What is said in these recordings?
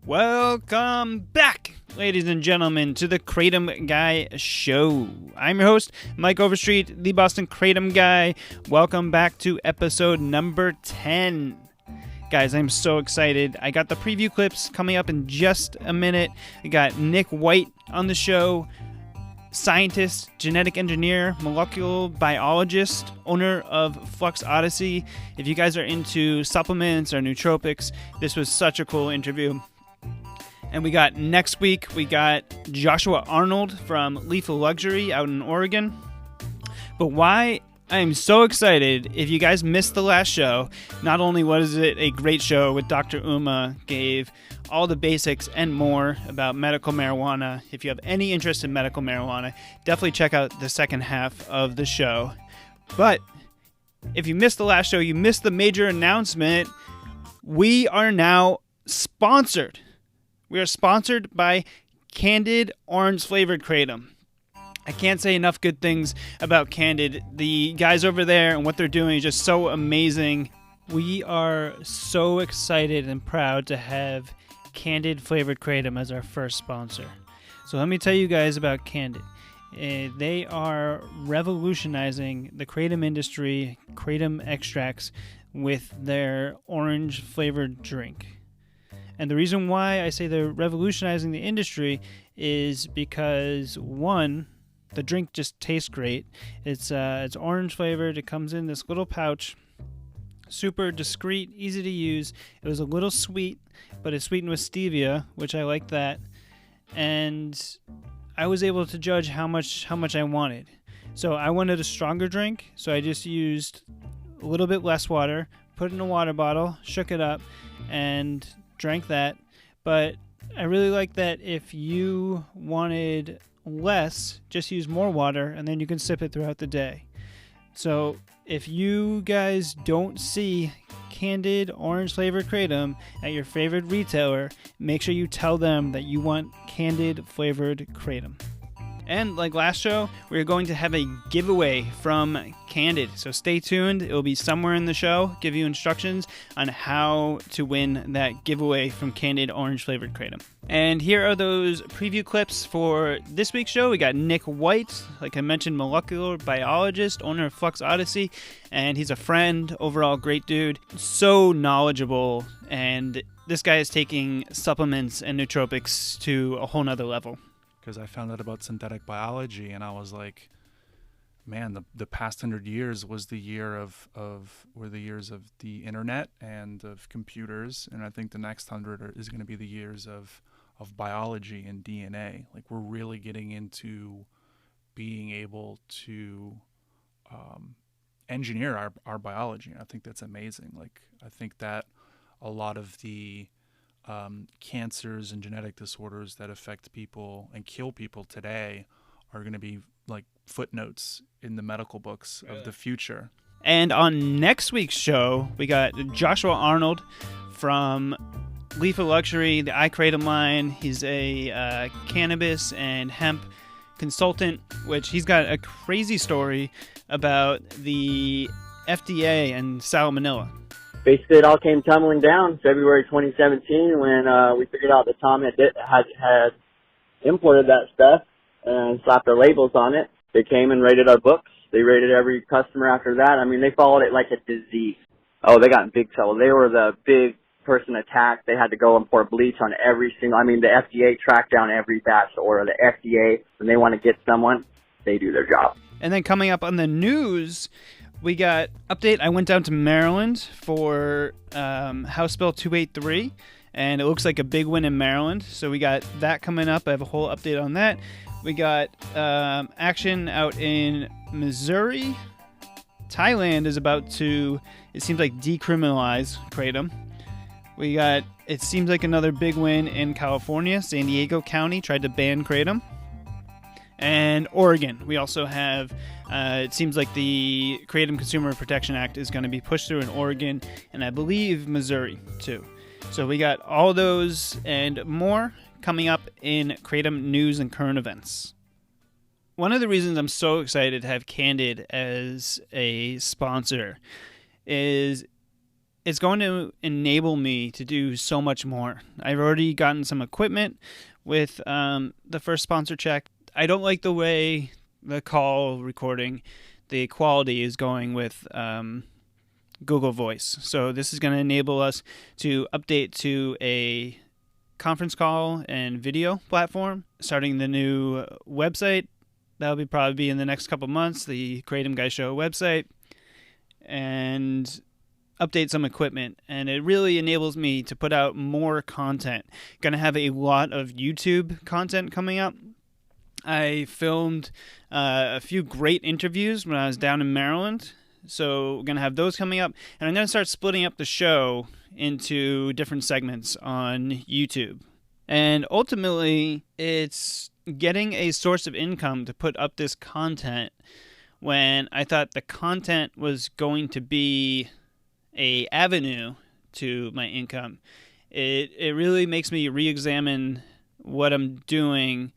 Welcome back, ladies and gentlemen, to the Kratom Guy Show. I'm your host, Mike Overstreet, the Boston Kratom Guy. Welcome back to episode number 10. Guys, I'm so excited. I got the preview clips coming up in just a minute. I got Nick White on the show, scientist, genetic engineer, molecular biologist, owner of Flux Odyssey. If you guys are into supplements or nootropics, this was such a cool interview. And next week, we got Joshua Arnold from Lethal Luxury out in Oregon. But why I am so excited, if you guys missed the last show, not only was it a great show with Dr. Uma, gave all the basics and more about medical marijuana. If you have any interest in medical marijuana, definitely check out the second half of the show. But if you missed the last show, you missed the major announcement. We are now sponsored. We are sponsored by Candid Orange Flavored Kratom. I can't say enough good things about Candid. The guys over there and what they're doing is just so amazing. We are so excited and proud to have Candid Flavored Kratom as our first sponsor. So let me tell you guys about Candid. They are revolutionizing the kratom industry, kratom extracts, with their orange flavored drink. And the reason why I say they're revolutionizing the industry is because, one, the drink just tastes great. It's orange flavored. It comes in this little pouch, super discreet, easy to use. It was a little sweet, but it's sweetened with stevia, which I like that. And I was able to judge how much I wanted. So I wanted a stronger drink, so I just used a little bit less water, put it in a water bottle, shook it up, and drank that. But I really like that if you wanted less, just use more water, and then you can sip it throughout the day. So if you guys don't see Candid Orange Flavored Kratom at your favorite retailer, make sure you tell them that you want Candid Flavored Kratom. And like last show, we're going to have a giveaway from Candid. So stay tuned. It will be somewhere in the show. Give you instructions on how to win that giveaway from Candid Orange Flavored Kratom. And here are those preview clips for this week's show. We got Nick White, like I mentioned, molecular biologist, owner of Flux Odyssey. And he's a friend, overall great dude. So knowledgeable. And this guy is taking supplements and nootropics to a whole nother level. Because I found out about synthetic biology, and I was like, man, the past 100 years was the years of the internet and of computers, and I think the next 100 is going to be the years of biology and DNA. Like, we're really getting into being able to engineer our biology. I think that's amazing. Like, I think that a lot of the cancers and genetic disorders that affect people and kill people today are going to be like footnotes in the medical books of the future. And on next week's show, we got Joshua Arnold from Lethal Luxury, the Kratom line. He's a cannabis and hemp consultant, which he's got a crazy story about the FDA and salmonella. Basically, it all came tumbling down February 2017 when we figured out that Tom had imported that stuff and slapped their labels on it. They came and rated our books. They rated every customer after that. I mean, they followed it like a disease. Oh, they got in big trouble. They were the big person attack. They had to go and pour bleach on every single. I mean, the FDA tracked down every batch order. The FDA, when they want to get someone, they do their job. And then coming up on the news, we got update. I went down to Maryland for House Bill 283, and it looks like a big win in Maryland. So we got that coming up. I have a whole update on that. We got action out in Missouri. Thailand is about to, it seems like, decriminalize Kratom. We got, it seems like, another big win in California. San Diego County tried to ban Kratom. And Oregon, we also have, it seems like the Kratom Consumer Protection Act is going to be pushed through in Oregon, and I believe Missouri, too. So we got all those and more coming up in Kratom news and current events. One of the reasons I'm so excited to have Candid as a sponsor is it's going to enable me to do so much more. I've already gotten some equipment with the first sponsor check. I don't like the way the call recording, the quality is going with Google Voice. So this is going to enable us to update to a conference call and video platform, starting the new website. That'll probably be in the next couple months, the Kratom Guy Show website, and update some equipment. And it really enables me to put out more content. Going to have a lot of YouTube content coming up. I filmed a few great interviews when I was down in Maryland. So we're going to have those coming up. And I'm going to start splitting up the show into different segments on YouTube. And ultimately, it's getting a source of income to put up this content when I thought the content was going to be a avenue to my income. It really makes me re-examine what I'm doing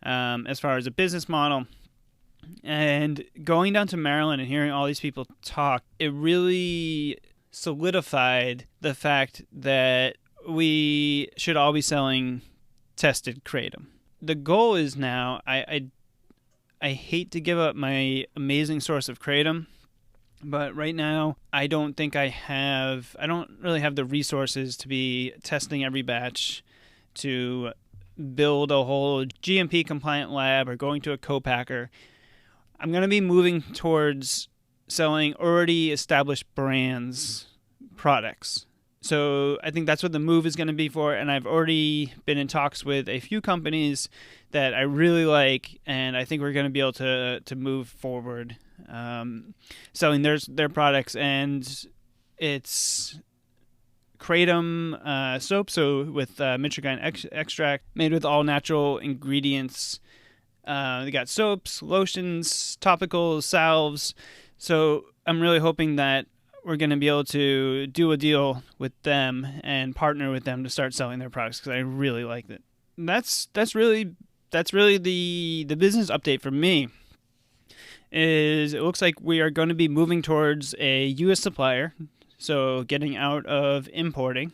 as far as a business model. And going down to Maryland and hearing all these people talk, it really solidified the fact that we should all be selling tested Kratom. The goal is now, I hate to give up my amazing source of Kratom, but right now I don't really have the resources to be testing every batch, to build a whole GMP compliant lab or going to a co-packer. I'm going to be moving towards selling already established brands products. So I think that's what the move is going to be for, and I've already been in talks with a few companies that I really like, and I think we're going to be able to move forward selling their products. And it's Kratom soap, so with mitragynine extract, made with all natural ingredients. They got soaps, lotions, topicals, salves. So I'm really hoping that we're going to be able to do a deal with them and partner with them to start selling their products, because I really like it. That's really the business update for me. It looks like we are going to be moving towards a U.S. supplier, so getting out of importing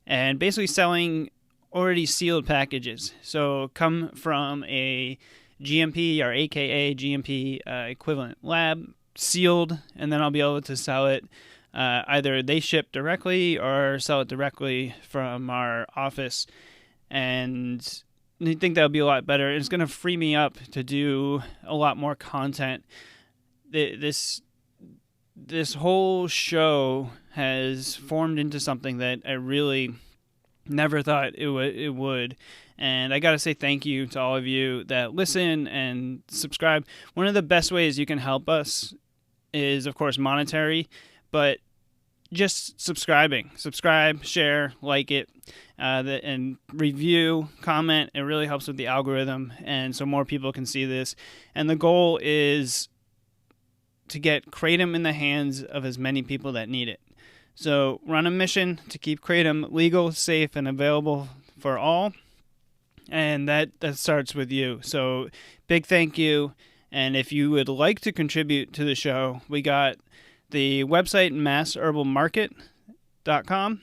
and basically selling already sealed packages. So come from a GMP or AKA GMP equivalent lab, sealed, and then I'll be able to sell it. Either they ship directly or sell it directly from our office. And I think that'll be a lot better. It's going to free me up to do a lot more content. This whole show has formed into something that I really never thought it would. And I got to say thank you to all of you that listen and subscribe. One of the best ways you can help us is, of course, monetary, but just subscribing. Subscribe, share, like it, and review, comment. It really helps with the algorithm, and so more people can see this. And the goal is to get Kratom in the hands of as many people that need it. So we're on a mission to keep Kratom legal, safe, and available for all. And that starts with you. So big thank you. And if you would like to contribute to the show, we got the website massherbalmarket.com.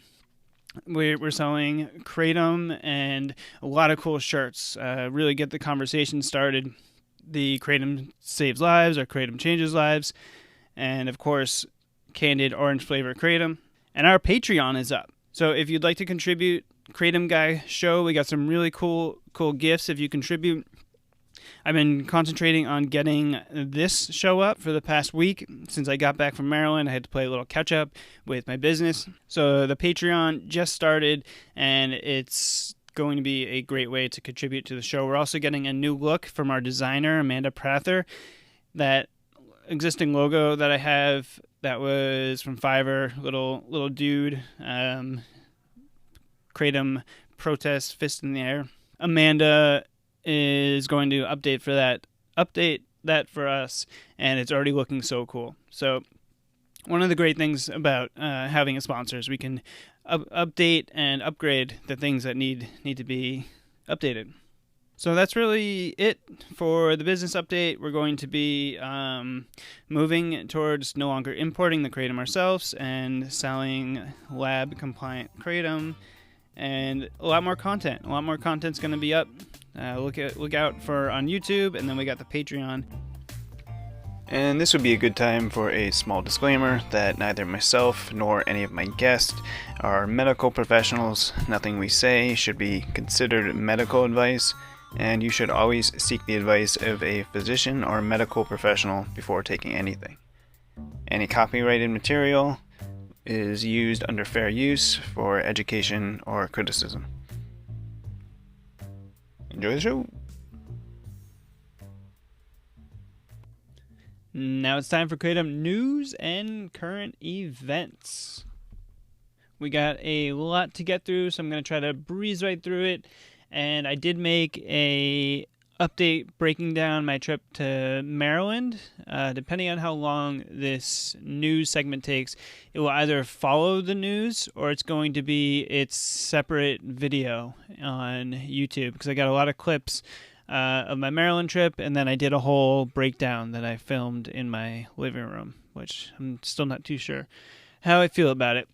We're selling Kratom and a lot of cool shirts. Really get the conversation started. The Kratom saves lives, or Kratom changes lives. And of course, candied orange flavor Kratom. And our Patreon is up. So if you'd like to contribute, Kratom Guy Show, we got some really cool gifts if you contribute. I've been concentrating on getting this show up for the past week. Since I got back from Maryland, I had to play a little catch up with my business. So the Patreon just started, and it's going to be a great way to contribute to the show. We're also getting a new look from our designer, Amanda Prather. That existing logo that I have, that was from Fiverr, little dude, Kratom protest, fist in the air. Amanda is going to update that for us, and it's already looking so cool. So one of the great things about having a sponsor is we can update and upgrade the things that need to be updated. So that's really it for the business update. We're going to be moving towards no longer importing the Kratom ourselves and selling lab-compliant Kratom, and a lot more content. A lot more content's going to be up. Look out for on YouTube, and then we got the Patreon. And this would be a good time for a small disclaimer that neither myself nor any of my guests are medical professionals. Nothing we say should be considered medical advice, and you should always seek the advice of a physician or medical professional before taking anything. Any copyrighted material is used under fair use for education or criticism. Enjoy the show! Now it's time for Kratom news and current events. We got a lot to get through, so I'm going to try to breeze right through it. And I did make a update breaking down my trip to Maryland. Depending on how long this news segment takes, it will either follow the news or it's going to be its separate video on YouTube, because I got a lot of clips of my Maryland trip, and then I did a whole breakdown that I filmed in my living room, which I'm still not too sure how I feel about it.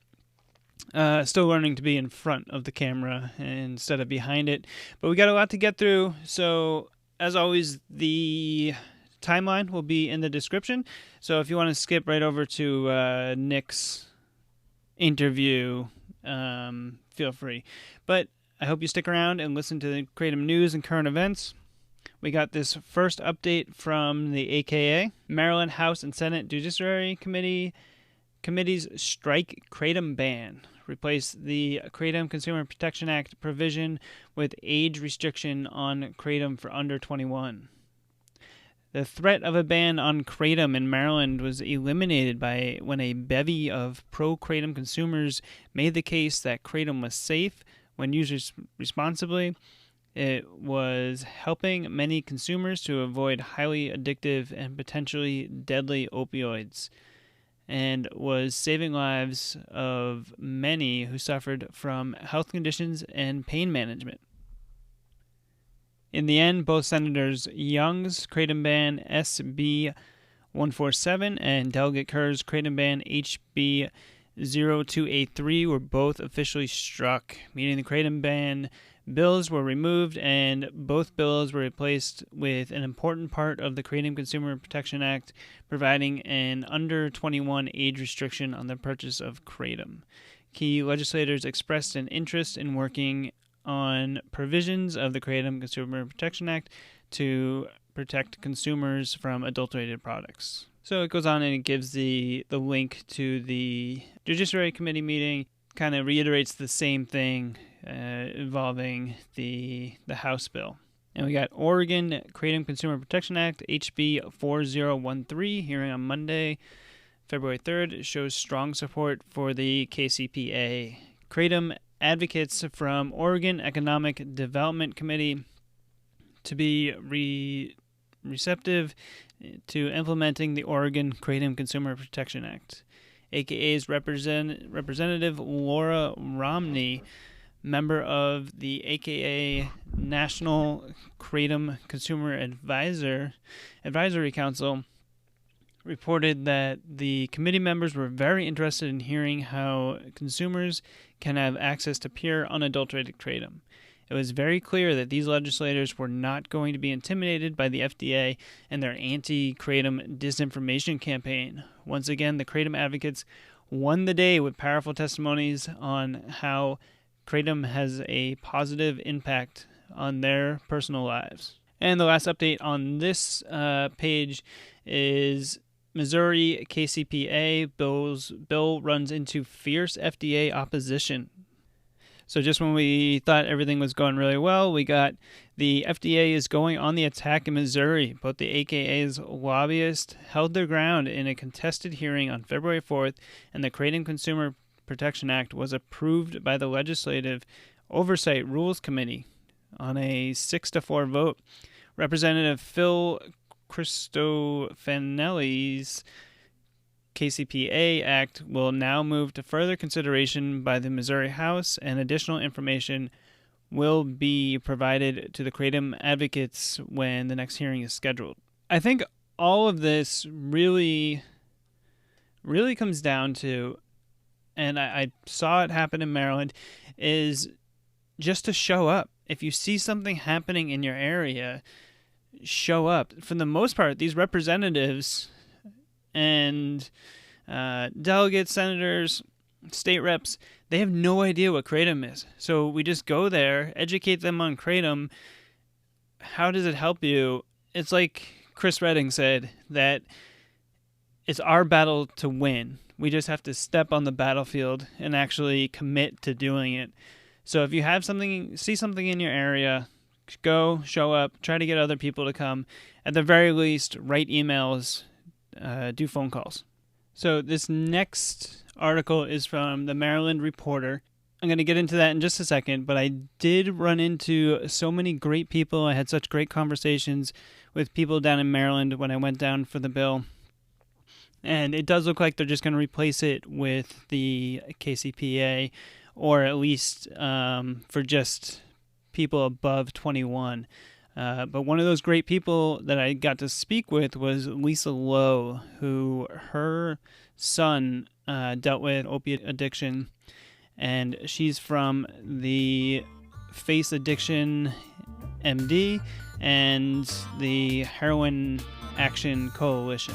Still learning to be in front of the camera instead of behind it, but we got a lot to get through. So as always, the timeline will be in the description, so if you want to skip right over to Nick's interview, feel free. But I hope you stick around and listen to the Kratom news and current events. We got this first update from the AKA. Maryland House and Senate Judiciary Committees strike Kratom ban. Replace the Kratom Consumer Protection Act provision with age restriction on Kratom for under 21. The threat of a ban on Kratom in Maryland was eliminated when a bevy of pro-Kratom consumers made the case that Kratom was safe when used responsibly. It was helping many consumers to avoid highly addictive and potentially deadly opioids, and was saving lives of many who suffered from health conditions and pain management. In the end, both Senators Young's Kratom ban SB 147 and Delegate Kerr's Kratom ban HB 0283 were both officially struck, meaning the Kratom ban bills were removed, and both bills were replaced with an important part of the Kratom Consumer Protection Act, providing an under 21 age restriction on the purchase of Kratom. Key legislators expressed an interest in working on provisions of the Kratom Consumer Protection Act to protect consumers from adulterated products. So it goes on and it gives the link to the Judiciary Committee meeting, kind of reiterates the same thing involving the House bill. And we got Oregon Kratom Consumer Protection Act, HB 4013, hearing on Monday, February 3rd. It shows strong support for the KCPA. Kratom advocates from Oregon Economic Development Committee to be receptive to implementing the Oregon Kratom Consumer Protection Act. AKA's Representative Laura Romney, member of the AKA National Kratom Consumer Advisory Council, reported that the committee members were very interested in hearing how consumers can have access to pure, unadulterated Kratom. It was very clear that these legislators were not going to be intimidated by the FDA and their anti-Kratom disinformation campaign. Once again, the Kratom advocates won the day with powerful testimonies on how Kratom has a positive impact on their personal lives. And the last update on this page is Missouri KCPA bill runs into fierce FDA opposition. So just when we thought everything was going really well, we got the FDA is going on the attack in Missouri. Both the AKA's lobbyists held their ground in a contested hearing on February 4th, and the Kratom Consumer Protection Act was approved by the Legislative Oversight Rules Committee on a 6-4 vote. Representative Phil Cristofanelli's KCPA Act will now move to further consideration by the Missouri House, and additional information will be provided to the Kratom advocates when the next hearing is scheduled. I think all of this really comes down to, and I saw it happen in Maryland, is just to show up. If you see something happening in your area, show up. For the most part, these representatives and delegates, senators, state reps, they have no idea what Kratom is. So we just go there, educate them on Kratom. How does it help you? It's like Chris Redding said, that it's our battle to win. We just have to step on the battlefield and actually commit to doing it. So if you have something, see something in your area, go, show up, try to get other people to come. At the very least, write emails, do phone calls. So this next article is from the Maryland Reporter. I'm going to get into that in just a second, but I did run into so many great people. I had such great conversations with people down in Maryland when I went down for the bill. And it does look like they're just going to replace it with the KCPA, or at least for just people above 21. But one of those great people that I got to speak with was Lisa Lowe, who her son dealt with opiate addiction, and she's from the Face Addiction MD and the Heroin Action Coalition.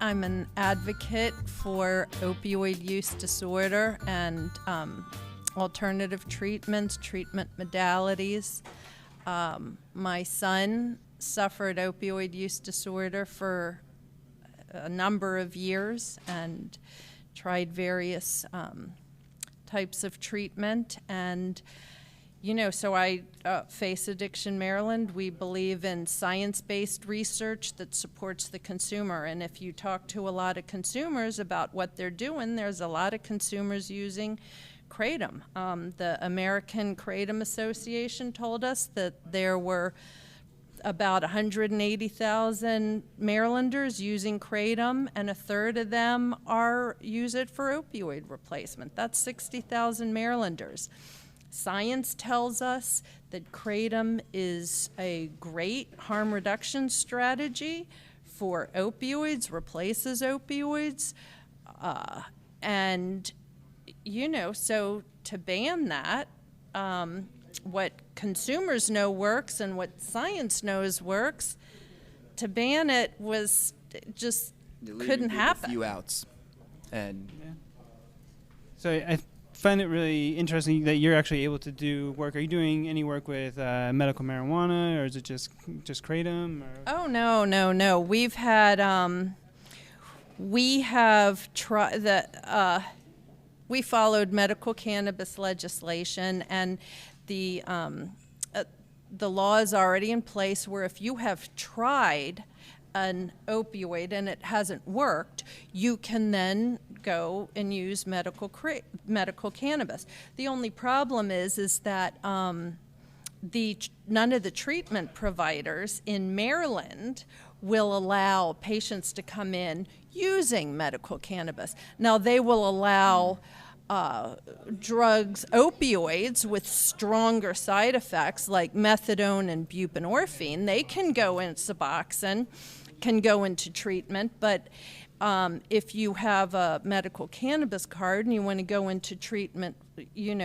I'm an advocate for opioid use disorder and alternative treatments, treatment modalities. My son suffered opioid use disorder for a number of years and tried various types of treatment. And, so I Face Addiction Maryland, we believe in science-based research that supports the consumer. And if you talk to a lot of consumers about what they're doing, there's a lot of consumers using Kratom. The American Kratom Association told us that there were about 180,000 Marylanders using Kratom, and a third of them use it for opioid replacement. That's 60,000 Marylanders. Science tells us that Kratom is a great harm reduction strategy for opioids, replaces opioids, and so to ban that, what consumers know works and what science knows works, to ban it was just couldn't happen. A few outs, and So I find it really interesting that you're actually able to do work. Are you doing any work with medical marijuana, or is it just Kratom? Or? Oh no. We've had we have tried the. We followed medical cannabis legislation, and the law is already in place where if you have tried an opioid and it hasn't worked, you can then go and use medical cannabis. The only problem is that none of the treatment providers in Maryland will allow patients to come in using medical cannabis. Now, they will allow drugs, opioids with stronger side effects like methadone and buprenorphine. They can go in, Suboxone can go into treatment, but if you have a medical cannabis card and you want to go into treatment,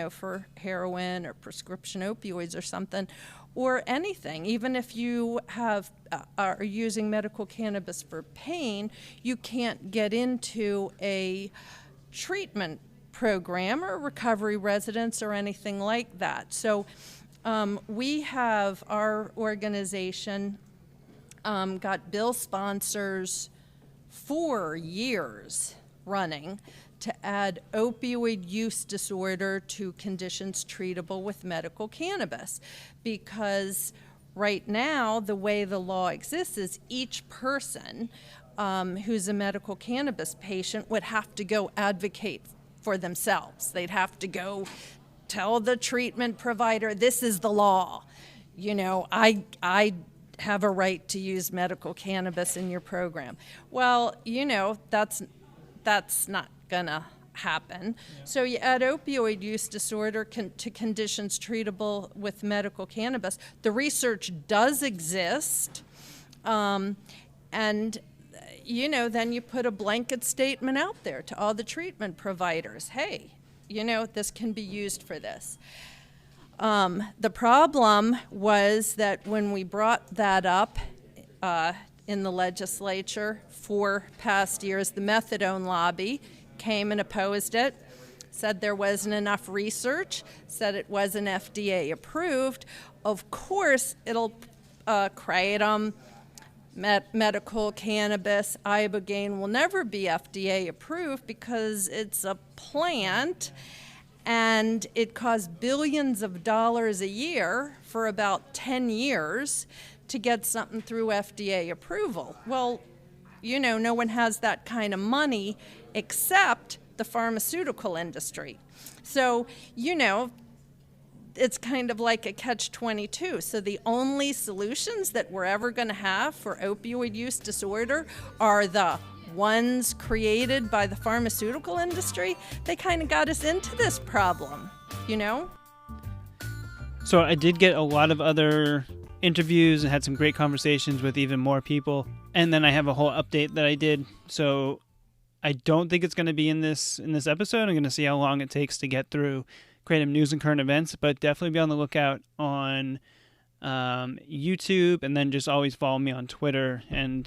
for heroin or prescription opioids or something, or anything, even if you are using medical cannabis for pain, you can't get into a treatment program or recovery residence or anything like that. So we have, our organization got bill sponsors 4 years running to add opioid use disorder to conditions treatable with medical cannabis, because right now the way the law exists is each person who's a medical cannabis patient would have to go advocate for themselves. They'd have to go tell the treatment provider, this is the law. I have a right to use medical cannabis in your program. Well, that's not gonna happen. So you add opioid use disorder to conditions treatable with medical cannabis. The research does exist, and then you put a blanket statement out there to all the treatment providers. Hey, this can be used for this. The problem was that when we brought that up in the legislature for past years, the methadone lobby came and opposed it, said there wasn't enough research, said it wasn't FDA approved. Of course, it'll kratom, medical cannabis, ibogaine will never be FDA approved because it's a plant and it costs billions of dollars a year for about 10 years to get something through FDA approval. Well, no one has that kind of money except the pharmaceutical industry. So, it's kind of like a catch-22. So the only solutions that we're ever going to have for opioid use disorder are the ones created by the pharmaceutical industry. They kind of got us into this problem, So I did get a lot of other interviews and had some great conversations with even more people. And then I have a whole update that I did. So I don't think it's going to be in this episode. I'm going to see how long it takes to get through Kratom news and current events, but definitely be on the lookout on YouTube, and then just always follow me on Twitter, and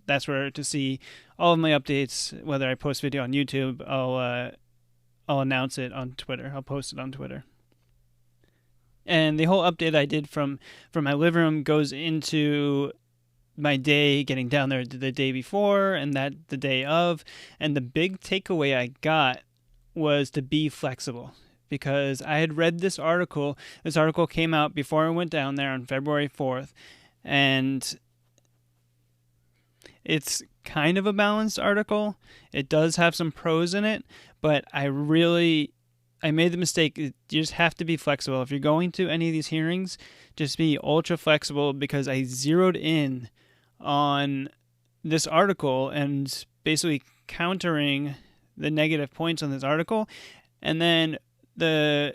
that's where to see all of my updates. Whether I post video on YouTube, I'll announce it on Twitter. I'll post it on Twitter. And the whole update I did from my living room goes into my day, getting down there the day before and that the day of. And the big takeaway I got was to be flexible, because I had read this article. This article came out before I went down there on February 4th, and it's kind of a balanced article. It does have some pros in it, but I made the mistake. You just have to be flexible. If you're going to any of these hearings, just be ultra flexible, because I zeroed in on this article and basically countering the negative points on this article. And then the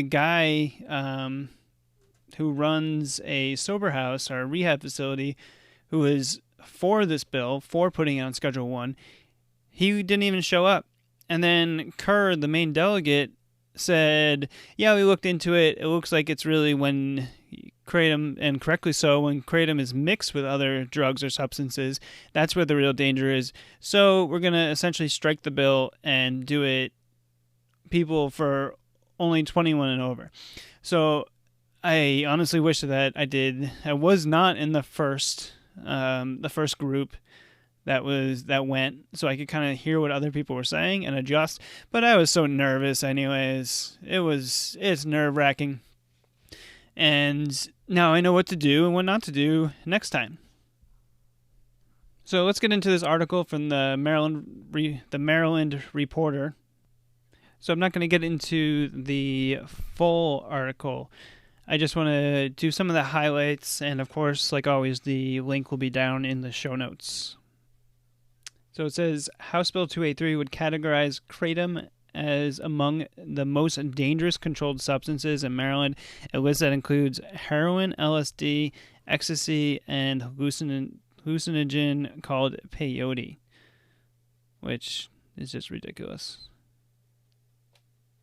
guy who runs a sober house or a rehab facility, who is for this bill, for putting it on Schedule 1, he didn't even show up. And then Kerr, the main delegate, said, yeah, we looked into it. It looks like it's really when kratom, and correctly so, when kratom is mixed with other drugs or substances, that's where the real danger is. So we're going to essentially strike the bill and do it people for only 21 and over. So I honestly wish that I was not in the first group that went, so I could kind of hear what other people were saying and adjust. But I was so nervous anyways. It's nerve-wracking. And now I know what to do and what not to do next time. So let's get into this article from the Maryland Reporter. So I'm not going to get into the full article. I just want to do some of the highlights, and of course, like always, the link will be down in the show notes. So it says, House Bill 283 would categorize kratom as among the most dangerous controlled substances in Maryland. A list that includes heroin, LSD, ecstasy, and hallucinogen called peyote, which is just ridiculous.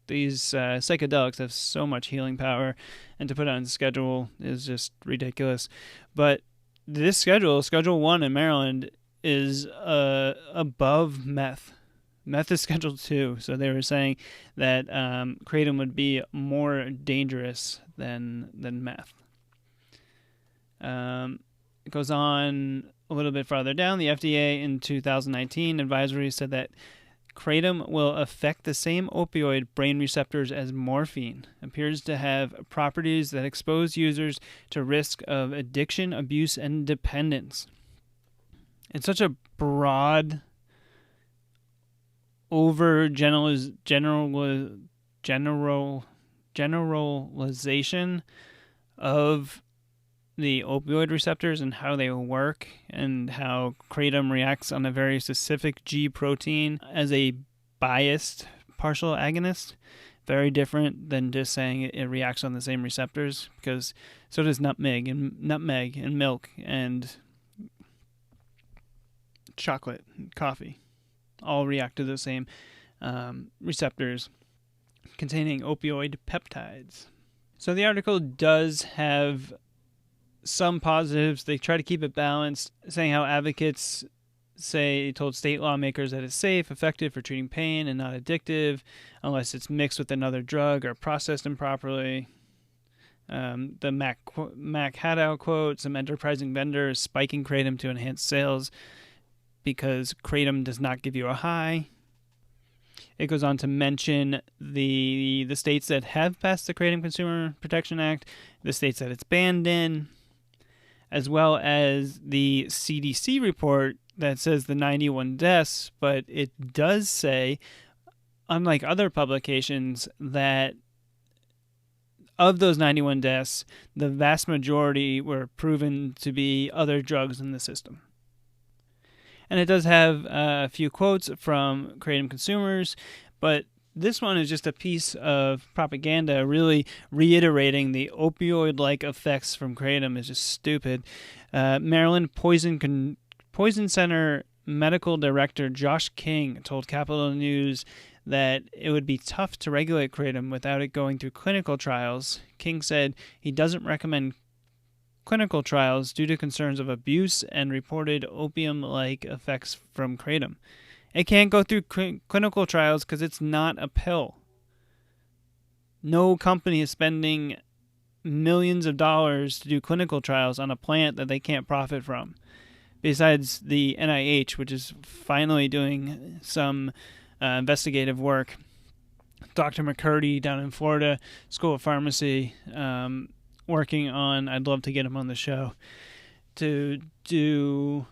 These psychedelics have so much healing power, and to put it on the schedule is just ridiculous. But this Schedule 1 in Maryland, is above meth. Meth is Schedule 2, so they were saying that kratom would be more dangerous than meth. It goes on a little bit farther down. The FDA in 2019 advisory said that kratom will affect the same opioid brain receptors as morphine, appears to have properties that expose users to risk of addiction, abuse, and dependence. It's such a broad generalization of the opioid receptors and how they work, and how kratom reacts on a very specific G protein as a biased partial agonist. Very different than just saying it reacts on the same receptors, because so does nutmeg and milk and chocolate and coffee. All react to the same receptors containing opioid peptides. So the article does have some positives. They try to keep it balanced, saying how advocates told state lawmakers that it's safe, effective for treating pain, and not addictive unless it's mixed with another drug or processed improperly. The Mac Haddow quote, some enterprising vendors spiking kratom to enhance sales because kratom does not give you a high. It goes on to mention the states that have passed the Kratom Consumer Protection Act, the states that it's banned in, as well as the CDC report that says the 91 deaths, but it does say, unlike other publications, that of those 91 deaths, the vast majority were proven to be other drugs in the system. And it does have a few quotes from Kratom consumers, but this one is just a piece of propaganda really reiterating the opioid-like effects from Kratom is just stupid. Maryland Poison Center Medical Director Josh King told Capitol News that it would be tough to regulate Kratom without it going through clinical trials. King said he doesn't recommend clinical trials due to concerns of abuse and reported opium-like effects from Kratom. It can't go through clinical trials because it's not a pill. No company is spending millions of dollars to do clinical trials on a plant that they can't profit from. Besides the NIH, which is finally doing some investigative work. Dr. McCurdy down in Florida, School of Pharmacy, working on, I'd love to get him on the show, to do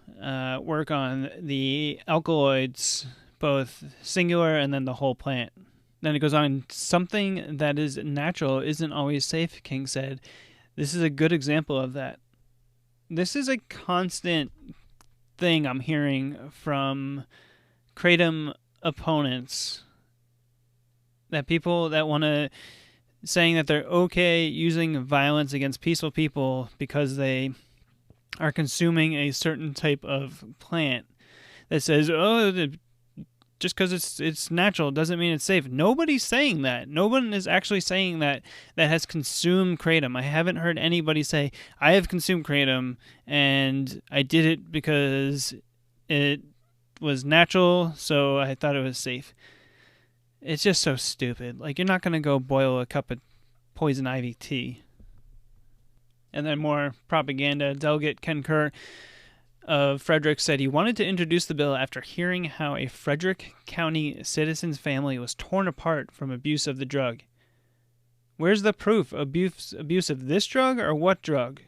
work on the alkaloids, both singular and then the whole plant. Then it goes on, something that is natural isn't always safe, King said. This is a good example of that. This is a constant thing I'm hearing from Kratom opponents, that people that want to, saying that they're okay using violence against peaceful people because they are consuming a certain type of plant, that says, oh, just because it's natural doesn't mean it's safe. Nobody's saying that. No one is actually saying that has consumed Kratom. I haven't heard anybody say, I have consumed Kratom and I did it because it was natural, so I thought it was safe. It's just so stupid. Like, you're not going to go boil a cup of poison ivy tea. And then more propaganda. Delegate Ken Kerr of Frederick said he wanted to introduce the bill after hearing how a Frederick County citizen's family was torn apart from abuse of the drug. Where's the proof? Abuse of this drug or what drug?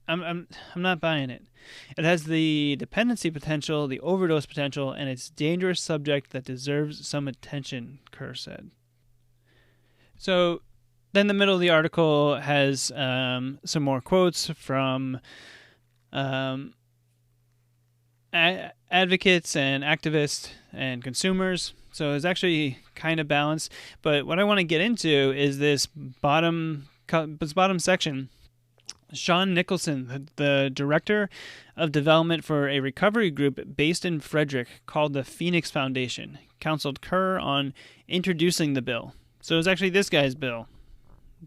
I'm not buying it. It has the dependency potential, the overdose potential, and it's a dangerous subject that deserves some attention, Kerr said. So then the middle of the article has some more quotes from advocates and activists and consumers. So it's actually kind of balanced. But what I want to get into is this bottom section. Sean Nicholson, the director of development for a recovery group based in Frederick called the Phoenix Foundation, counseled Kerr on introducing the bill. So it was actually this guy's bill.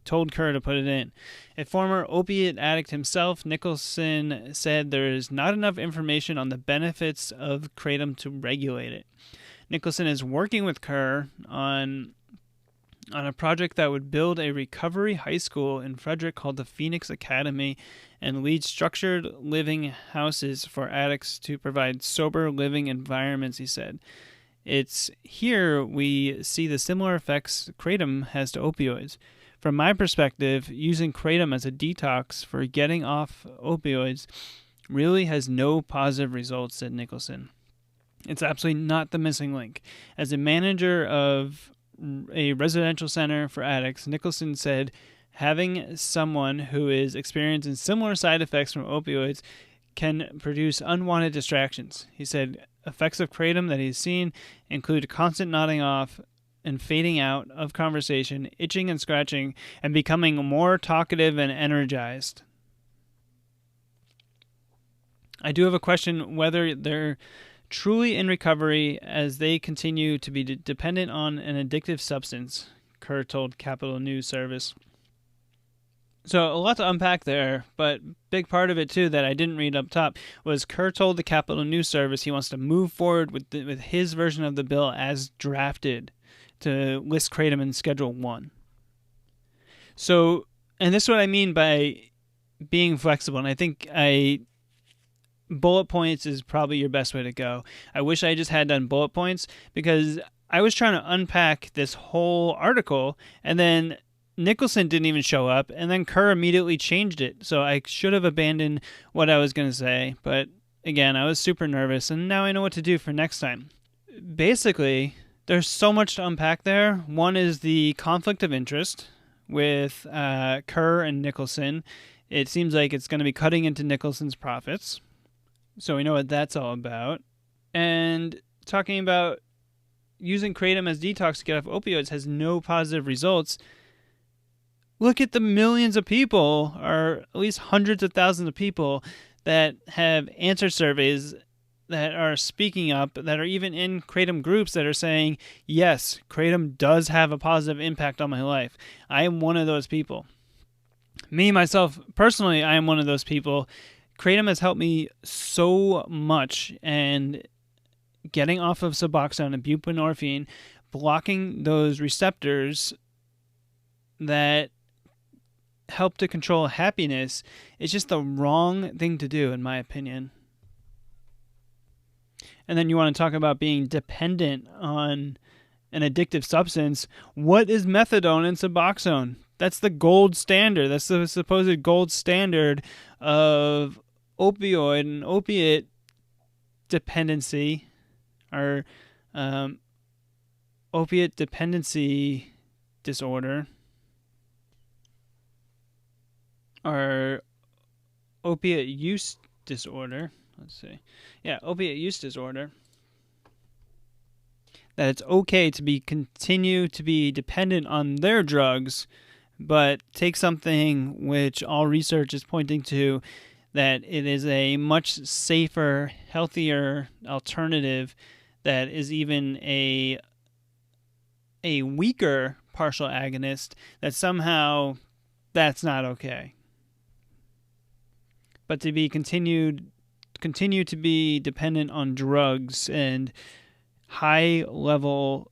Told Kerr to put it in. A former opiate addict himself, Nicholson said there is not enough information on the benefits of Kratom to regulate it. Nicholson is working with Kerr on a project that would build a recovery high school in Frederick called the Phoenix Academy and lead structured living houses for addicts to provide sober living environments, he said. It's here we see the similar effects Kratom has to opioids. From my perspective, using Kratom as a detox for getting off opioids really has no positive results, said Nicholson. It's absolutely not the missing link. As a manager of a residential center for addicts, Nicholson said having someone who is experiencing similar side effects from opioids can produce unwanted distractions. He said effects of kratom that he's seen include constant nodding off and fading out of conversation, itching and scratching, and becoming more talkative and energized. I do have a question whether they're truly in recovery as they continue to be dependent on an addictive substance, Kerr told Capital News Service. So a lot to unpack there, but big part of it too that I didn't read up top was Kerr told the Capital News Service he wants to move forward with his version of the bill as drafted to list kratom in Schedule 1. So, and this is what I mean by being flexible, and I think bullet points is probably your best way to go. I wish I just had done bullet points because I was trying to unpack this whole article, and then Nicholson didn't even show up, and then Kerr immediately changed it. So I should have abandoned what I was going to say. But again, I was super nervous, and now I know what to do for next time. Basically, there's so much to unpack there. One is the conflict of interest with Kerr and Nicholson. It seems like it's going to be cutting into Nicholson's profits. So we know what that's all about. And talking about using kratom as detox to get off opioids has no positive results. Look at the millions of people, or at least hundreds of thousands of people that have answered surveys that are speaking up, that are even in kratom groups that are saying, yes, kratom does have a positive impact on my life. I am one of those people. Me, myself, personally, I am one of those people. Kratom has helped me so much, and getting off of Suboxone and buprenorphine, blocking those receptors that help to control happiness is just the wrong thing to do, in my opinion. And then you want to talk about being dependent on an addictive substance. What is methadone and Suboxone? That's the gold standard. That's the supposed gold standard of opioid and opiate dependency, or opiate dependency disorder, or opiate use disorder. Let's see. Yeah, opiate use disorder. That it's okay to continue to be dependent on their drugs, but take something which all research is pointing to that it is a much safer, healthier alternative that is even a weaker partial agonist, that somehow that's not okay. But to be continue to be dependent on drugs and high-level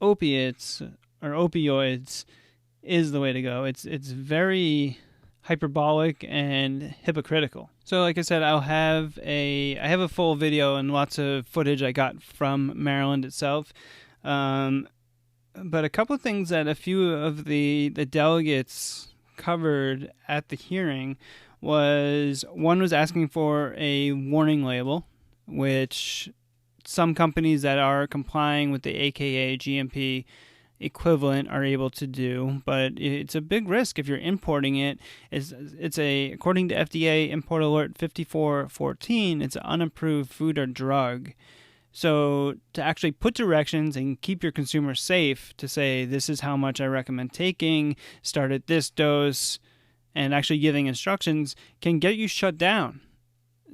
opiates or opioids is the way to go. It's very hyperbolic and hypocritical. So like I said, I have a full video and lots of footage I got from Maryland itself. But a couple of things that a few of the delegates covered at the hearing was, one was asking for a warning label, which some companies that are complying with the AKA GMP equivalent are able to do, but it's a big risk if you're importing it. It's according to FDA Import Alert 5414, it's an unapproved food or drug. So to actually put directions and keep your consumer safe, to say this is how much I recommend taking, start at this dose, and actually giving instructions, can get you shut down.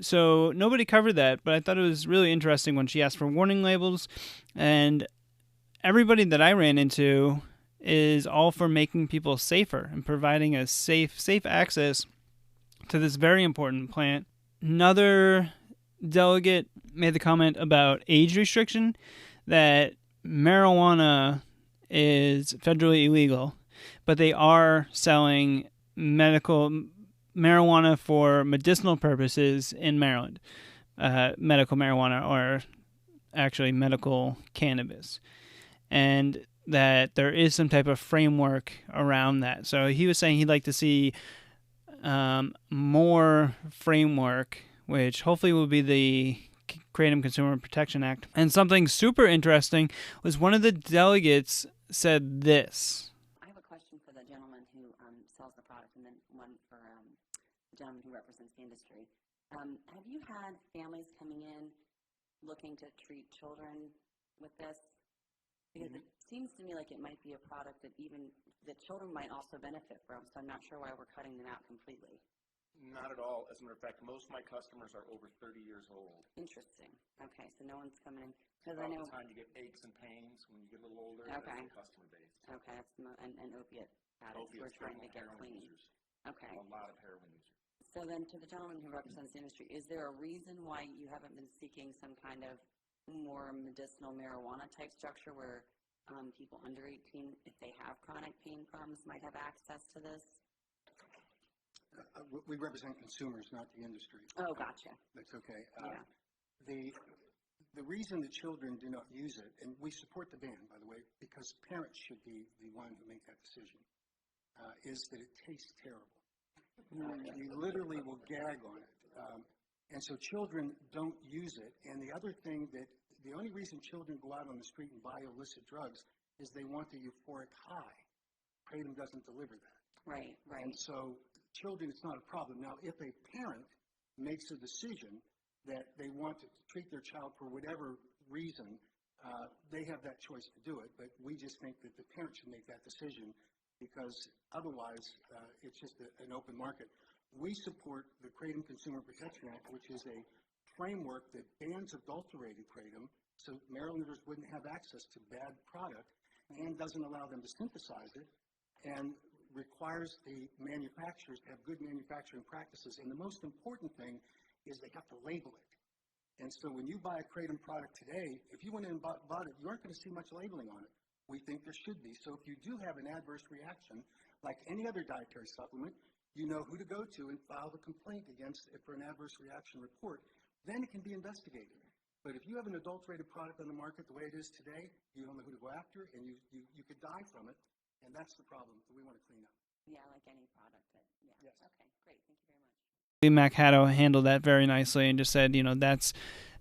So nobody covered that, but I thought it was really interesting when she asked for warning labels, and everybody that I ran into is all for making people safer and providing a safe access to this very important plant. Another delegate made the comment about age restriction, that marijuana is federally illegal, but they are selling medical marijuana for medicinal purposes in Maryland. Medical marijuana, or actually medical cannabis. And that there is some type of framework around that. So he was saying he'd like to see more framework, which hopefully will be the Kratom Consumer Protection Act. And something super interesting was one of the delegates said this. I have a question for the gentleman who saw gentleman who represents the industry. Have you had families coming in looking to treat children with this? Because it seems to me like it might be a product that even the children might also benefit from, so I'm not sure why we're cutting them out completely. Not at all. As a matter of fact, most of my customers are over 30 years old. Interesting. Okay, so no one's coming in. Because I know the time you get aches and pains when you get a little older. Okay. That's the customer base. Okay, that's and opiate addicts who are trying to get clean. Users. Okay. A lot of heroin users. So then, to the gentleman who represents the industry, is there a reason why you haven't been seeking some kind of more medicinal marijuana type structure where people under 18, if they have chronic pain problems, might have access to this? We represent consumers, not the industry. Oh, gotcha. That's okay. Yeah. The reason the children do not use it, and we support the ban, by the way, because parents should be the one who make that decision, is that it tastes terrible. You literally will gag on it. And so children don't use it. And the other thing that, the only reason children go out on the street and buy illicit drugs is they want the euphoric high. Kratom doesn't deliver that. Right. And so children, it's not a problem. Now, if a parent makes a decision that they want to treat their child for whatever reason, they have that choice to do it. But we just think that the parent should make that decision because otherwise it's just an open market. We support the Kratom Consumer Protection Act, which is a framework that bans adulterated kratom so Marylanders wouldn't have access to bad product and doesn't allow them to synthesize it and requires the manufacturers to have good manufacturing practices. And the most important thing is they have to label it. And so when you buy a Kratom product today, if you went in and bought it, you aren't going to see much labeling on it. We think there should be. So if you do have an adverse reaction, like any other dietary supplement, you know who to go to and file the complaint against it for an adverse reaction report. Then it can be investigated. But if you have an adulterated product on the market the way it is today, you don't know who to go after, and you could die from it. And that's the problem that we want to clean up. Yeah, like any product. Yeah. Yes. Okay, great. Thank you very much. Mac Haddo handled that very nicely and just said, that's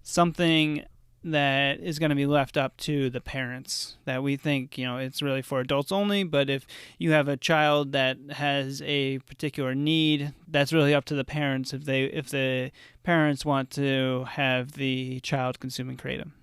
something that is going to be left up to the parents, that we think, it's really for adults only. But if you have a child that has a particular need, that's really up to the parents if the parents want to have the child consuming kratom.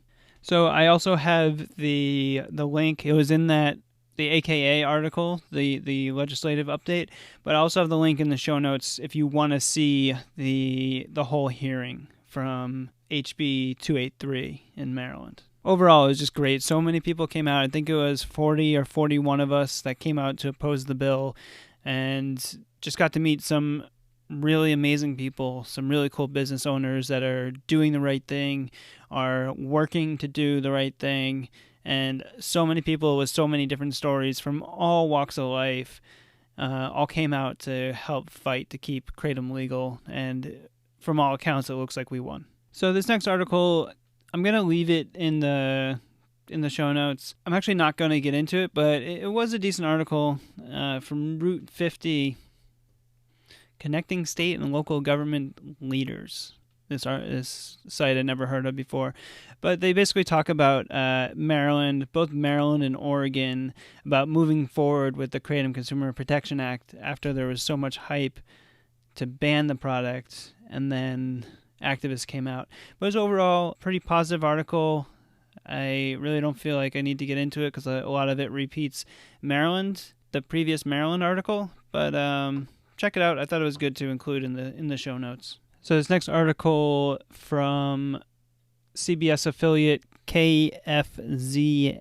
So I also have the link. It was in the AKA article, the legislative update, but I also have the link in the show notes if you want to see the whole hearing from HB 283 in Maryland. Overall, it was just great. So many people came out. I think it was 40 or 41 of us that came out to oppose the bill and just got to meet some really amazing people, some really cool business owners that are doing the right thing, are working to do the right thing. And so many people with so many different stories from all walks of life all came out to help fight to keep kratom legal. And from all accounts, it looks like we won. So this next article, I'm going to leave it in the show notes. I'm actually not going to get into it, but it was a decent article from Route 50, Connecting State and Local Government Leaders. This site I never heard of before. But they basically talk about Maryland, both Maryland and Oregon, about moving forward with the Kratom Consumer Protection Act after there was so much hype to ban the product, and then activists came out. But it was overall a pretty positive article. I really don't feel like I need to get into it because a lot of it repeats Maryland, the previous Maryland article. But check it out. I thought it was good to include in the show notes. So this next article from CBS affiliate KFZS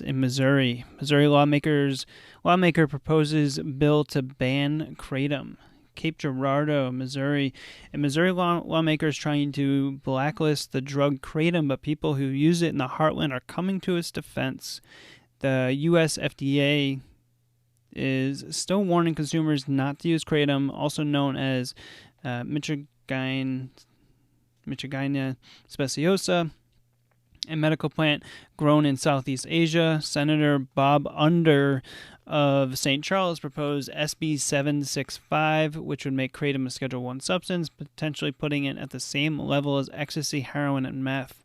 in Missouri. Missouri lawmaker proposes bill to ban kratom. Cape Girardeau, Missouri. And Missouri lawmakers trying to blacklist the drug kratom, but people who use it in the heartland are coming to its defense. The U.S. FDA is still warning consumers not to use kratom, also known as Michigan speciosa, a medical plant grown in Southeast Asia. Senator Bob Under of St. Charles proposed SB 765, which would make kratom a Schedule I substance, potentially putting it at the same level as ecstasy, heroin, and meth.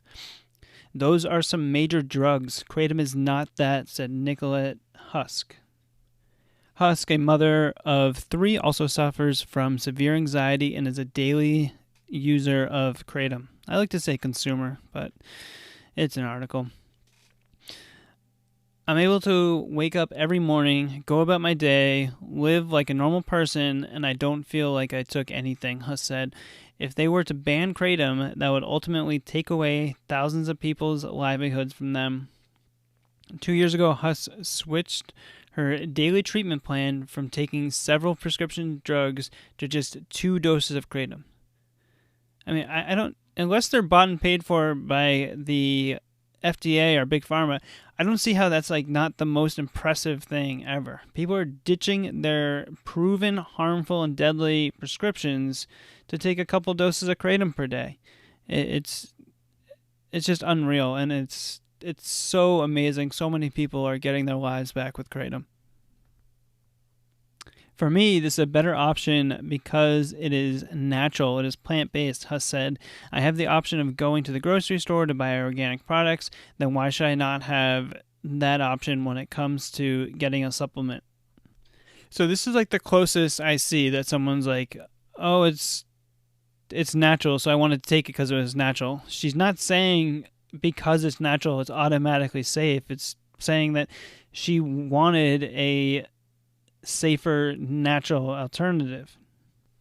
Those are some major drugs. Kratom is not that, said Nicolette Husk. Husk, a mother of 3, also suffers from severe anxiety and is a daily user of Kratom. I like to say consumer, but it's an article. I'm able to wake up every morning, go about my day, live like a normal person, and I don't feel like I took anything, Husk said. If they were to ban Kratom, that would ultimately take away thousands of people's livelihoods from them. 2 years ago, Husk switched her daily treatment plan from taking several prescription drugs to just 2 doses of Kratom. I mean, I don't, unless they're bought and paid for by the FDA or Big Pharma, I don't see how that's like not the most impressive thing ever. People are ditching their proven harmful and deadly prescriptions to take a couple doses of Kratom per day. It's just unreal, and it's so amazing. So many people are getting their lives back with Kratom. For me, this is a better option because it is natural. It is plant-based, Husk said. I have the option of going to the grocery store to buy organic products. Then why should I not have that option when it comes to getting a supplement? So this is like the closest I see that someone's like, oh, it's natural, so I wanted to take it because it was natural. She's not saying because it's natural, it's automatically safe. It's saying that she wanted a safer, natural alternative.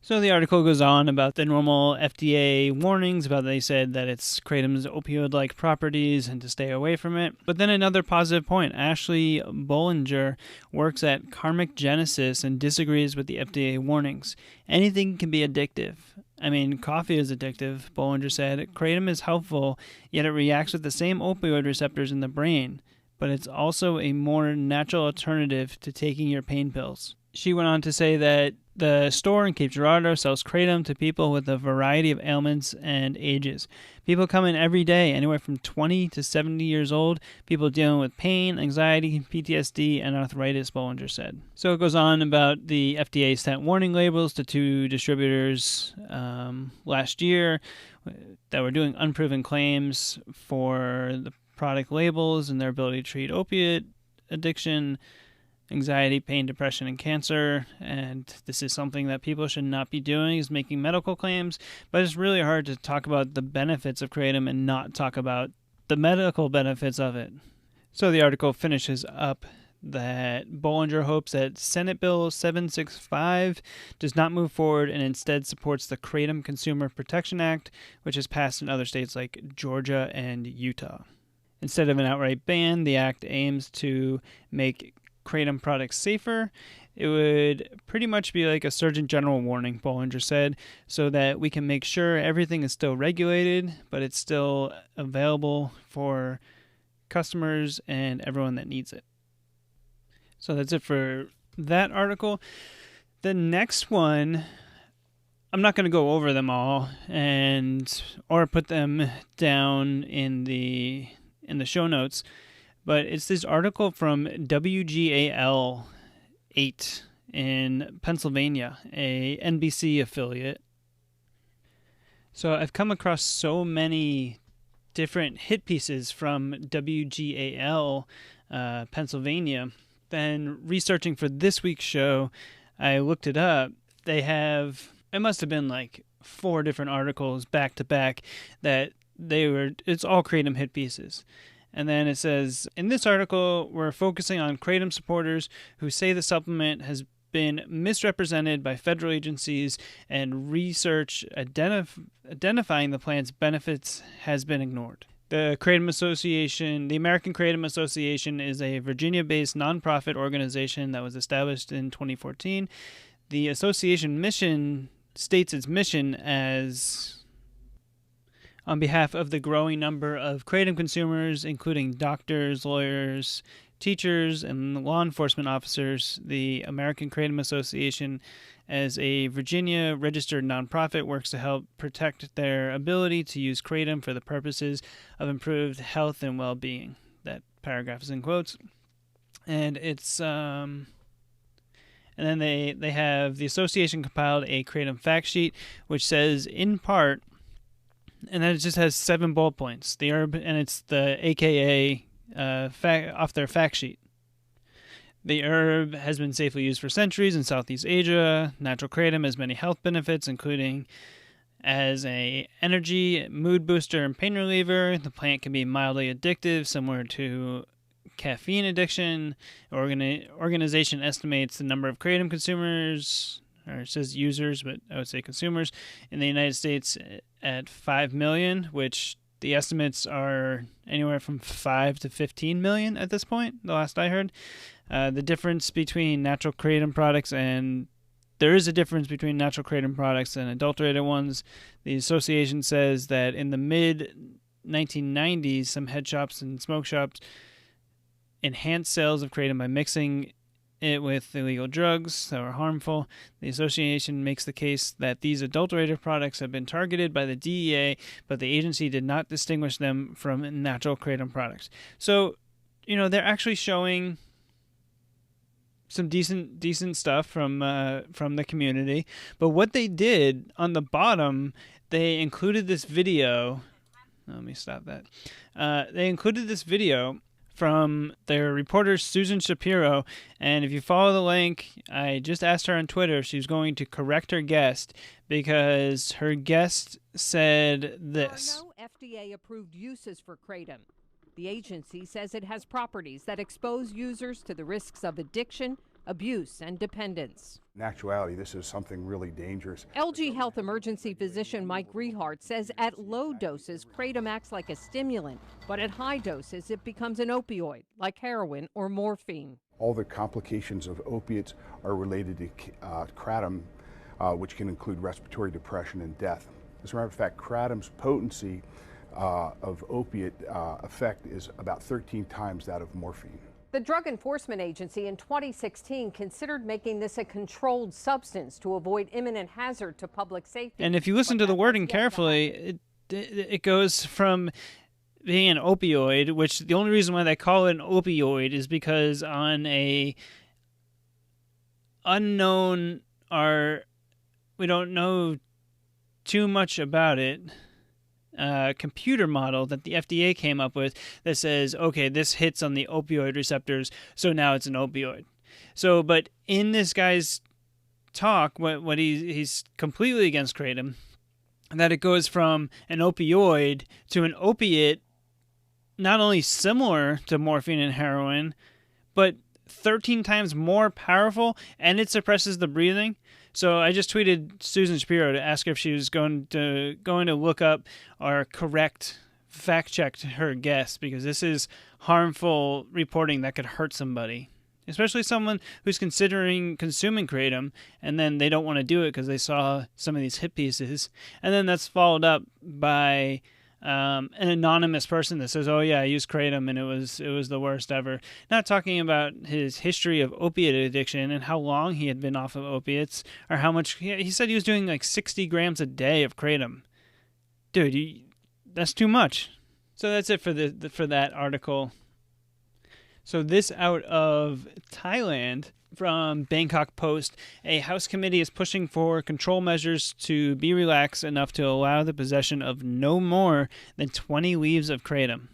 So the article goes on about the normal FDA warnings about they said that it's Kratom's opioid-like properties and to stay away from it. But then another positive point, Ashley Bollinger works at Karmic Genesis and disagrees with the FDA warnings. Anything can be addictive. I mean, coffee is addictive, Bollinger said. Kratom is helpful, yet it reacts with the same opioid receptors in the brain. But it's also a more natural alternative to taking your pain pills. She went on to say that the store in Cape Girardeau sells Kratom to people with a variety of ailments and ages. People come in every day, anywhere from 20 to 70 years old, people dealing with pain, anxiety, PTSD, and arthritis, Bollinger said. So it goes on about the FDA sent warning labels to 2 distributors last year that were doing unproven claims for the product labels and their ability to treat opiate addiction, anxiety, pain, depression, and cancer. And this is something that people should not be doing, is making medical claims. But it's really hard to talk about the benefits of Kratom and not talk about the medical benefits of it. So the article finishes up that Bollinger hopes that Senate Bill 765 does not move forward and instead supports the Kratom Consumer Protection Act, which is passed in other states like Georgia and Utah. Instead of an outright ban, the act aims to make Kratom products safer. It would pretty much be like a Surgeon General warning, Bollinger said, so that we can make sure everything is still regulated, but it's still available for customers and everyone that needs it. So that's it for that article. The next one, I'm not going to go over them all or put them down in the show notes, but it's this article from WGAL 8 in Pennsylvania, a NBC affiliate. So I've come across so many different hit pieces from WGAL Pennsylvania. Then researching for this week's show, I looked it up. It must have been like 4 different articles back to back that it's all Kratom hit pieces. And then it says, in this article, we're focusing on Kratom supporters who say the supplement has been misrepresented by federal agencies and research identifying the plant's benefits has been ignored. The Kratom Association, the American Kratom Association, is a Virginia-based nonprofit organization that was established in 2014. The association mission states its mission as on behalf of the growing number of Kratom consumers, including doctors, lawyers, teachers, and law enforcement officers. The American Kratom Association, as a Virginia registered nonprofit, works to help protect their ability to use Kratom for the purposes of improved health and well-being. That paragraph is in quotes. And it's and then they have the association compiled a Kratom fact sheet, which says in part, and then it just has 7 bullet points. The herb, and it's the AKA off their fact sheet. The herb has been safely used for centuries in Southeast Asia. Natural kratom has many health benefits, including as a energy, mood booster, and pain reliever. The plant can be mildly addictive, similar to caffeine addiction. Organization estimates the number of kratom consumers, or it says users, but I would say consumers, in the United States at 5 million, which the estimates are anywhere from 5 to 15 million at this point, the last I heard. The difference between natural kratom products there is a difference between natural kratom products and adulterated ones. The association says that in the mid-1990s, some head shops and smoke shops enhanced sales of kratom by mixing it with illegal drugs that were harmful. The association makes the case that these adulterated products have been targeted by the DEA, but the agency did not distinguish them from natural kratom products. So, they're actually showing some decent stuff from the community. But what they did on the bottom, they included this video. Let me stop that. They included this video from their reporter Susan Shapiro, and if you follow the link, I just asked her on Twitter if she was going to correct her guest, because her guest said this. There are no FDA-approved uses for kratom. The agency says it has properties that expose users to the risks of addiction, abuse, and dependence. In actuality, this is something really dangerous. LG Health emergency physician Mike Rehart says at low doses, kratom acts like a stimulant, but at high doses, it becomes an opioid, like heroin or morphine. All the complications of opiates are related to kratom, which can include respiratory depression and death. As a matter of fact, kratom's potency of opiate effect is about 13 times that of morphine. The Drug Enforcement Agency in 2016 considered making this a controlled substance to avoid imminent hazard to public safety. And if you listen to the wording carefully, it goes from being an opioid, which the only reason why they call it an opioid is because on a unknown, we don't know too much about it, computer model that the FDA came up with that says, okay, this hits on the opioid receptors, so now it's an opioid. So, but in this guy's talk, what he's completely against kratom, that it goes from an opioid to an opiate, not only similar to morphine and heroin, but 13 times more powerful, and it suppresses the breathing. So I just tweeted Susan Shapiro to ask her if she was going to look up or fact check her guess, because this is harmful reporting that could hurt somebody, especially someone who's considering consuming kratom, and then they don't want to do it because they saw some of these hit pieces, and then that's followed up by an anonymous person that says, "Oh yeah, I used kratom and it was the worst ever." Not talking about his history of opiate addiction and how long he had been off of opiates, or how much he said he was doing, like 60 grams a day of kratom. Dude, that's too much. So that's it for that article. So this out of Thailand. From Bangkok Post, a House committee is pushing for control measures to be relaxed enough to allow the possession of no more than 20 leaves of kratom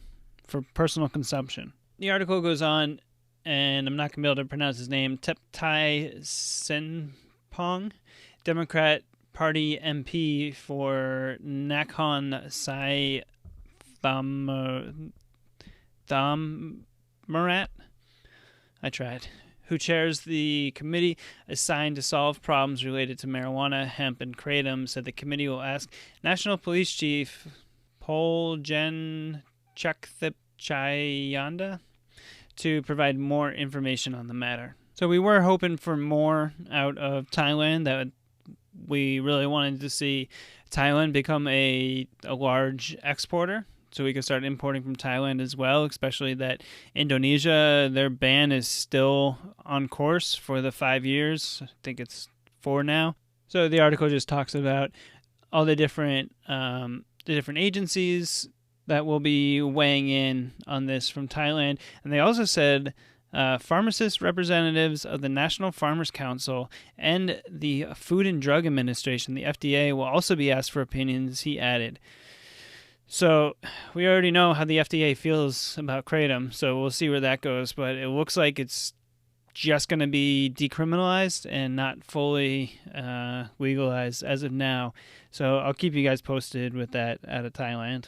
for personal consumption. The article goes on, and I'm not going to be able to pronounce his name, Theptai Senpong, Democrat Party MP for Nakhon Sai Thammarat. I tried. Who chairs the committee assigned to solve problems related to marijuana, hemp, and kratom, said the committee will ask National Police Chief Poljen Chakthipchayanda to provide more information on the matter. So we were hoping for more out of Thailand. That we really wanted to see Thailand become a large exporter, so we could start importing from Thailand as well, especially that Indonesia, their ban is still on course for the 5 years. I think it's 4 now. So the article just talks about all the different agencies that will be weighing in on this from Thailand. And they also said pharmacist representatives of the National Farmers Council and the Food and Drug Administration, the FDA, will also be asked for opinions, he added. So we already know how the FDA feels about kratom, so we'll see where that goes. But it looks like it's just going to be decriminalized and not fully legalized as of now. So I'll keep you guys posted with that out of Thailand.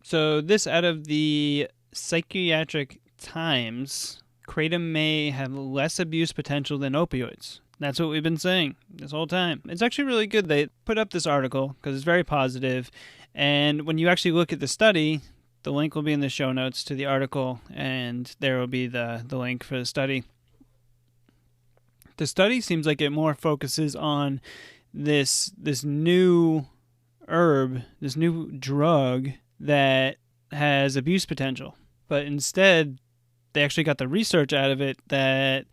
So this out of the Psychiatric Times, Kratom may have less abuse potential than opioids. That's what we've been saying this whole time. It's actually really good they put up this article because it's very positive. And when you actually look at the study, the link will be in the show notes to the article, and there will be the link for the study. The study seems like it more focuses on this new herb, this new drug that has abuse potential. But instead, they actually got the research out of it that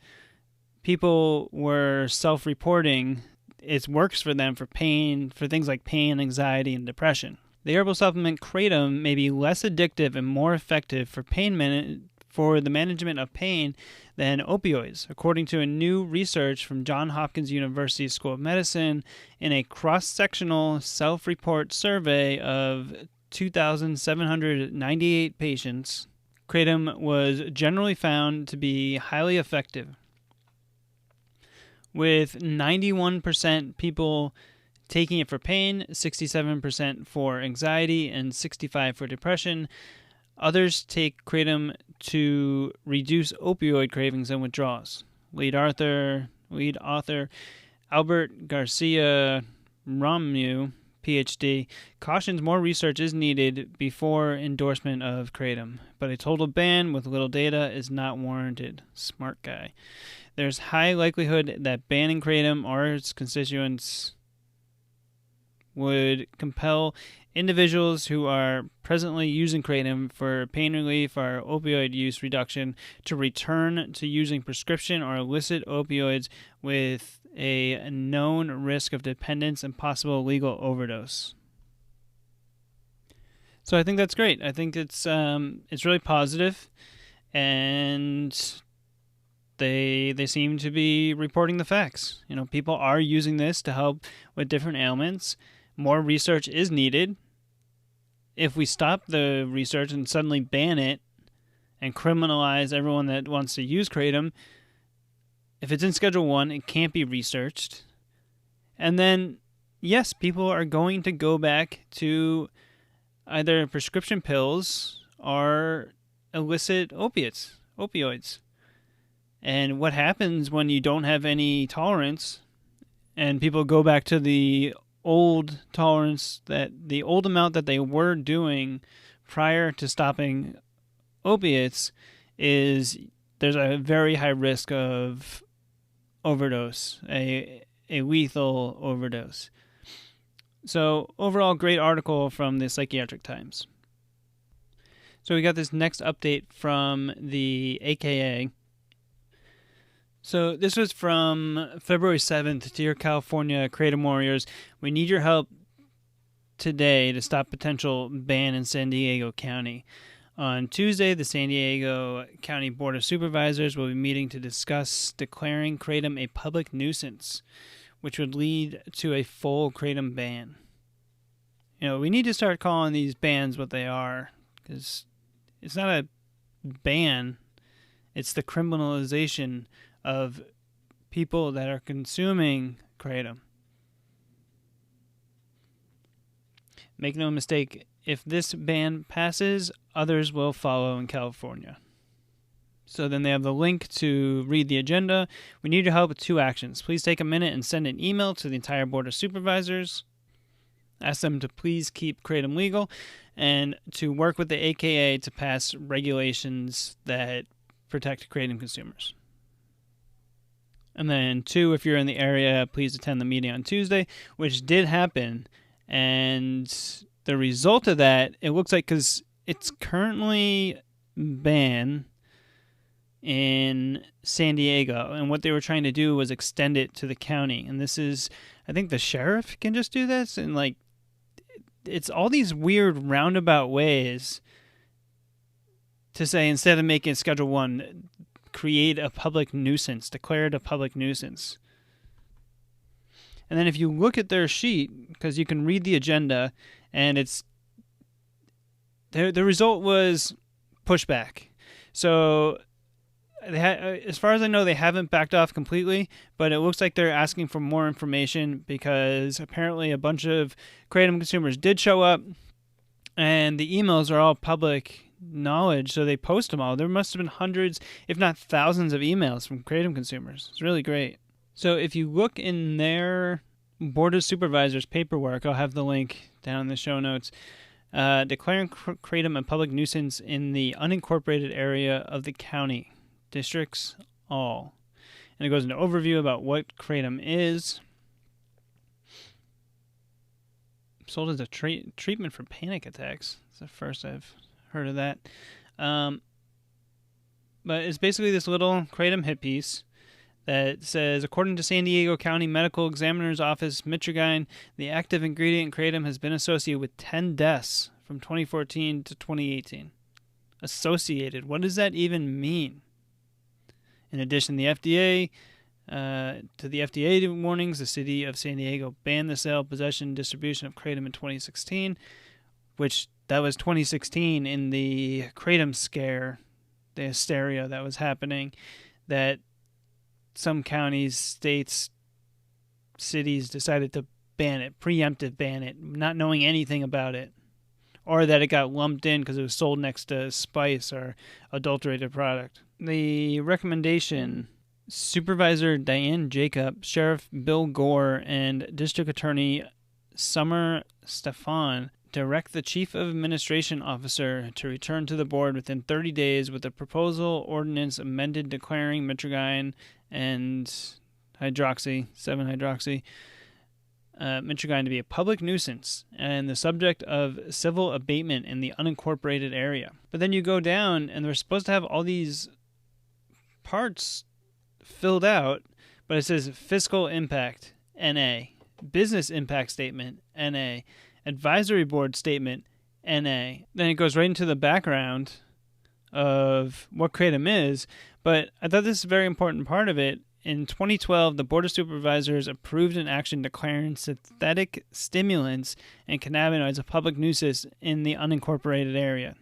people were self-reporting it works for them for pain, for things like pain, anxiety, and depression. The herbal supplement Kratom may be less addictive and more effective for for the management of pain than opioids, according to a new research from Johns Hopkins University School of Medicine in a cross-sectional self-report survey of 2,798 patients. Kratom was generally found to be highly effective, with 91% people taking it for pain, 67% for anxiety, and 65% for depression. Others take Kratom to reduce opioid cravings and withdrawals. Lead author Albert Garcia Ramu, PhD, cautions more research is needed before endorsement of Kratom, but a total ban with little data is not warranted. Smart guy. There's high likelihood that banning Kratom or its constituents would compel individuals who are presently using Kratom for pain relief or opioid use reduction to return to using prescription or illicit opioids with a known risk of dependence and possible legal overdose. So I think that's great. I think it's really positive, and they seem to be reporting the facts. You know, people are using this to help with different ailments. More research is needed. If we stop the research and suddenly ban it and criminalize everyone that wants to use Kratom, if it's in Schedule 1, it can't be researched. And then, yes, people are going to go back to either prescription pills or illicit opioids. And what happens when you don't have any tolerance and people go back to the old tolerance, that the old amount that they were doing prior to stopping opiates, is there's a very high risk of overdose, a lethal overdose. So overall, great article from the Psychiatric Times. So we got this next update from the AKA. So this was from February 7th. Dear California Kratom Warriors, we need your help today to stop potential ban in San Diego County. On Tuesday, the San Diego County Board of Supervisors will be meeting to discuss declaring Kratom a public nuisance, which would lead to a full Kratom ban. You know, we need to start calling these bans what they are, because it's not a ban, it's the criminalization of people that are consuming Kratom. Make no mistake, if this ban passes, others will follow in California. So then they have the link to read the agenda. We need your help with 2 actions. Please take a minute and send an email to the entire Board of Supervisors. Ask them to please keep Kratom legal and to work with the AKA to pass regulations that protect Kratom consumers. And then 2, if you're in the area, please attend the meeting on Tuesday, which did happen. And the result of that, it looks like, because it's currently banned in San Diego, and what they were trying to do was extend it to the county. And this is, I think the sheriff can just do this, and like, it's all these weird roundabout ways to say, instead of making it Schedule 1, create a public nuisance, declare it a public nuisance. And then if you look at their sheet, because you can read the agenda, and it's the result was pushback. So as far as I know, they haven't backed off completely, but it looks like they're asking for more information because apparently a bunch of Kratom consumers did show up, and the emails are all public knowledge, so they post them all. There must have been hundreds, if not thousands, of emails from Kratom consumers. It's really great. So if you look in their Board of Supervisors paperwork, I'll have the link down in the show notes, declaring Kratom a public nuisance in the unincorporated area of the county, districts, all. And it goes into overview about what Kratom is. Sold as a treatment for panic attacks. It's the first I've heard of that. But it's basically this little Kratom hit piece that says, according to San Diego County Medical Examiner's Office, mitragynine, the active ingredient in Kratom, has been associated with 10 deaths from 2014 to 2018. Associated. What does that even mean? In addition, the FDA, to the FDA warnings, the city of San Diego banned the sale, possession, and distribution of Kratom in 2016, which that was 2016 in the Kratom scare, the hysteria that was happening, that some counties, states, cities decided to ban it, preemptive ban it, not knowing anything about it, or that it got lumped in because it was sold next to spice or adulterated product. The recommendation, Supervisor Diane Jacob, Sheriff Bill Gore, and District Attorney Summer Stefan direct the Chief of Administration Officer to return to the board within 30 days with a proposal ordinance amended declaring mitragynine and 7-hydroxy, mitragynine to be a public nuisance and the subject of civil abatement in the unincorporated area. But then you go down, and they're supposed to have all these parts filled out, but it says fiscal impact, NA, business impact statement, NA, advisory board statement, NA. Then it goes right into the background of what Kratom is, but I thought this is a very important part of it. In 2012, the Board of Supervisors approved an action declaring synthetic stimulants and cannabinoids a public nuisance in the unincorporated area.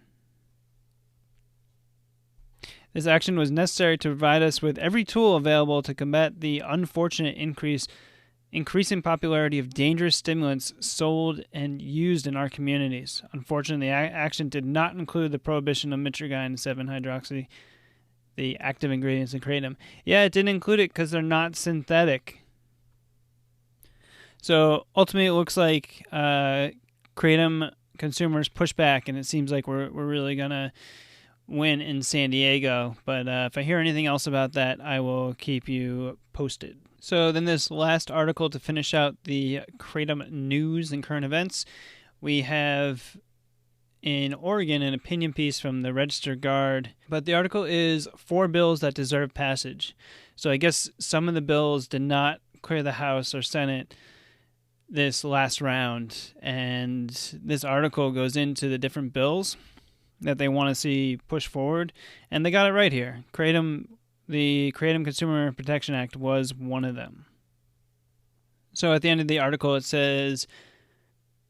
This action was necessary to provide us with every tool available to combat the unfortunate increasing popularity of dangerous stimulants sold and used in our communities. Unfortunately, the action did not include the prohibition of mitragynine and 7-hydroxy, the active ingredients in Kratom. Yeah, it didn't include it because they're not synthetic. So ultimately, it looks like Kratom consumers push back, and it seems like we're really gonna win in San Diego. But if I hear anything else about that, I will keep you posted. So then this last article to finish out the Kratom news and current events, we have in Oregon an opinion piece from the Register Guard, but the article is 4 bills that deserve passage. So I guess some of the bills did not clear the House or Senate this last round, and this article goes into the different bills that they want to see push forward, and they got it right here. The Kratom Consumer Protection Act was one of them. So at the end of the article it says,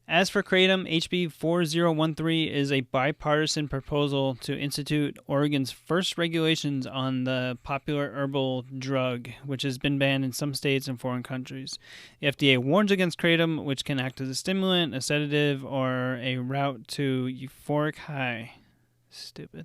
as for Kratom, HB 4013 is a bipartisan proposal to institute Oregon's first regulations on the popular herbal drug, which has been banned in some states and foreign countries. The FDA warns against Kratom, which can act as a stimulant, a sedative, or a route to euphoric high. Stupid.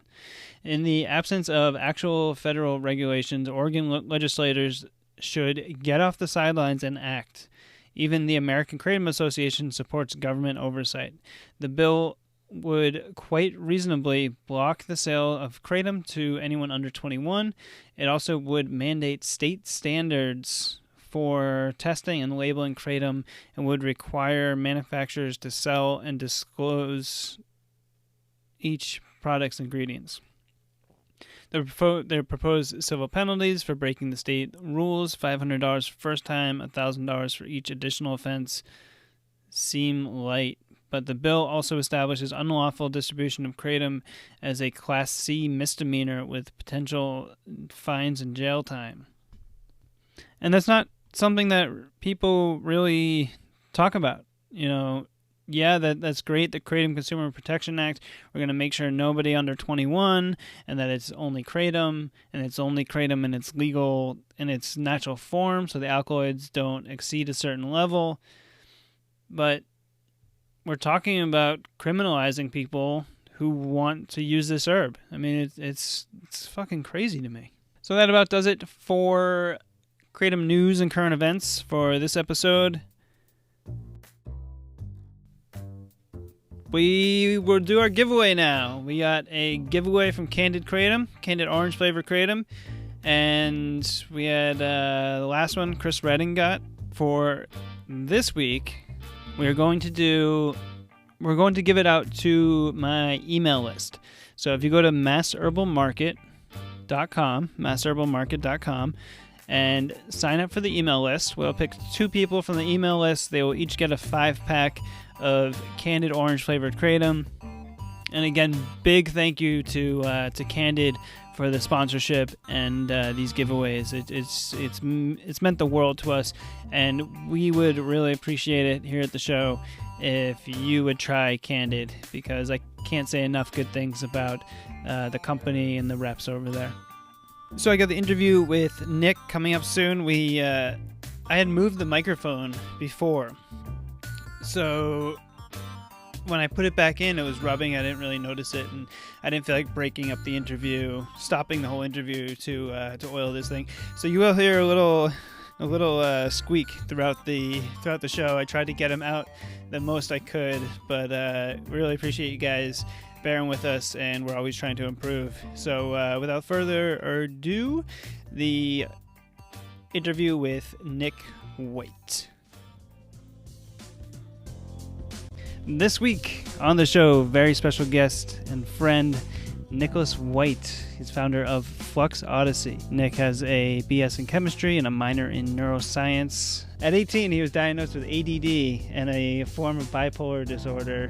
In the absence of actual federal regulations, Oregon legislators should get off the sidelines and act. Even the American Kratom Association supports government oversight. The bill would quite reasonably block the sale of Kratom to anyone under 21. It also would mandate state standards for testing and labeling Kratom and would require manufacturers to sell and disclose each product's ingredients. There proposed civil penalties for breaking the state rules, $500 first time, $1,000 for each additional offense. Seem light, but the bill also establishes unlawful distribution of Kratom as a Class C misdemeanor with potential fines and jail time. And that's not something that people really talk about. You know, yeah, that's great, the Kratom Consumer Protection Act. We're going to make sure nobody under 21, and that it's only Kratom, and it's only Kratom and it's legal in its natural form, so the alkaloids don't exceed a certain level. But we're talking about criminalizing people who want to use this herb. I mean, it's fucking crazy to me. So that about does it for Kratom news and current events for this episode. We will do our giveaway now. We got a giveaway from Candid Kratom, Candid Orange Flavor Kratom, and we had the last one Chris Redding got. For this week, we're going to give it out to my email list. So if you go to massherbalmarket.com, and sign up for the email list, we'll pick 2 people from the email list. They will each get a 5-pack of Candid Orange Flavored Kratom. And again, big thank you to Candid for the sponsorship and these giveaways. It's meant the world to us, and we would really appreciate it here at the show if you would try Candid, because I can't say enough good things about the company and the reps over there. So I got the interview with Nick coming up soon. I had moved the microphone before, so when I put it back in, it was rubbing. I didn't really notice it, and I didn't feel like breaking up the interview, stopping the whole interview to oil this thing. So you will hear a little squeak throughout the show. I tried to get him out the most I could, but really appreciate you guys bearing with us, and we're always trying to improve. So without further ado, the interview with Nick White. This week on the show, very special guest and friend, Nicholas White. He's founder of Flux Odyssey. Nick has a BS in chemistry and a minor in neuroscience. At 18, he was diagnosed with ADD and a form of bipolar disorder.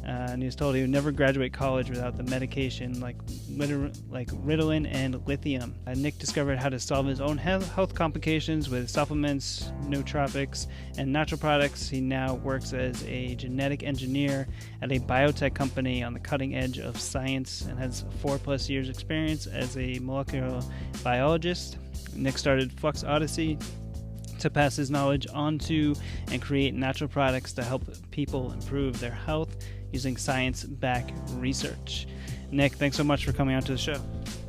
And he was told he would never graduate college without the medication like Ritalin and Lithium. Nick discovered how to solve his own health complications with supplements, nootropics, and natural products. He now works as a genetic engineer at a biotech company on the cutting edge of science and has 4+ years experience as a molecular biologist. Nick started Flux Odyssey to pass his knowledge on to and create natural products to help people improve their health using science-backed research. Nick, thanks so much for coming on to the show.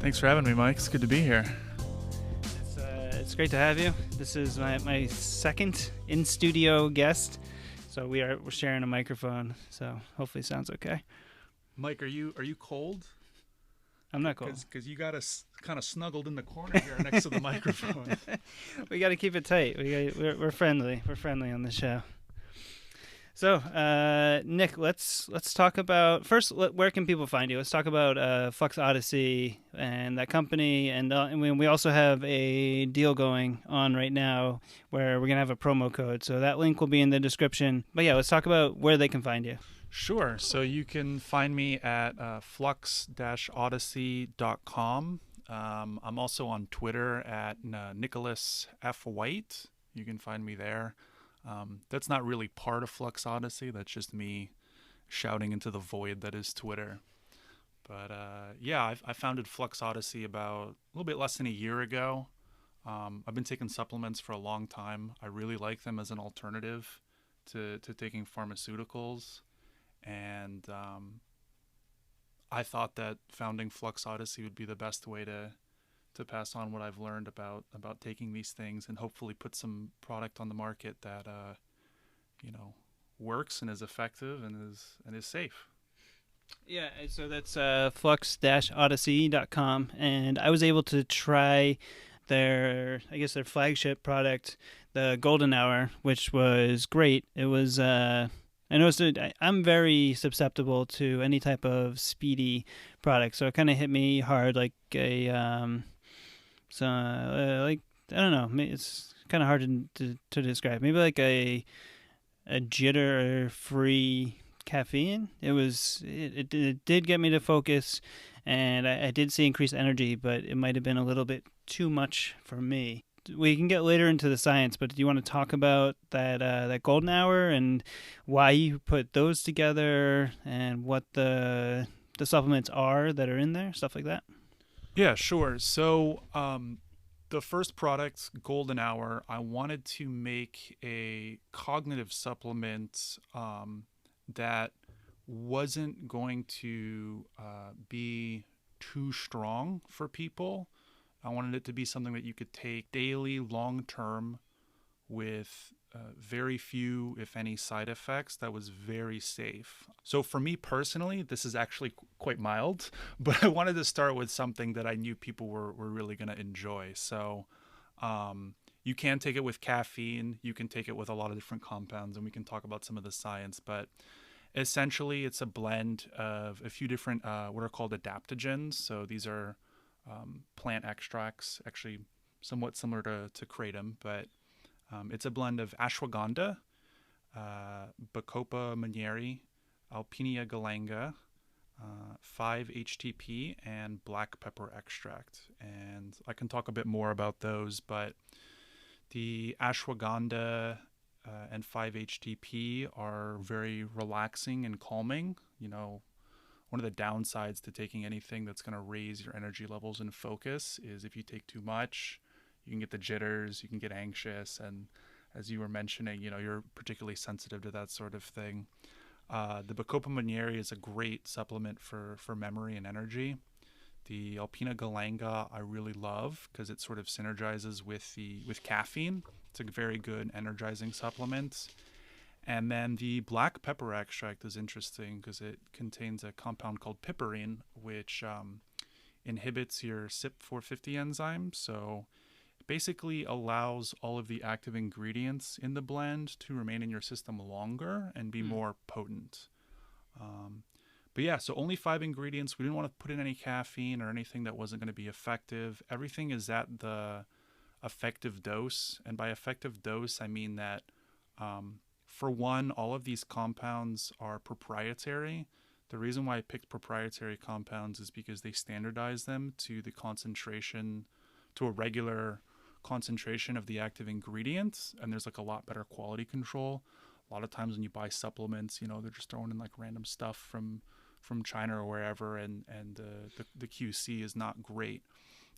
Thanks for having me, Mike. It's good to be here. It's great to have you. This is my second in-studio guest, so we're sharing a microphone, so hopefully it sounds okay. Mike, are you cold? I'm not cold. Because you got us kind of snuggled in the corner here next to the microphone. We got to keep it tight. We're friendly. We're friendly on the show. So, Nick, let's talk about first. Where can people find you? Let's talk about Flux Odyssey and that company, and we also have a deal going on right now where we're gonna have a promo code. So that link will be in the description. But yeah, let's talk about where they can find you. Sure. So you can find me at flux-odyssey.com. I'm also on Twitter at Nicholas F. White. You can find me there. That's not really part of Flux Odyssey. That's just me shouting into the void that is Twitter. But yeah, I founded Flux Odyssey about a little bit less than a year ago. I've been taking supplements for a long time. I really like them as an alternative to taking pharmaceuticals. And I thought that founding Flux Odyssey would be the best way to pass on what I've learned about taking these things and hopefully put some product on the market that works and is effective and is safe. Yeah, so that's flux-odyssey.com, and I was able to try their flagship product, the Golden Hour, which was great. It was I noticed I'm very susceptible to any type of speedy product, so it kind of hit me hard, like a I don't know, it's kind of hard to describe. Maybe like a jitter-free caffeine. It did get me to focus, and I did see increased energy, but it might have been a little bit too much for me. we can get later into the science, but do you want to talk about that golden hour and why you put those together and what the supplements are that are in there, stuff like that? Yeah, sure. So the first product, Golden Hour, I wanted to make a cognitive supplement that wasn't going to be too strong for people. I wanted it to be something that you could take daily, long term, with very few, if any, side effects, that was very safe. So for me personally, this is actually quite mild, but I wanted to start with something that I knew people were really going to enjoy. So you can take it with caffeine, you can take it with a lot of different compounds, and we can talk about some of the science, but essentially it's a blend of a few different what are called adaptogens. So these are plant extracts, actually somewhat similar to Kratom, but it's a blend of ashwagandha, Bacopa monnieri, Alpinia galanga, 5-HTP, and black pepper extract. And I can talk a bit more about those, but the ashwagandha and 5-HTP are very relaxing and calming. You know, one of the downsides to taking anything that's going to raise your energy levels and focus is if you take too much, you can get the jitters, you can get anxious, and as you were mentioning, you know, you're particularly sensitive to that sort of thing. The Bacopa monnieri is a great supplement for memory and energy. The Alpina galanga I really love because it sort of synergizes with caffeine. It's a very good energizing supplement. And then the black pepper extract is interesting because it contains a compound called piperine, which inhibits your CYP450 enzyme. So it basically allows all of the active ingredients in the blend to remain in your system longer and be more potent. But yeah, so only 5 ingredients. We didn't want to put in any caffeine or anything that wasn't going to be effective. Everything is at the effective dose. And by effective dose, I mean that for one, all of these compounds are proprietary. The reason why I picked proprietary compounds is because they standardize them to the concentration, to a regular concentration of the active ingredients, and there's like a lot better quality control. A lot of times when you buy supplements, you know, they're just throwing in like random stuff from China or wherever, and the QC is not great.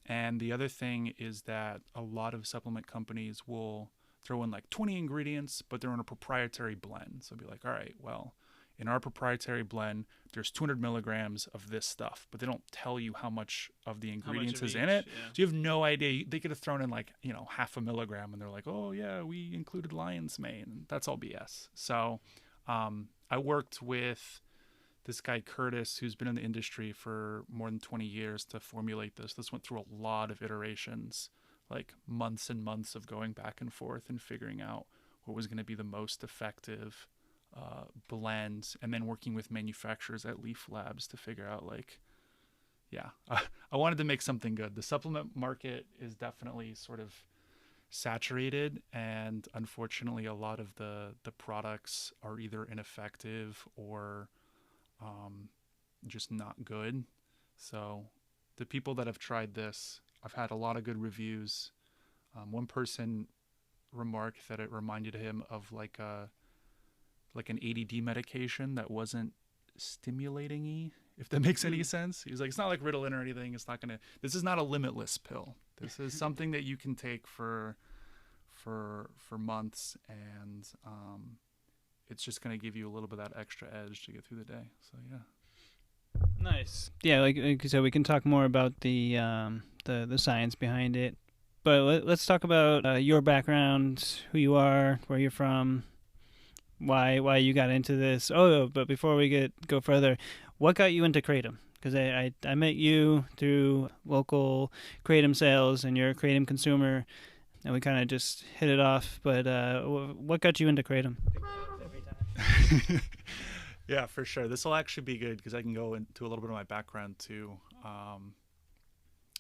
And the other thing is that a lot of supplement companies will throw in like 20 ingredients, but they're in a proprietary blend. So be like, all right, well, in our proprietary blend, there's 200 milligrams of this stuff, but they don't tell you how much of the ingredients is in it. Yeah. So you have no idea. They could have thrown in like, you know, half a milligram, and they're like, oh yeah, we included lion's mane. That's all BS. So I worked with this guy, Curtis, who's been in the industry for more than 20 years to formulate this. This went through a lot of iterations, like months and months of going back and forth and figuring out what was going to be the most effective blend, and then working with manufacturers at Leaf Labs to figure out like, yeah, I wanted to make something good. The supplement market is definitely sort of saturated, and unfortunately a lot of the products are either ineffective or just not good. So the people that have tried this, I've had a lot of good reviews. One person remarked that it reminded him of like an ADD medication that wasn't stimulating-y, if that makes any sense. He's like, it's not like Ritalin or anything. It's not gonna. This is not a limitless pill. This is something that you can take for months, and it's just gonna give you a little bit of that extra edge to get through the day. So yeah. Nice. Yeah, like you said, we can talk more about the science behind it, but let's talk about your background, who you are, where you're from, why you got into this. Oh, but before we go further, what got you into Kratom? Because I met you through local Kratom sales, and you're a Kratom consumer, and we kind of just hit it off. But what got you into Kratom? Yeah, for sure. This will actually be good because I can go into a little bit of my background too.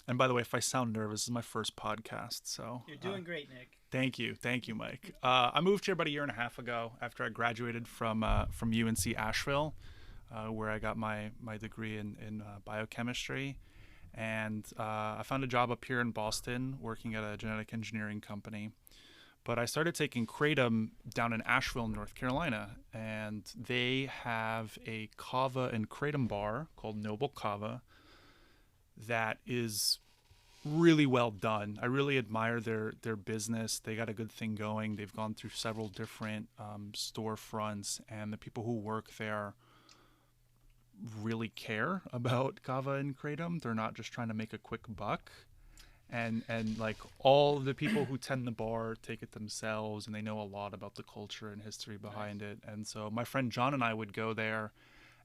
And by the way, if I sound nervous, this is my first podcast, so you're doing great, Nick. Thank you, Mike. I moved here about a year and a half ago after I graduated from UNC Asheville, where I got my degree in biochemistry. And I found a job up here in Boston working at a genetic engineering company. But I started taking Kratom down in Asheville, North Carolina, and they have a kava and Kratom bar called Noble Kava that is really well done. I really admire their business. They got a good thing going. They've gone through several different storefronts, and the people who work there really care about kava and Kratom. They're not just trying to make a quick buck. And like all the people who tend the bar take it themselves, and they know a lot about the culture and history behind it. And so my friend John and I would go there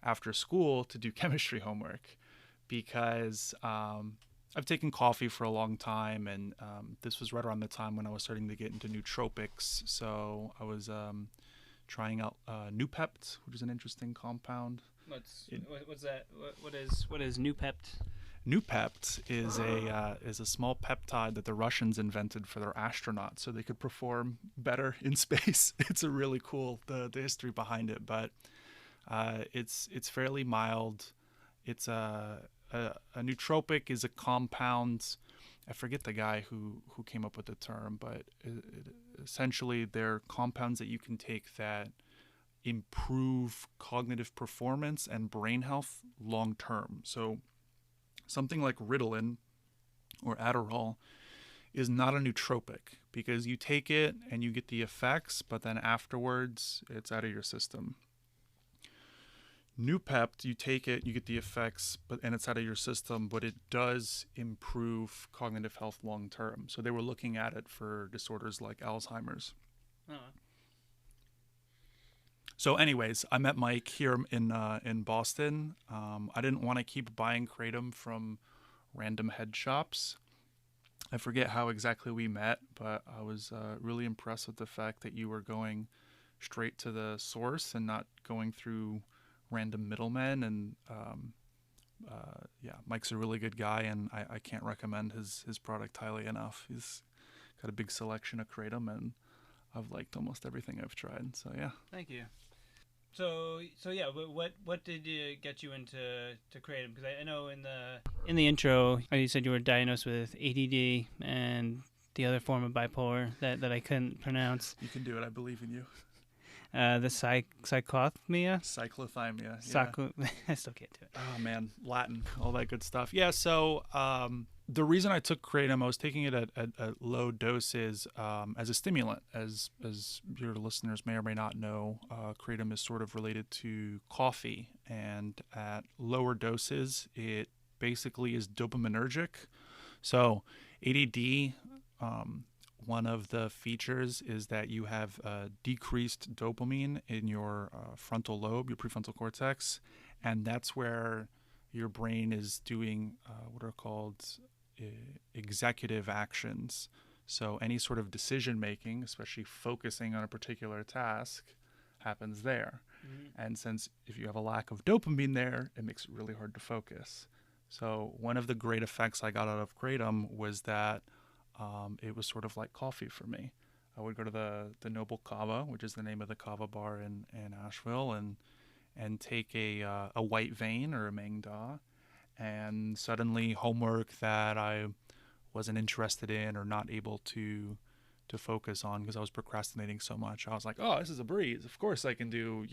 after school to do chemistry homework, because I've taken coffee for a long time, and this was right around the time when I was starting to get into nootropics. So I was trying out Noopept, which is an interesting compound. What's that? What is Noopept? Noopept is a small peptide that the Russians invented for their astronauts so they could perform better in space. It's a really cool the history behind it, but it's fairly mild. It's a nootropic is a compound. I forget the guy who came up with the term, but essentially they're compounds that you can take that improve cognitive performance and brain health long term. So something like Ritalin or Adderall is not a nootropic, because you take it and you get the effects, but then afterwards it's out of your system. Noopept, you take it, you get the effects, and it's out of your system, but it does improve cognitive health long term. So they were looking at it for disorders like Alzheimer's. Oh. So anyways, I met Mike here in Boston. I didn't want to keep buying Kratom from random head shops. I forget how exactly we met, but I was really impressed with the fact that you were going straight to the source and not going through random middlemen. And yeah, Mike's a really good guy, and I can't recommend his product highly enough. He's got a big selection of Kratom, and I've liked almost everything I've tried. So yeah. Thank you. So yeah, what did get you into Kratom? Because I know in the intro you said you were diagnosed with ADD and the other form of bipolar that I couldn't pronounce. You can do it. I believe in you. The cyclothymia. Cyclothymia. Yeah. I still can't do it. Oh man, Latin, all that good stuff. Yeah. So the reason I took Kratom, I was taking it at low doses as a stimulant. As your listeners may or may not know, Kratom is sort of related to coffee, and at lower doses, it basically is dopaminergic. So ADD, one of the features is that you have decreased dopamine in your frontal lobe, your prefrontal cortex, and that's where your brain is doing what are called executive actions. So any sort of decision making, especially focusing on a particular task, happens there. Mm-hmm. And since if you have a lack of dopamine there, it makes it really hard to focus. So one of the great effects I got out of Kratom was that it was sort of like coffee for me. I would go to the Noble Kava, which is the name of the kava bar in Asheville, and take a white vein or a Maeng Da, and suddenly homework that I wasn't interested in or not able to focus on because I was procrastinating so much. I was like, oh, this is a breeze. Of course I can do,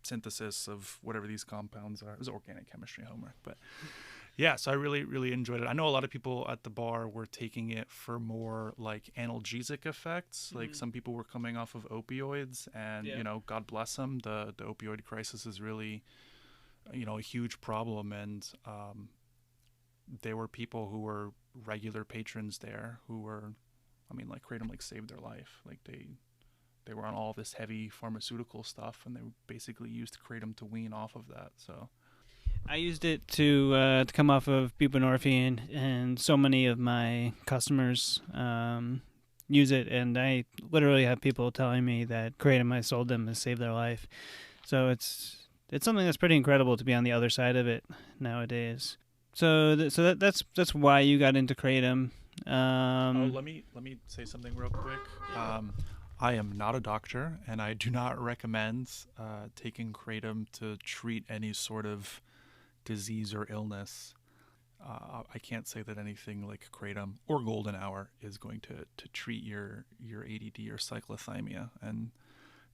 synthesis of whatever these compounds are. It was organic chemistry homework, but yeah, so I really, really enjoyed it. I know a lot of people at the bar were taking it for more like analgesic effects. Mm-hmm. Like some people were coming off of opioids, and, God bless them. The opioid crisis is really, a huge problem. And there were people who were regular patrons there who were, Kratom saved their life. Like they were on all this heavy pharmaceutical stuff, and they basically used Kratom to wean off of that. So I used it to come off of buprenorphine, and so many of my customers use it, and I literally have people telling me that Kratom I sold them has saved their life. So it's something that's pretty incredible to be on the other side of it nowadays. So that's why you got into Kratom. Let me say something real quick. I am not a doctor, and I do not recommend taking Kratom to treat any sort of disease or illness. I can't say that anything like Kratom or Golden Hour is going to treat your ADD or cyclothymia, and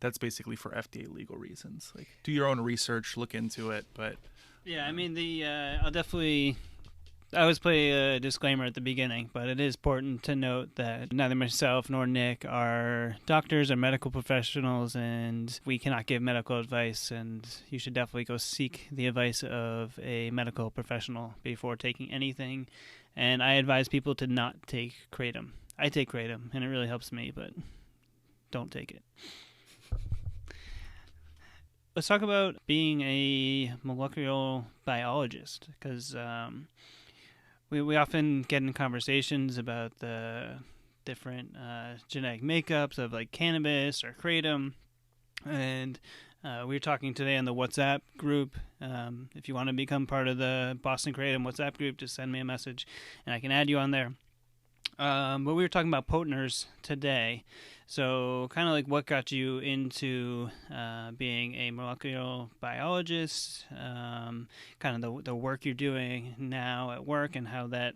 that's basically for FDA legal reasons. Like, do your own research, look into it, but yeah, I mean I always play a disclaimer at the beginning, but it is important to note that neither myself nor Nick are doctors or medical professionals, and we cannot give medical advice, and you should definitely go seek the advice of a medical professional before taking anything. And I advise people to not take Kratom. I take Kratom, and it really helps me, but don't take it. Let's talk about being a molecular biologist, because we often get in conversations about the different genetic makeups of like cannabis or kratom, and we were talking today on the WhatsApp group. If you want to become part of the Boston Kratom WhatsApp group, just send me a message and I can add you on there. But we were talking about potenters today. So kind of like what got you into being a molecular biologist, kind of the work you're doing now at work, and how that,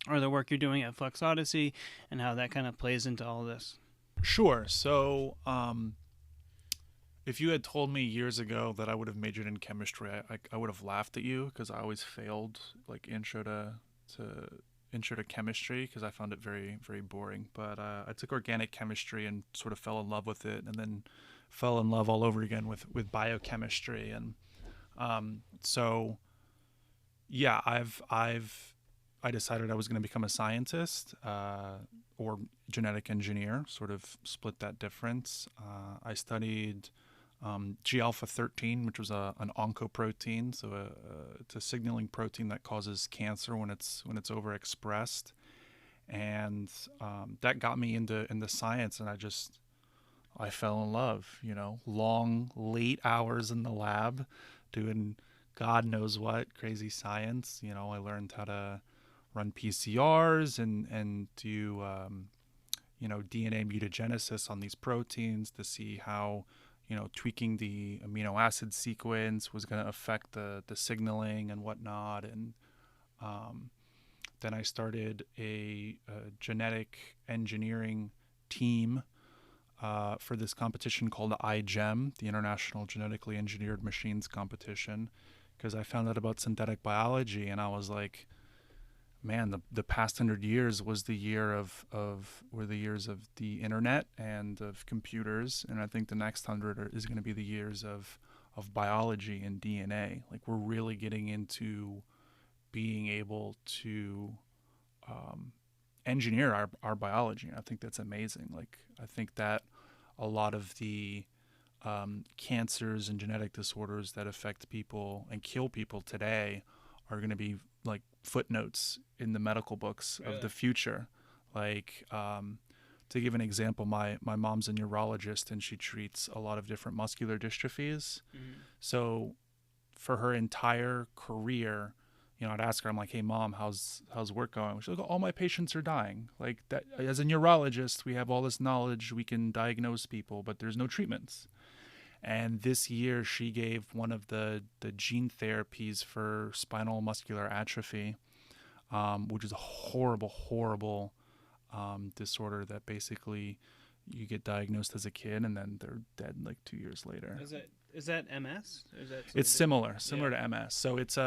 or the work you're doing at Flux Odyssey, and how that kind of plays into all this. Sure. So if you had told me years ago that I would have majored in chemistry, I would have laughed at you, because I always failed like intro to chemistry because I found it very, very boring. But I took organic chemistry and sort of fell in love with it, and then fell in love all over again with biochemistry. And so yeah, I decided I was going to become a scientist or genetic engineer, sort of split that difference. I studied G-alpha-13, which was an oncoprotein, so it's a signaling protein that causes cancer when it's overexpressed, and that got me into science, and I fell in love. Long, late hours in the lab, doing God knows what crazy science. I learned how to run PCRs and do DNA mutagenesis on these proteins to see how tweaking the amino acid sequence was going to affect the signaling and whatnot. And then I started a genetic engineering team for this competition called the iGEM, the International Genetically Engineered Machines Competition, because I found out about synthetic biology, and I was like, man, the past 100 years was the years of the internet and of computers, and I think the next 100 is going to be the years of biology and DNA. Like, we're really getting into being able to engineer our biology, and I think that's amazing. Like, I think that a lot of the cancers and genetic disorders that affect people and kill people today are going to be like footnotes in the medical books of the future. Like, to give an example, my mom's a neurologist, and she treats a lot of different muscular dystrophies. Mm-hmm. So for her entire career, I'd ask her, I'm like, hey mom, how's work going? She's like, all my patients are dying. Like, that, as a neurologist, we have all this knowledge, we can diagnose people, but there's no treatments. And this year she gave one of the gene therapies for spinal muscular atrophy, which is a horrible, horrible disorder that basically you get diagnosed as a kid and then they're dead like 2 years later. Is that MS? Or is that it's similar to MS. So it's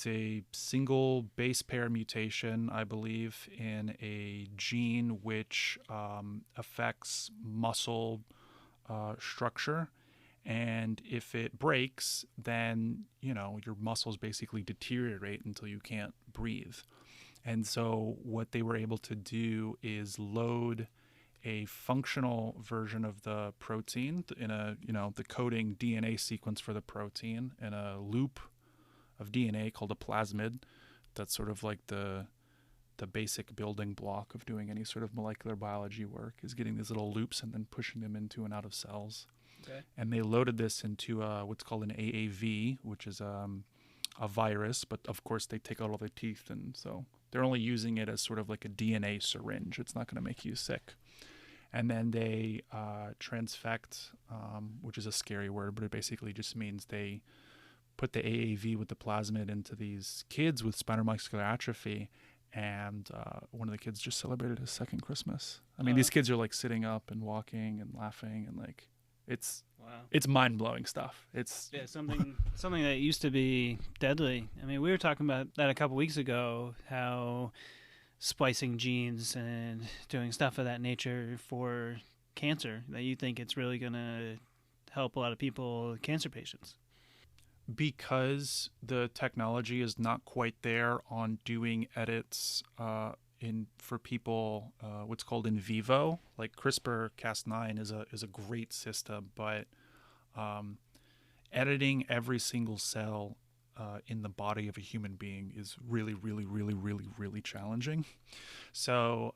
a single base pair mutation, I believe, in a gene which affects muscle structure, and if it breaks, then your muscles basically deteriorate until you can't breathe. And so what they were able to do is load a functional version of the protein in the coding DNA sequence for the protein in a loop of DNA called a plasmid. That's sort of like the basic building block of doing any sort of molecular biology work, is getting these little loops and then pushing them into and out of cells. Okay. And they loaded this into what's called an AAV, which is a virus, but of course they take out all the teeth, and so they're only using it as sort of like a DNA syringe. It's not going to make you sick. And then they transfect, which is a scary word, but it basically just means they put the AAV with the plasmid into these kids with spinal muscular atrophy, and one of the kids just celebrated his second Christmas. I mean, these kids are like sitting up and walking and laughing, and like it's mind-blowing stuff. It's something that used to be deadly. I mean, we were talking about that a couple weeks ago, how splicing genes and doing stuff of that nature for cancer, that you think it's really going to help a lot of people, cancer patients. Because the technology is not quite there on doing edits for people, what's called in vivo, like CRISPR-Cas9 is a great system, but editing every single cell in the body of a human being is really, really, really, really, really challenging. So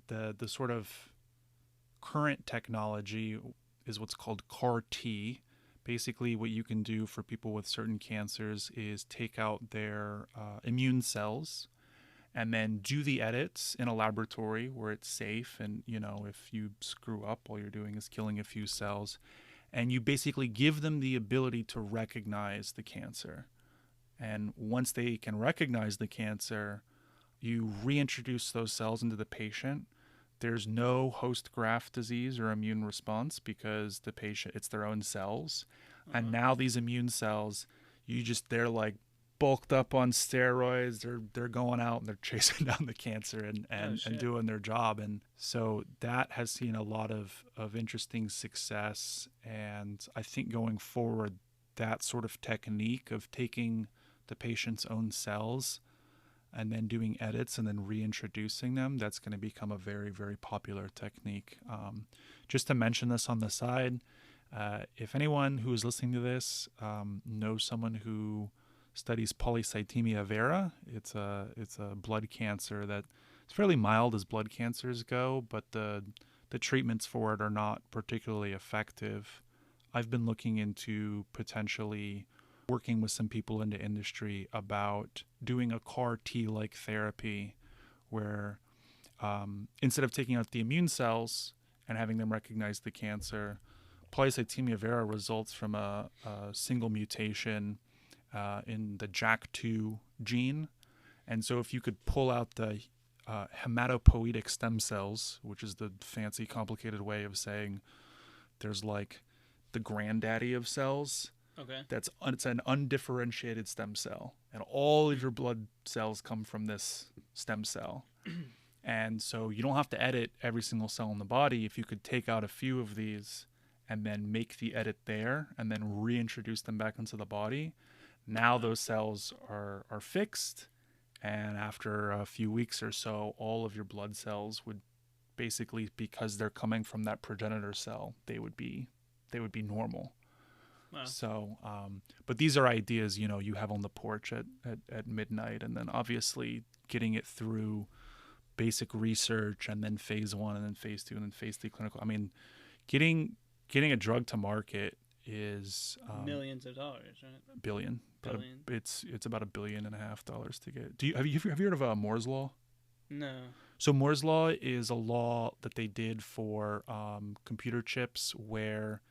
the sort of current technology is what's called CAR-T. Basically, what you can do for people with certain cancers is take out their immune cells and then do the edits in a laboratory where it's safe. And, if you screw up, all you're doing is killing a few cells. And you basically give them the ability to recognize the cancer. And once they can recognize the cancer, you reintroduce those cells into the patient. There's no host graft disease or immune response because the patient, it's their own cells. And now these immune cells, they're like bulked up on steroids. They're going out and they're chasing down the cancer and doing their job. And so that has seen a lot of interesting success. And I think going forward, that sort of technique of taking the patient's own cells and then doing edits and then reintroducing them, that's going to become a very, very popular technique. Just to mention this on the side, if anyone who is listening to this knows someone who studies polycythemia vera, it's a blood cancer that it's fairly mild as blood cancers go, but the treatments for it are not particularly effective. I've been looking into potentially working with some people in the industry about doing a CAR-T-like therapy where instead of taking out the immune cells and having them recognize the cancer, polycythemia vera results from a single mutation in the JAK2 gene. And so if you could pull out the hematopoietic stem cells, which is the fancy, complicated way of saying there's like the granddaddy of cells. Okay. It's an undifferentiated stem cell, and all of your blood cells come from this stem cell. And so you don't have to edit every single cell in the body. If you could take out a few of these and then make the edit there and then reintroduce them back into the body, now those cells are fixed, and after a few weeks or so, all of your blood cells would basically, because they're coming from that progenitor cell, they would be normal. Wow. So, but these are ideas, you have on the porch at midnight, and then obviously getting it through basic research and then phase 1 and then phase 2 and then phase 3 clinical. I mean, getting a drug to market is millions of dollars, right? Billion. It's about $1.5 billion to get. Have you heard of Moore's Law? No. So Moore's Law is a law that they did for computer chips where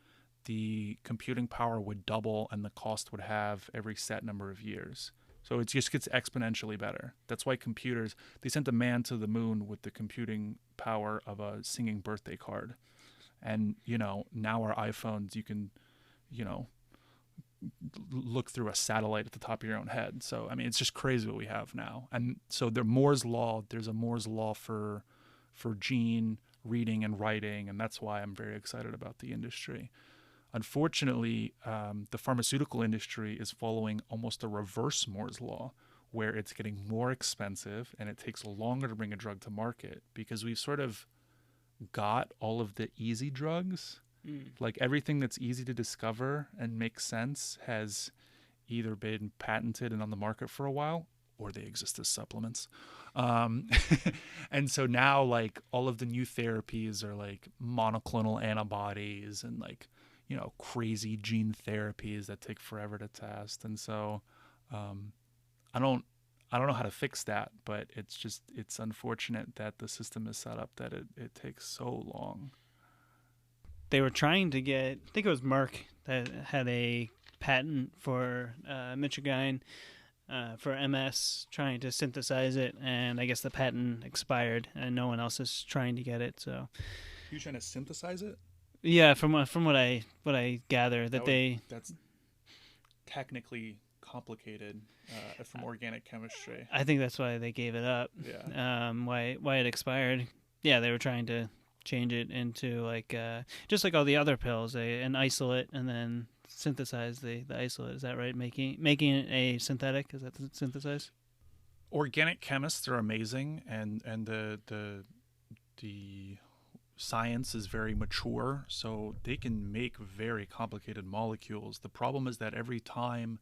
the computing power would double and the cost would halve every set number of years. So it just gets exponentially better. That's why they sent a man to the moon with the computing power of a singing birthday card. And, now our iPhones, you can, look through a satellite at the top of your own head. So, I mean, it's just crazy what we have now. And so there's a Moore's Law for gene reading and writing, and that's why I'm very excited about the industry. Unfortunately, the pharmaceutical industry is following almost a reverse Moore's Law, where it's getting more expensive and it takes longer to bring a drug to market because we've sort of got all of the easy drugs. Like everything that's easy to discover and makes sense has either been patented and on the market for a while, or they exist as supplements. And so now like all of the new therapies are like monoclonal antibodies and like, crazy gene therapies that take forever to test. And so I don't know how to fix that, but it's unfortunate that the system is set up that it takes so long. They were trying to get, I think it was Merck that had a patent for mitragynine for MS, trying to synthesize it, and I guess the patent expired, and no one else is trying to get it. So, You trying to synthesize it? yeah, from what I gather, that's technically complicated from organic chemistry. I think that's why they gave it up. Yeah. Why it expired? Yeah, they were trying to change it into like just like all the other pills, an isolate, and then synthesize the isolate. Is that right? Making it a synthetic? Is that synthesize? Organic chemists are amazing, and the science is very mature, so they can make very complicated molecules. The problem is that every time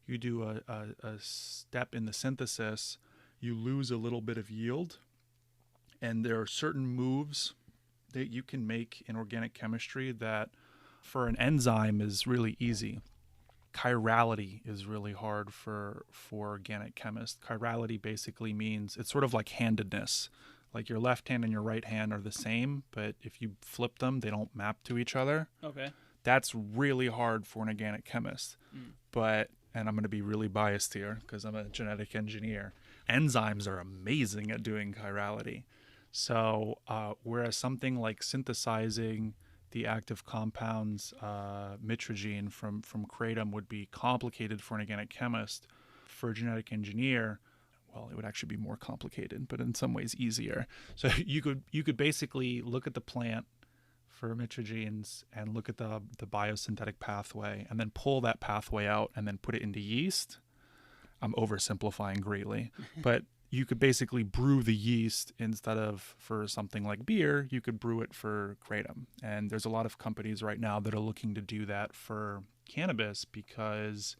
you do a step in the synthesis, you lose a little bit of yield, and there are certain moves that you can make in organic chemistry that for an enzyme is really easy. Chirality is really hard for organic chemists. Chirality basically means it's sort of like handedness. Like your left hand and your right hand are the same, but if you flip them, they don't map to each other. Okay. That's really hard for an organic chemist. But, and I'm going to be really biased here because I'm a genetic engineer, enzymes are amazing at doing chirality. So whereas something like synthesizing the active compounds mitragynine from Kratom would be complicated for an organic chemist, for a genetic engineer, well, it would actually be more complicated, but in some ways easier. So you could basically look at the plant for mitragynes and look at the biosynthetic pathway and then pull that pathway out and then put it into yeast. I'm oversimplifying greatly, but you could basically brew the yeast instead of for something like beer, you could brew it for Kratom. And there's a lot of companies right now that are looking to do that for cannabis because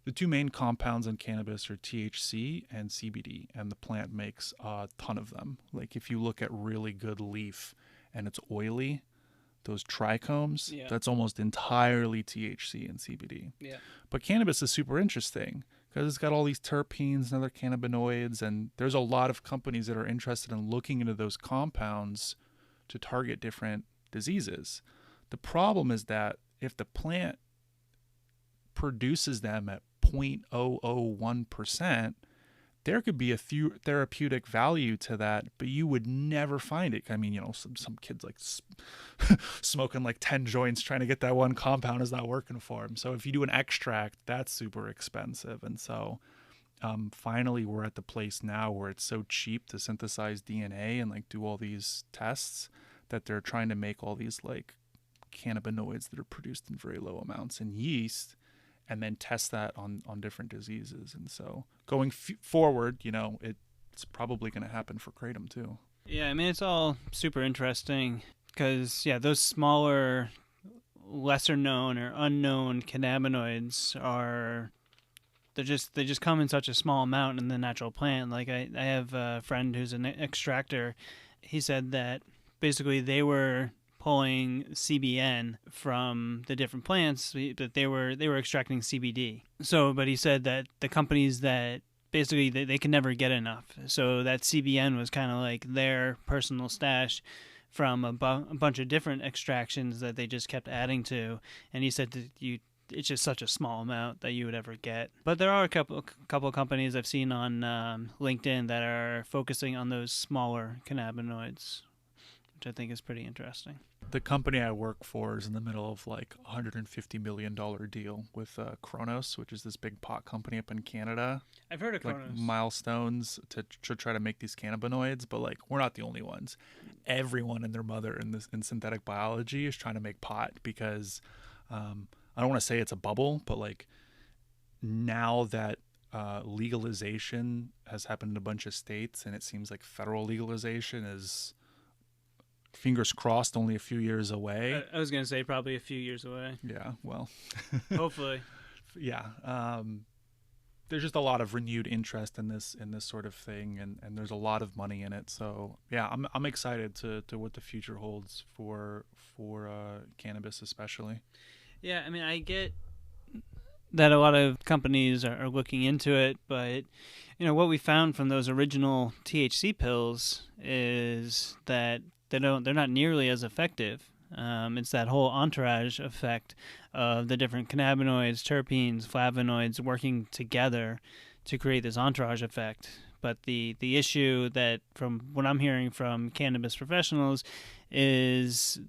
the two main compounds in cannabis are THC and CBD, and the plant makes a ton of them. Like if you look at really good leaf and it's oily, those trichomes, that's almost entirely THC and CBD. Yeah. But cannabis is super interesting because it's got all these terpenes and other cannabinoids, and there's a lot of companies that are interested in looking into those compounds to target different diseases. The problem is that if the plant produces them at 0.001%, there could be a therapeutic value to that, but you would never find it. I mean, you know, some kids like smoking like 10 joints trying to get that one compound is not working for them. So if you do an extract, that's super expensive. And so finally we're at the place now where it's so cheap to synthesize DNA and like do all these tests that they're trying to make all these like cannabinoids that are produced in very low amounts in yeast and then test that on different diseases. And so going forward, you know, it's probably going to happen for Kratom too. Yeah, I mean, it's all super interesting because, yeah, those smaller, lesser known or unknown cannabinoids they just come in such a small amount in the natural plant. Like I have a friend who's an extractor. He said that basically they were pulling CBN from the different plants, but they were extracting CBD. So, but he said that the companies that basically they can never get enough. So that CBN was kind of like their personal stash from a bunch of different extractions that they just kept adding to. And he said that it's just such a small amount that you would ever get. But there are a couple companies I've seen on LinkedIn that are focusing on those smaller cannabinoids, which I think is pretty interesting. The company I work for is in the middle of like $150 million deal with Kronos, which is this big pot company up in Canada. I've heard of Kronos. Like milestones to try to make these cannabinoids, but like we're not the only ones. Everyone and their mother in synthetic biology is trying to make pot because I don't want to say it's a bubble, but like now that legalization has happened in a bunch of states and it seems like federal legalization is, fingers crossed, only a few years away. I was going to say probably a few years away. Yeah, well. Hopefully. Yeah. There's just a lot of renewed interest in this sort of thing, and there's a lot of money in it. So, yeah, I'm excited to what the future holds for cannabis especially. Yeah, I mean, I get that a lot of companies are looking into it, but you know what we found from those original THC pills is that they're not nearly as effective It's that whole entourage effect of the different cannabinoids, terpenes, flavonoids working together to create this entourage effect. But the issue that, from what I'm hearing from cannabis professionals, is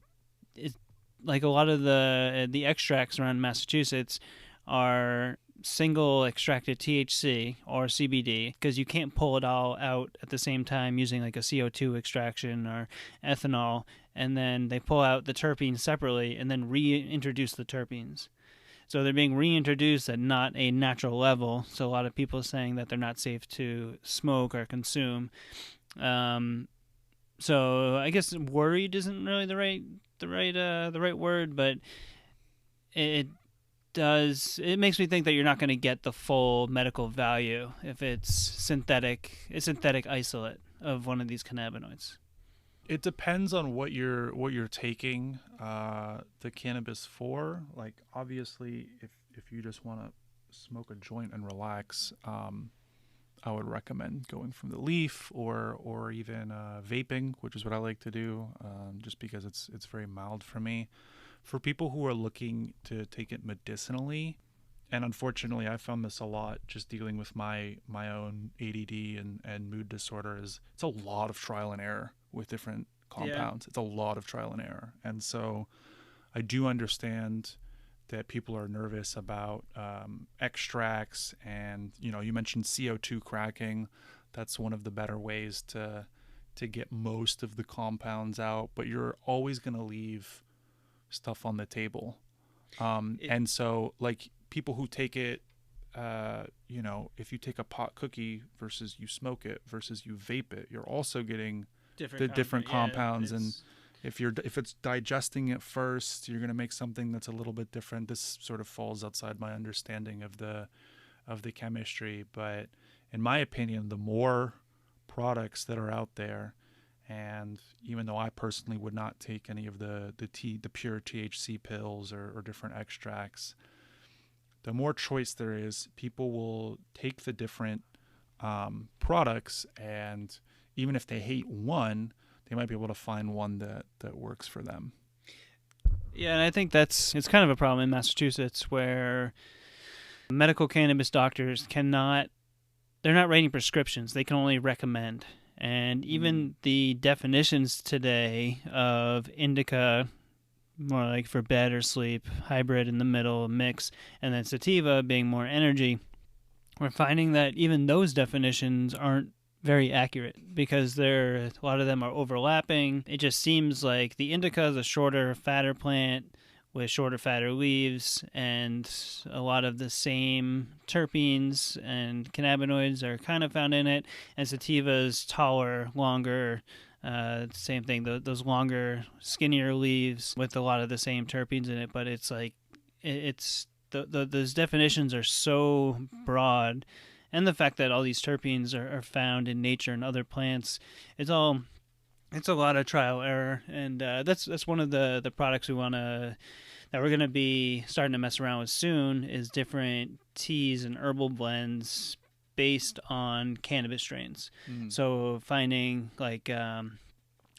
like a lot of the extracts around Massachusetts are single extracted THC or CBD, because you can't pull it all out at the same time using like a CO2 extraction or ethanol, and then they pull out the terpenes separately and then reintroduce the terpenes. So they're being reintroduced at not a natural level. So a lot of people are saying that they're not safe to smoke or consume. So I guess worried isn't really the right word, but it makes me think that you're not going to get the full medical value if it's synthetic isolate of one of these cannabinoids. It depends on what you're taking the cannabis for. Like, obviously, if you just want to smoke a joint and relax, I would recommend going from the leaf or even vaping, which is what I like to do, just because it's very mild for me. For people who are looking to take it medicinally, and unfortunately I found this a lot just dealing with my own ADD and mood disorder, is it's a lot of trial and error with different compounds. Yeah. It's a lot of trial and error. And so I do understand that people are nervous about extracts, and you mentioned CO2 cracking. That's one of the better ways to get most of the compounds out, but you're always going to leave stuff on the table. And so, like, people who take it, if you take a pot cookie versus you smoke it versus you vape it, you're also getting different compounds. And if it's digesting it first, you're going to make something that's a little bit different. This sort of falls outside my understanding of the chemistry, but in my opinion, the more products that are out there, and even though I personally would not take any of the pure THC pills or different extracts, the more choice there is, people will take the different products, and even if they hate one, they might be able to find one that works for them. Yeah, and I think it's kind of a problem in Massachusetts where medical cannabis doctors they're not writing prescriptions, they can only recommend. And even the definitions today of indica, more like for bed or sleep, hybrid in the middle, mix, and then sativa being more energy, we're finding that even those definitions aren't very accurate because a lot of them are overlapping. It just seems like the indica is a shorter, fatter plant with shorter, fatter leaves, and a lot of the same terpenes and cannabinoids are kind of found in it. And sativa is taller, longer, same thing, those longer, skinnier leaves with a lot of the same terpenes in it. But it's like, those definitions are so broad, and the fact that all these terpenes are found in nature and other plants, it's a lot of trial error, and that's one of the products that we're gonna be starting to mess around with soon, is different teas and herbal blends based on cannabis strains. So finding like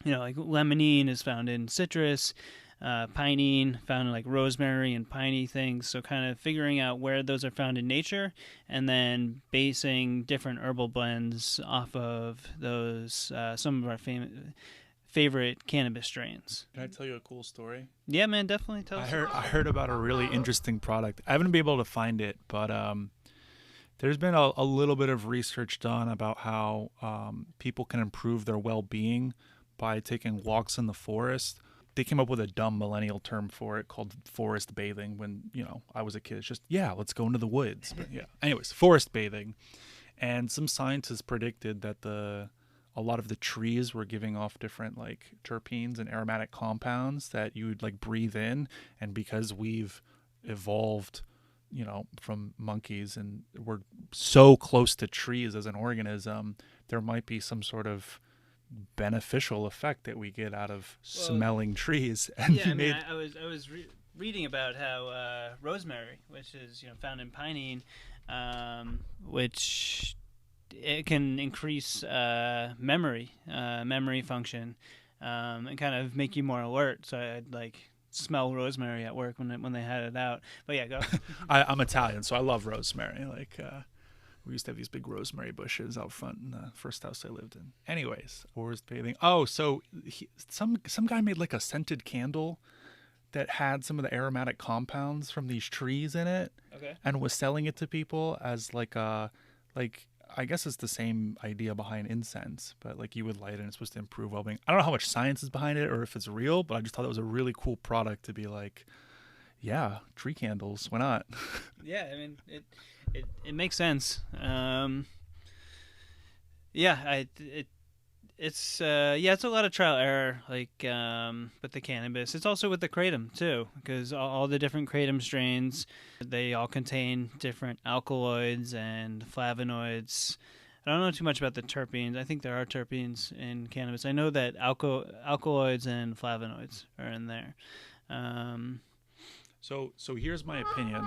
limonene is found in citrus, pinene found in like rosemary and piney things. So kind of figuring out where those are found in nature, and then basing different herbal blends off of those, some of our favorite cannabis strains. Can I tell you a cool story? Yeah, man, definitely tell us. I heard about a really interesting product. I haven't been able to find it, but there's been a little bit of research done about how people can improve their well-being by taking walks in the forest. They came up with a dumb millennial term for it called forest bathing. When I was a kid, it's just, let's go into the woods. But anyways, forest bathing. And some scientists predicted that a lot of the trees were giving off different like terpenes and aromatic compounds that you would like breathe in. And because we've evolved, from monkeys, and we're so close to trees as an organism, there might be some sort of beneficial effect that we get out of smelling trees. And I was reading about how rosemary, which is found in pinene, which it can increase memory function, and kind of make you more alert. So I'd like smell rosemary at work when they had it out. But yeah, go. I'm Italian, so I love rosemary. Like we used to have these big rosemary bushes out front in the first house I lived in. Anyways, forest bathing. Oh, so some guy made like a scented candle that had some of the aromatic compounds from these trees in it, and was selling it to people as like a I guess it's the same idea behind incense, but like you would light it and it's supposed to improve well-being. I don't know how much science is behind it or if it's real, but I just thought it was a really cool product to be like, yeah, tree candles, why not? Yeah, I mean it makes sense. It's a lot of trial error, like with the cannabis. It's also with the kratom too, because all the different kratom strains, they all contain different alkaloids and flavonoids. I don't know too much about the terpenes. I think there are terpenes in cannabis. I know that alkaloids and flavonoids are in there. So here's my opinion.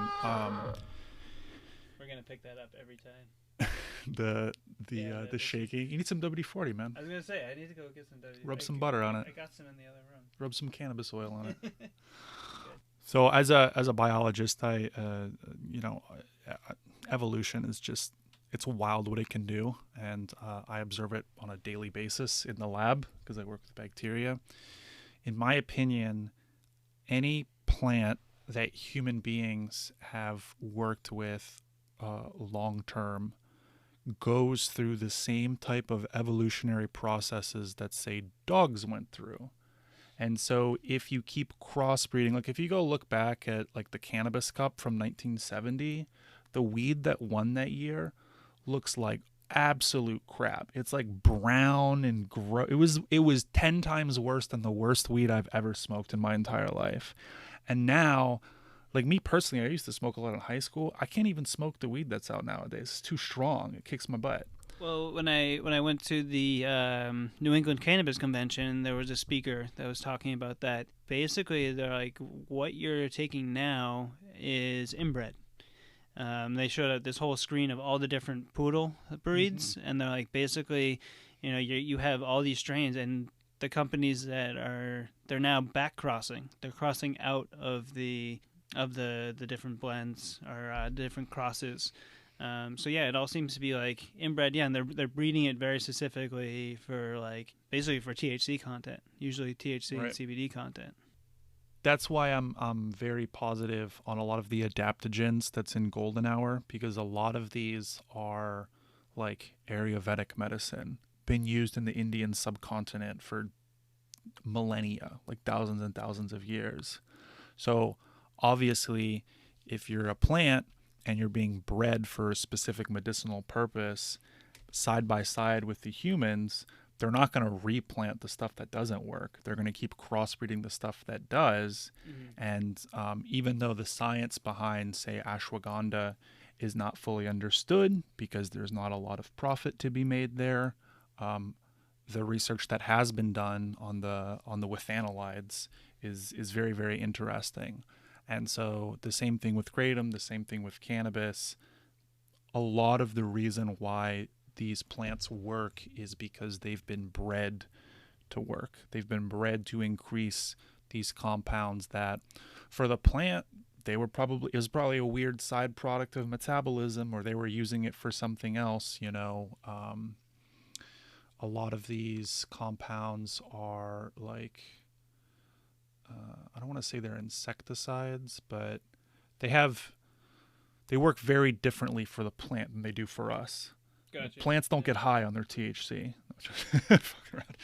We're gonna pick that up every time. The shaky. You need some WD-40, man. I was gonna say I need to go get some WD-40. Rub some butter on it. I got some in the other room. Rub some cannabis oil on it. So as a biologist, evolution is just, it's wild what it can do, and I observe it on a daily basis in the lab because I work with bacteria. In my opinion, any plant that human beings have worked with long term goes through the same type of evolutionary processes that, say, dogs went through. And so if you keep crossbreeding, like if you go look back at like the Cannabis Cup from 1970, the weed that won that year looks like absolute crap. It's like brown and gross. It was 10 times worse than the worst weed I've ever smoked in my entire life. And now, like me personally, I used to smoke a lot in high school. I can't even smoke the weed that's out nowadays. It's too strong. It kicks my butt. Well, when I went to the New England Cannabis Convention, there was a speaker that was talking about that. Basically, they're like, what you're taking now is inbred. They showed this whole screen of all the different poodle breeds, and they're like, basically, you have all these strains, and the companies they're now back crossing. They're crossing out of the different blends or different crosses. So yeah, it all seems to be like inbred. Yeah, and they're breeding it very specifically for like basically for THC content, usually THC and CBD content. That's why I'm very positive on a lot of the adaptogens that's in golden hour, because a lot of these are like Ayurvedic medicine, been used in the Indian subcontinent for millennia, like thousands and thousands of years. So obviously, if you're a plant and you're being bred for a specific medicinal purpose, side by side with the humans, they're not going to replant the stuff that doesn't work. They're going to keep crossbreeding the stuff that does. And even though the science behind, say, ashwagandha is not fully understood because there's not a lot of profit to be made there, the research that has been done on the withanolides is very, very interesting. And so the same thing with kratom, the same thing with cannabis. A lot of the reason why these plants work is because they've been bred to work. They've been bred to increase these compounds that, for the plant, it was probably a weird side product of metabolism, or they were using it for something else. A lot of these compounds are like, I don't want to say they're insecticides, but they work very differently for the plant than they do for us. Gotcha. Plants don't get high on their THC. Fucking around.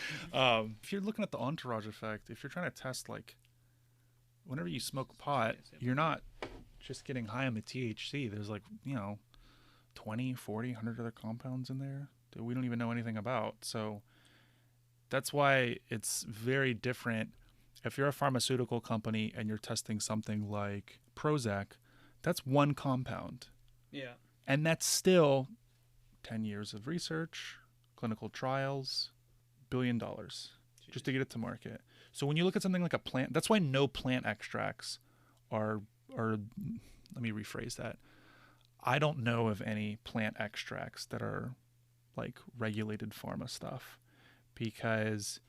If you're looking at the entourage effect, if you're trying to test, like, whenever you smoke pot, you're not just getting high on the THC. There's like, 20, 40, 100 other compounds in there that we don't even know anything about. So that's why it's very different. If you're a pharmaceutical company and you're testing something like Prozac, that's one compound. Yeah. And that's still 10 years of research, clinical trials, $1 billion just to get it to market. So when you look at something like a plant, that's why no plant extracts are, let me rephrase that. I don't know of any plant extracts that are like regulated pharma stuff, because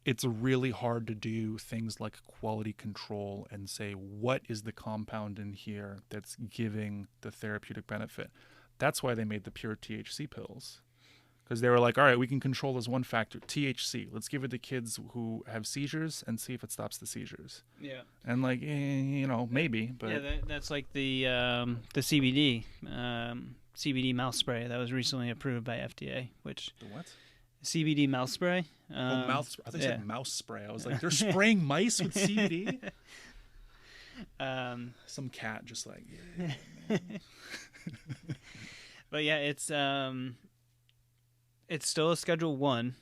it's really hard to do things like quality control and say, what is the compound in here that's giving the therapeutic benefit? That's why they made the pure THC pills. Because they were like, all right, we can control this one factor, THC. Let's give it to kids who have seizures and see if it stops the seizures. Yeah. And like, maybe. But yeah, that's like the CBD mouth spray that was recently approved by FDA. Which the what? CBD mouth spray. Mouth spray. I thought you said mouse spray. I was like, they're spraying mice with CBD? Some cat just like, yeah. But yeah, it's still a Schedule 1,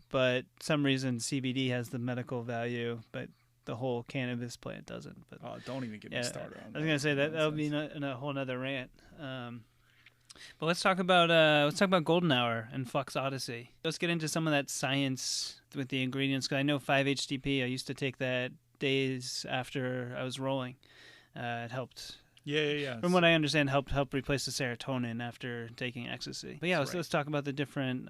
but some reason CBD has the medical value, but the whole cannabis plant doesn't. But don't even get me started on that. I was going to say that'll be in a whole nother rant. But let's talk about Golden Hour and Flux Odyssey. Let's get into some of that science with the ingredients, because I know 5-HTP, I used to take that days after I was rolling. It helped. Yeah. From what I understand, help replace the serotonin after taking ecstasy. But yeah, let's talk about the different,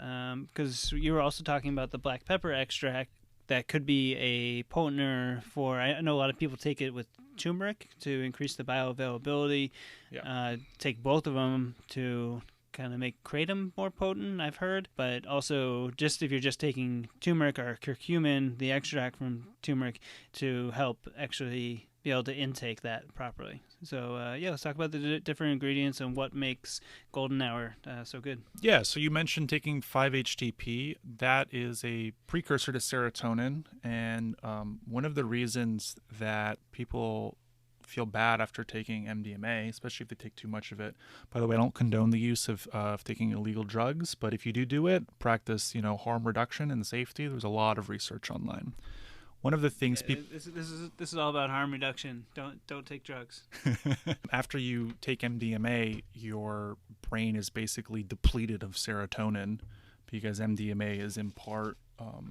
because you were also talking about the black pepper extract that could be a potener for, I know a lot of people take it with turmeric to increase the bioavailability. Yeah. Take both of them to kind of make kratom more potent, I've heard. But also, just if you're just taking turmeric or curcumin, the extract from turmeric, to help actually be able to intake that properly. So let's talk about the different ingredients and what makes Golden Hour so good. Yeah, so you mentioned taking 5-HTP. That is a precursor to serotonin, and one of the reasons that people feel bad after taking MDMA, especially if they take too much of it. By the way, I don't condone the use of taking illegal drugs, but if you do it, practice harm reduction and safety. There's a lot of research online. One of the things people this is all about harm reduction. Don't take drugs. After you take MDMA, your brain is basically depleted of serotonin, because MDMA is in part, I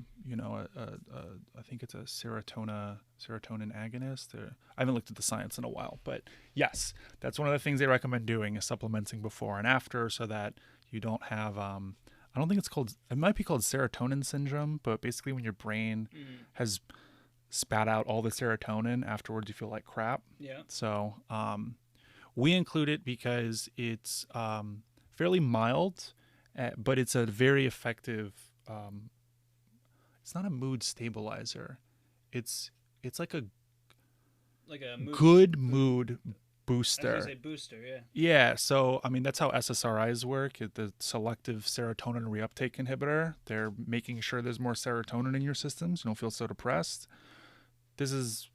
think it's a serotonin agonist. I haven't looked at the science in a while, but yes, that's one of the things they recommend doing, is supplementing before and after, so that you don't have. I don't think it might be called serotonin syndrome, but basically when your brain has spat out all the serotonin, afterwards you feel like crap. Yeah. So we include it because it's fairly mild, but it's a very effective, it's not a mood stabilizer. It's like a good mood booster. I was going to say booster, yeah. Yeah, so, that's how SSRIs work, the selective serotonin reuptake inhibitor. They're making sure there's more serotonin in your system so you don't feel so depressed. This is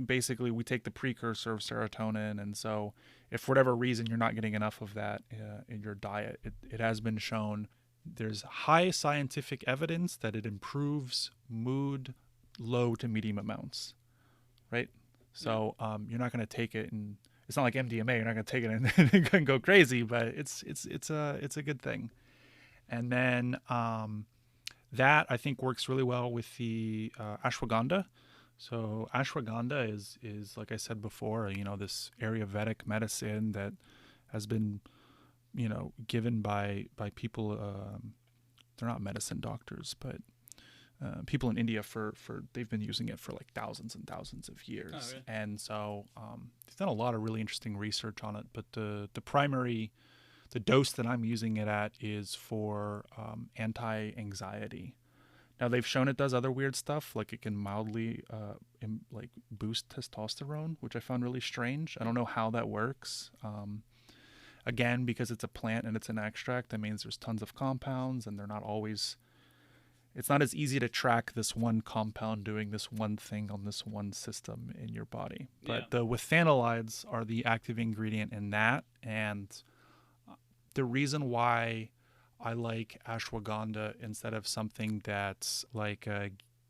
basically, we take the precursor of serotonin, and so if for whatever reason you're not getting enough of that in your diet, it has been shown there's high scientific evidence that it improves mood, low to medium amounts, right? So you're not going to take it, and it's not like MDMA. You're not going to take it and go crazy, but it's a good thing. And then that I think works really well with the ashwagandha. So ashwagandha is like I said before, this Ayurvedic medicine that has been given by people. They're not medicine doctors, but people in India for they've been using it for like thousands and thousands of years. Oh, really? And so they've done a lot of really interesting research on it. But the dose that I'm using it at is for anti-anxiety. Now they've shown it does other weird stuff, like it can mildly boost testosterone, which I found really strange. I don't know how that works. Again, because it's a plant and it's an extract, that means there's tons of compounds, and they're not always. It's not as easy to track this one compound doing this one thing on this one system in your body. But the withanolides are the active ingredient in that, and the reason why I like ashwagandha instead of something that's like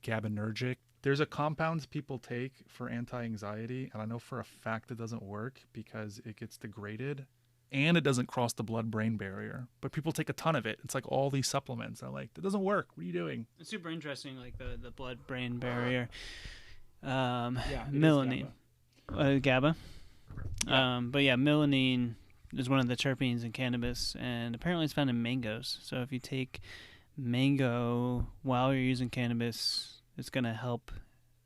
GABAergic. There's a compound people take for anti-anxiety, and I know for a fact it doesn't work because it gets degraded and it doesn't cross the blood-brain barrier. But people take a ton of it. It's like all these supplements. I'm like, that doesn't work. What are you doing? It's super interesting, like the blood-brain barrier. Melanine. GABA. Yeah. But yeah, melanine is one of the terpenes in cannabis, and apparently it's found in mangoes. So if you take mango while you're using cannabis is going to help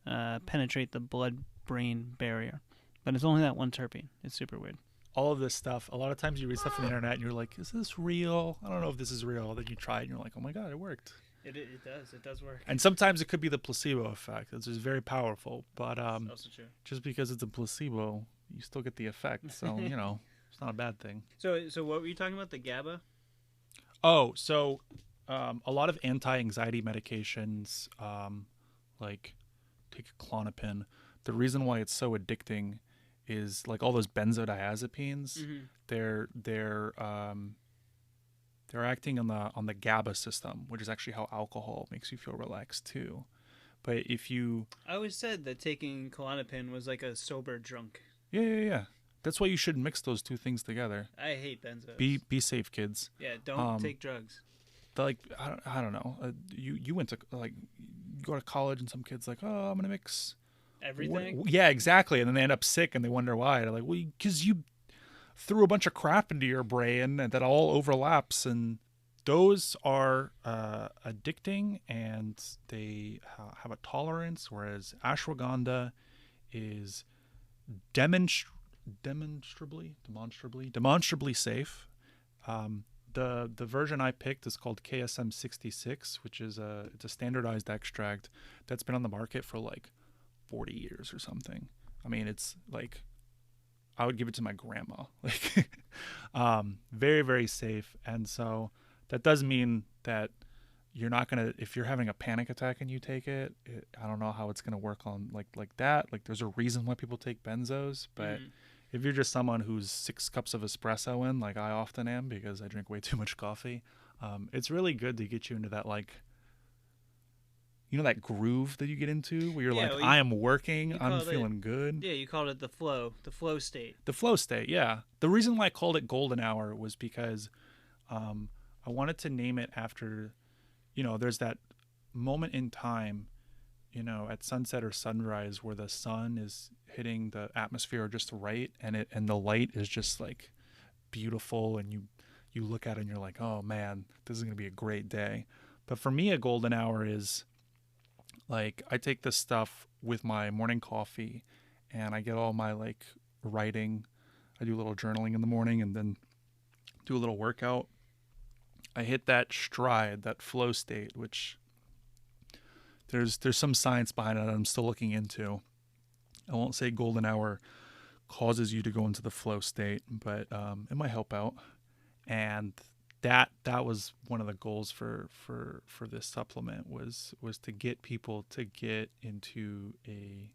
penetrate the blood-brain barrier. But it's only that one terpene. It's super weird. All of this stuff, a lot of times you read stuff on the internet and you're like, is this real? I don't know if this is real. Then you try it and you're like, oh my God, it worked. It does. It does work. And sometimes it could be the placebo effect. It's just very powerful. But That's also true. just because it's a placebo, you still get the effect. So, it's not a bad thing. So what were you talking about? The GABA? Oh, so a lot of anti-anxiety medications, like take Klonopin. The reason why it's so addicting is like all those benzodiazepines. They're acting on the GABA system, which is actually how alcohol makes you feel relaxed too. But if you, I always said that taking Klonopin was like a sober drunk. yeah. That's why you should mix those two things together. I hate benzos. Be safe, kids. Yeah, don't take drugs. Like I don't know. You went to you go to college and some kids like, oh, I'm gonna mix everything. Yeah, exactly. And then they end up sick and they wonder why. They're like, well, because you threw a bunch of crap into your brain and that all overlaps, and those are addicting and they have a tolerance, whereas ashwagandha is demonstrably safe. The version I picked is called KSM 66, which is it's a standardized extract that's been on the market for like 40 years or something. I mean, it's like, I would give it to my grandma. Like, very, very safe. And so that does mean that you're not going to, if you're having a panic attack and you take it, I don't know how it's going to work on like that. Like, there's a reason why people take benzos, but if you're just someone who's 6 cups of espresso in, like I often am because I drink way too much coffee, it's really good to get you into that, like, that groove that you get into where you're I am working, I'm feeling good. Yeah, you called it the flow state. The flow state, yeah. The reason why I called it golden hour was because I wanted to name it after, there's that moment in time, at sunset or sunrise where the sun is hitting the atmosphere just right, and the light is just like beautiful, and you look at it and you're like, oh man, this is going to be a great day. But for me, a golden hour is like, I take this stuff with my morning coffee and I get all my like writing. I do a little journaling in the morning and then do a little workout. I hit that stride, that flow state, which there's some science behind it I'm still looking into. I won't say golden hour causes you to go into the flow state, but it might help out. And that was one of the goals for this supplement was to get people to get into a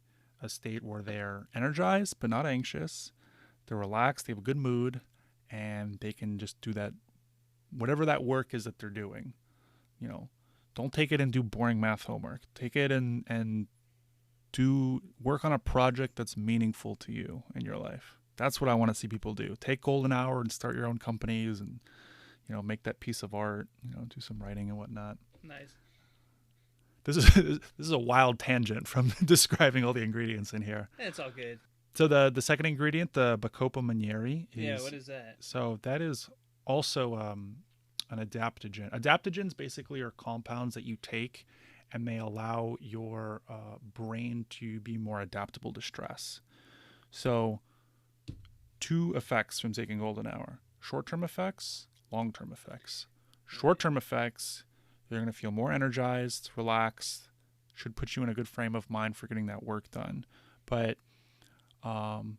state where they're energized but not anxious. They're relaxed, they have a good mood, and they can just do that, whatever that work is that they're doing. Don't take it and do boring math homework. Take it and do work on a project that's meaningful to you in your life. That's what I want to see people do. Take golden hour and start your own companies and make that piece of art, do some writing and whatnot. Nice. This is a wild tangent from describing all the ingredients in here. It's all good. So the second ingredient, the Bacopa Manieri, is... what is that? So that is also an adaptogen. Adaptogens basically are compounds that you take and they allow your brain to be more adaptable to stress. So 2 effects from taking golden hour. Short-term effects, long-term effects. Short-term effects, you're going to feel more energized, relaxed, should put you in a good frame of mind for getting that work done. But, and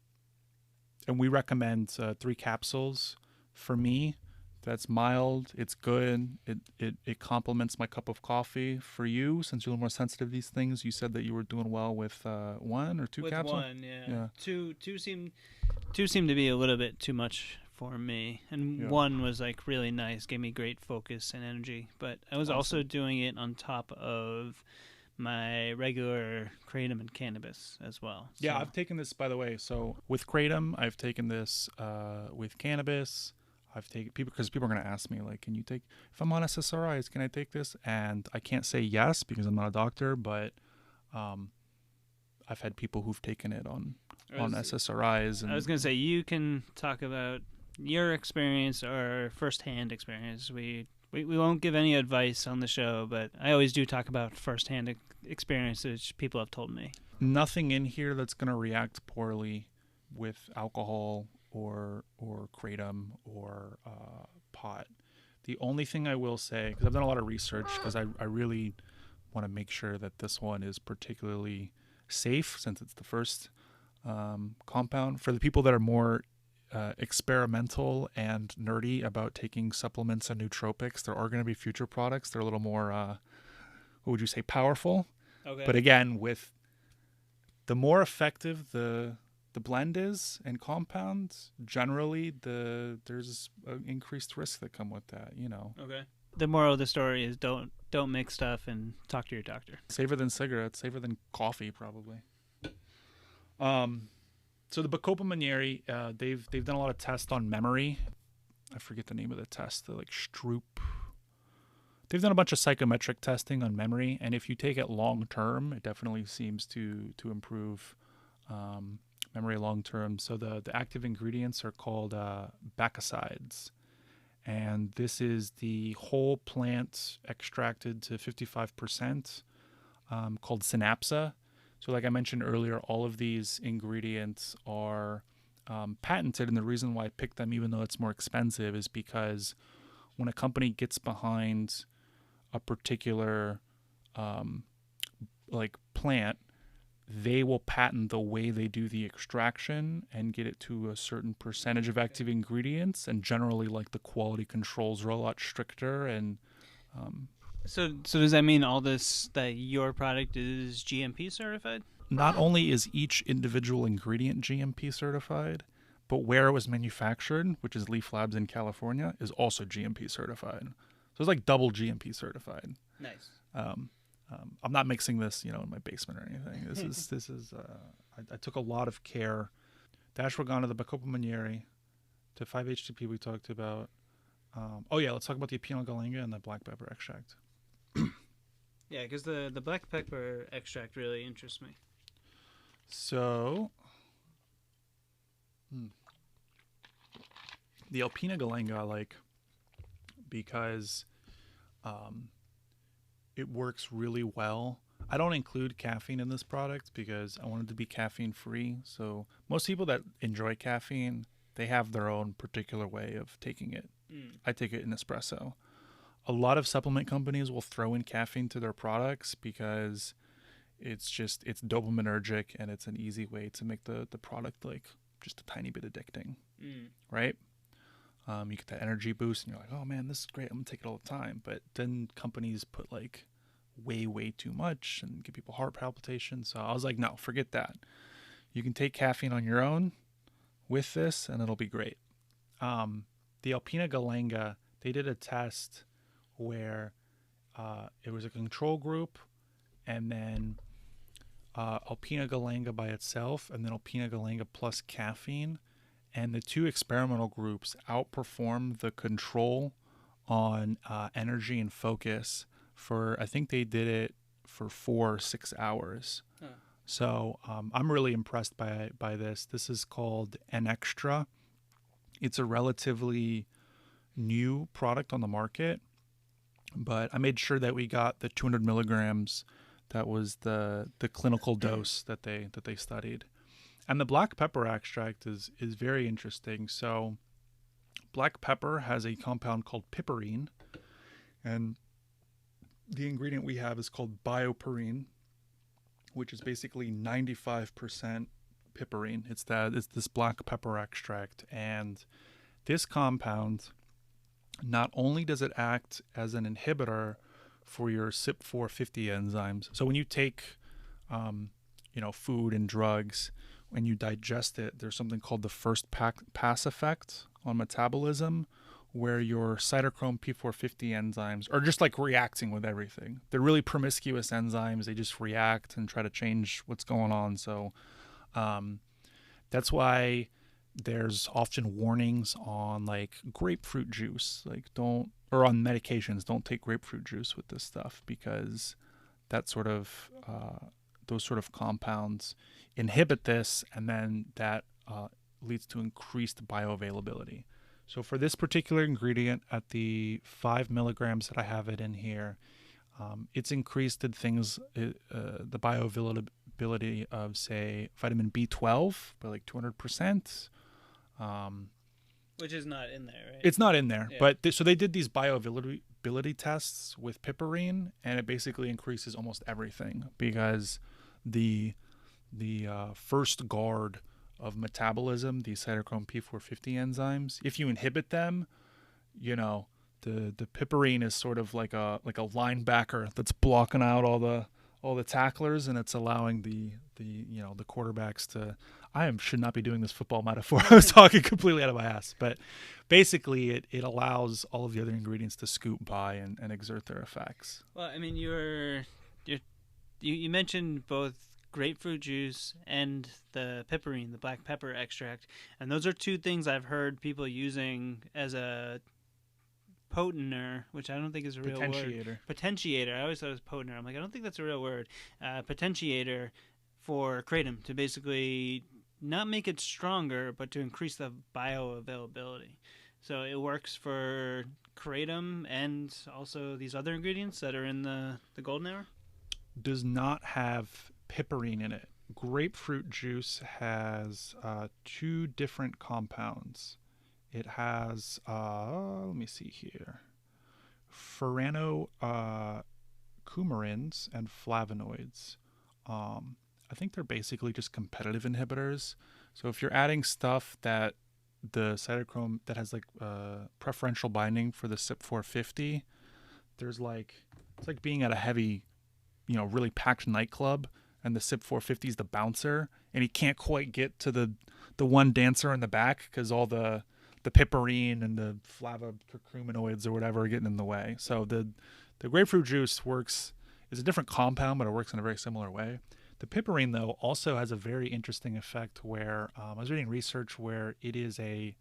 we recommend 3 capsules. For me, that's mild, it's good, it complements my cup of coffee. For you, since you're a little more sensitive to these things, you said that you were doing well with 1 or 2 capsules? With 1, yeah. Two seemed to be a little bit too much for me, and 1 was like really nice, gave me great focus and energy. But I was also doing it on top of my regular Kratom and cannabis as well. Yeah, I've taken this, by the way. So with Kratom, I've taken this with cannabis. I've taken because people are going to ask me, like, can you take, if I'm on SSRIs, can I take this? And I can't say yes because I'm not a doctor, but I've had people who've taken it on SSRIs. And I was going to say, you can talk about your experience or firsthand experience. We We won't give any advice on the show, but I always do talk about firsthand experiences people have told me. Nothing in here that's going to react poorly with alcohol or kratom or pot. The only thing I will say, because I've done a lot of research, because I really want to make sure that this one is particularly safe, since it's the first compound. For the people that are more experimental and nerdy about taking supplements and nootropics, there are going to be future products. They're a little more, what would you say, powerful. Okay. But again, with the more effective the blend is and compounds, generally there's an increased risk that come with that, you know. Okay. The moral of the story is don't mix stuff and talk to your doctor. Safer than cigarettes, safer than coffee, probably. So the Bacopa Manieri, they've done a lot of tests on memory. I forget the name of the test. The Stroop. They've done a bunch of psychometric testing on memory, and if you take it long term, it definitely seems to improve memory long term. So the active ingredients are called bacicides, and this is the whole plant extracted to 55%, called Synapsa. So like I mentioned earlier, all of these ingredients are patented, and the reason why I picked them, even though it's more expensive, is because when a company gets behind a particular plant, they will patent the way they do the extraction and get it to a certain percentage of active ingredients, and generally the quality controls are a lot stricter. And So does that mean all this, that your product is GMP certified? not only is each individual ingredient GMP certified, but where it was manufactured, which is Leaf Labs in California, is also GMP certified. So it's double GMP certified. Nice. I'm not mixing this, in my basement or anything. This is. I took a lot of care. The ashwagandha, the Bacopa Manieri, the 5-HTP we talked about. Let's talk about the Apina Galenga and the black pepper extract. Yeah, because the black pepper extract really interests me. So, the Alpina Galenga I like because it works really well. I don't include caffeine in this product because I want it to be caffeine free. So most people that enjoy caffeine, they have their own particular way of taking it. I take it in espresso. A lot of supplement companies will throw in caffeine to their products because it's dopaminergic, and it's an easy way to make the product just a tiny bit addicting, right? You get that energy boost, and you're like, oh man, this is great, I'm gonna take it all the time. But then companies put way too much and give people heart palpitations. So I was like, no, forget that. You can take caffeine on your own with this, and it'll be great. The Alpina Galenga, they did a test where it was a control group, and then Alpina Galenga by itself, and then Alpina Galenga plus caffeine. And the two experimental groups outperformed the control on energy and focus for, I think they did it for 4 or 6 hours. Huh. So I'm really impressed by this. This is called enacted. It's a relatively new product on the market, but I made sure that we got the 200 milligrams. That was the clinical dose that they studied. And the black pepper extract is very interesting. So black pepper has a compound called piperine, and the ingredient we have is called bioperine, which is basically 95% piperine. It's this black pepper extract. And this compound, not only does it act as an inhibitor for your CYP450 enzymes. So when you take food and drugs, when you digest it, there's something called the first pass effect on metabolism, where your cytochrome P450 enzymes are just reacting with everything. They're really promiscuous enzymes. They just react and try to change what's going on. So that's why there's often warnings on grapefruit juice, or on medications, don't take grapefruit juice with this stuff, because that sort of those sort of compounds inhibit this, and then that leads to increased bioavailability. So for this particular ingredient, at the 5 milligrams that I have it in here, it's increased in things, the bioavailability of, say, vitamin B12 by like 200%. Which is not in there, right? It's not in there, Yeah. but so they did these bioavailability tests with piperine, and it basically increases almost everything because the first guard of metabolism, these cytochrome P450 enzymes, if you inhibit them, you know, the piperine is sort of like a linebacker that's blocking out all the tacklers, and it's allowing the quarterbacks to. Should not be doing this football metaphor. I was talking completely out of my ass, but basically it allows all of the other ingredients to scoot by and exert their effects. Well, I mean, you mentioned both grapefruit juice and the piperine, the black pepper extract, and those are two things I've heard people using as a potenter, which I don't think is a real word. Potentiator. I always thought it was potenter. I'm like, I don't think that's a real word. Potentiator for kratom, to basically not make it stronger, but to increase the bioavailability. So it works for kratom and also these other ingredients that are in the golden hour? Does not have piperine in it. Grapefruit juice has 2 different compounds. It has, let me see here, coumarins and flavonoids. I think they're basically just competitive inhibitors. So if you're adding stuff that the cytochrome that has like preferential binding for the CYP450, there's like, it's like being at a heavy, really packed nightclub, and the CYP450 is the bouncer, and he can't quite get to the one dancer in the back because all the piperine and the flavonoids or whatever are getting in the way. So the grapefruit juice is a different compound, but it works in a very similar way. The piperine, though, also has a very interesting effect where I was reading research where it is a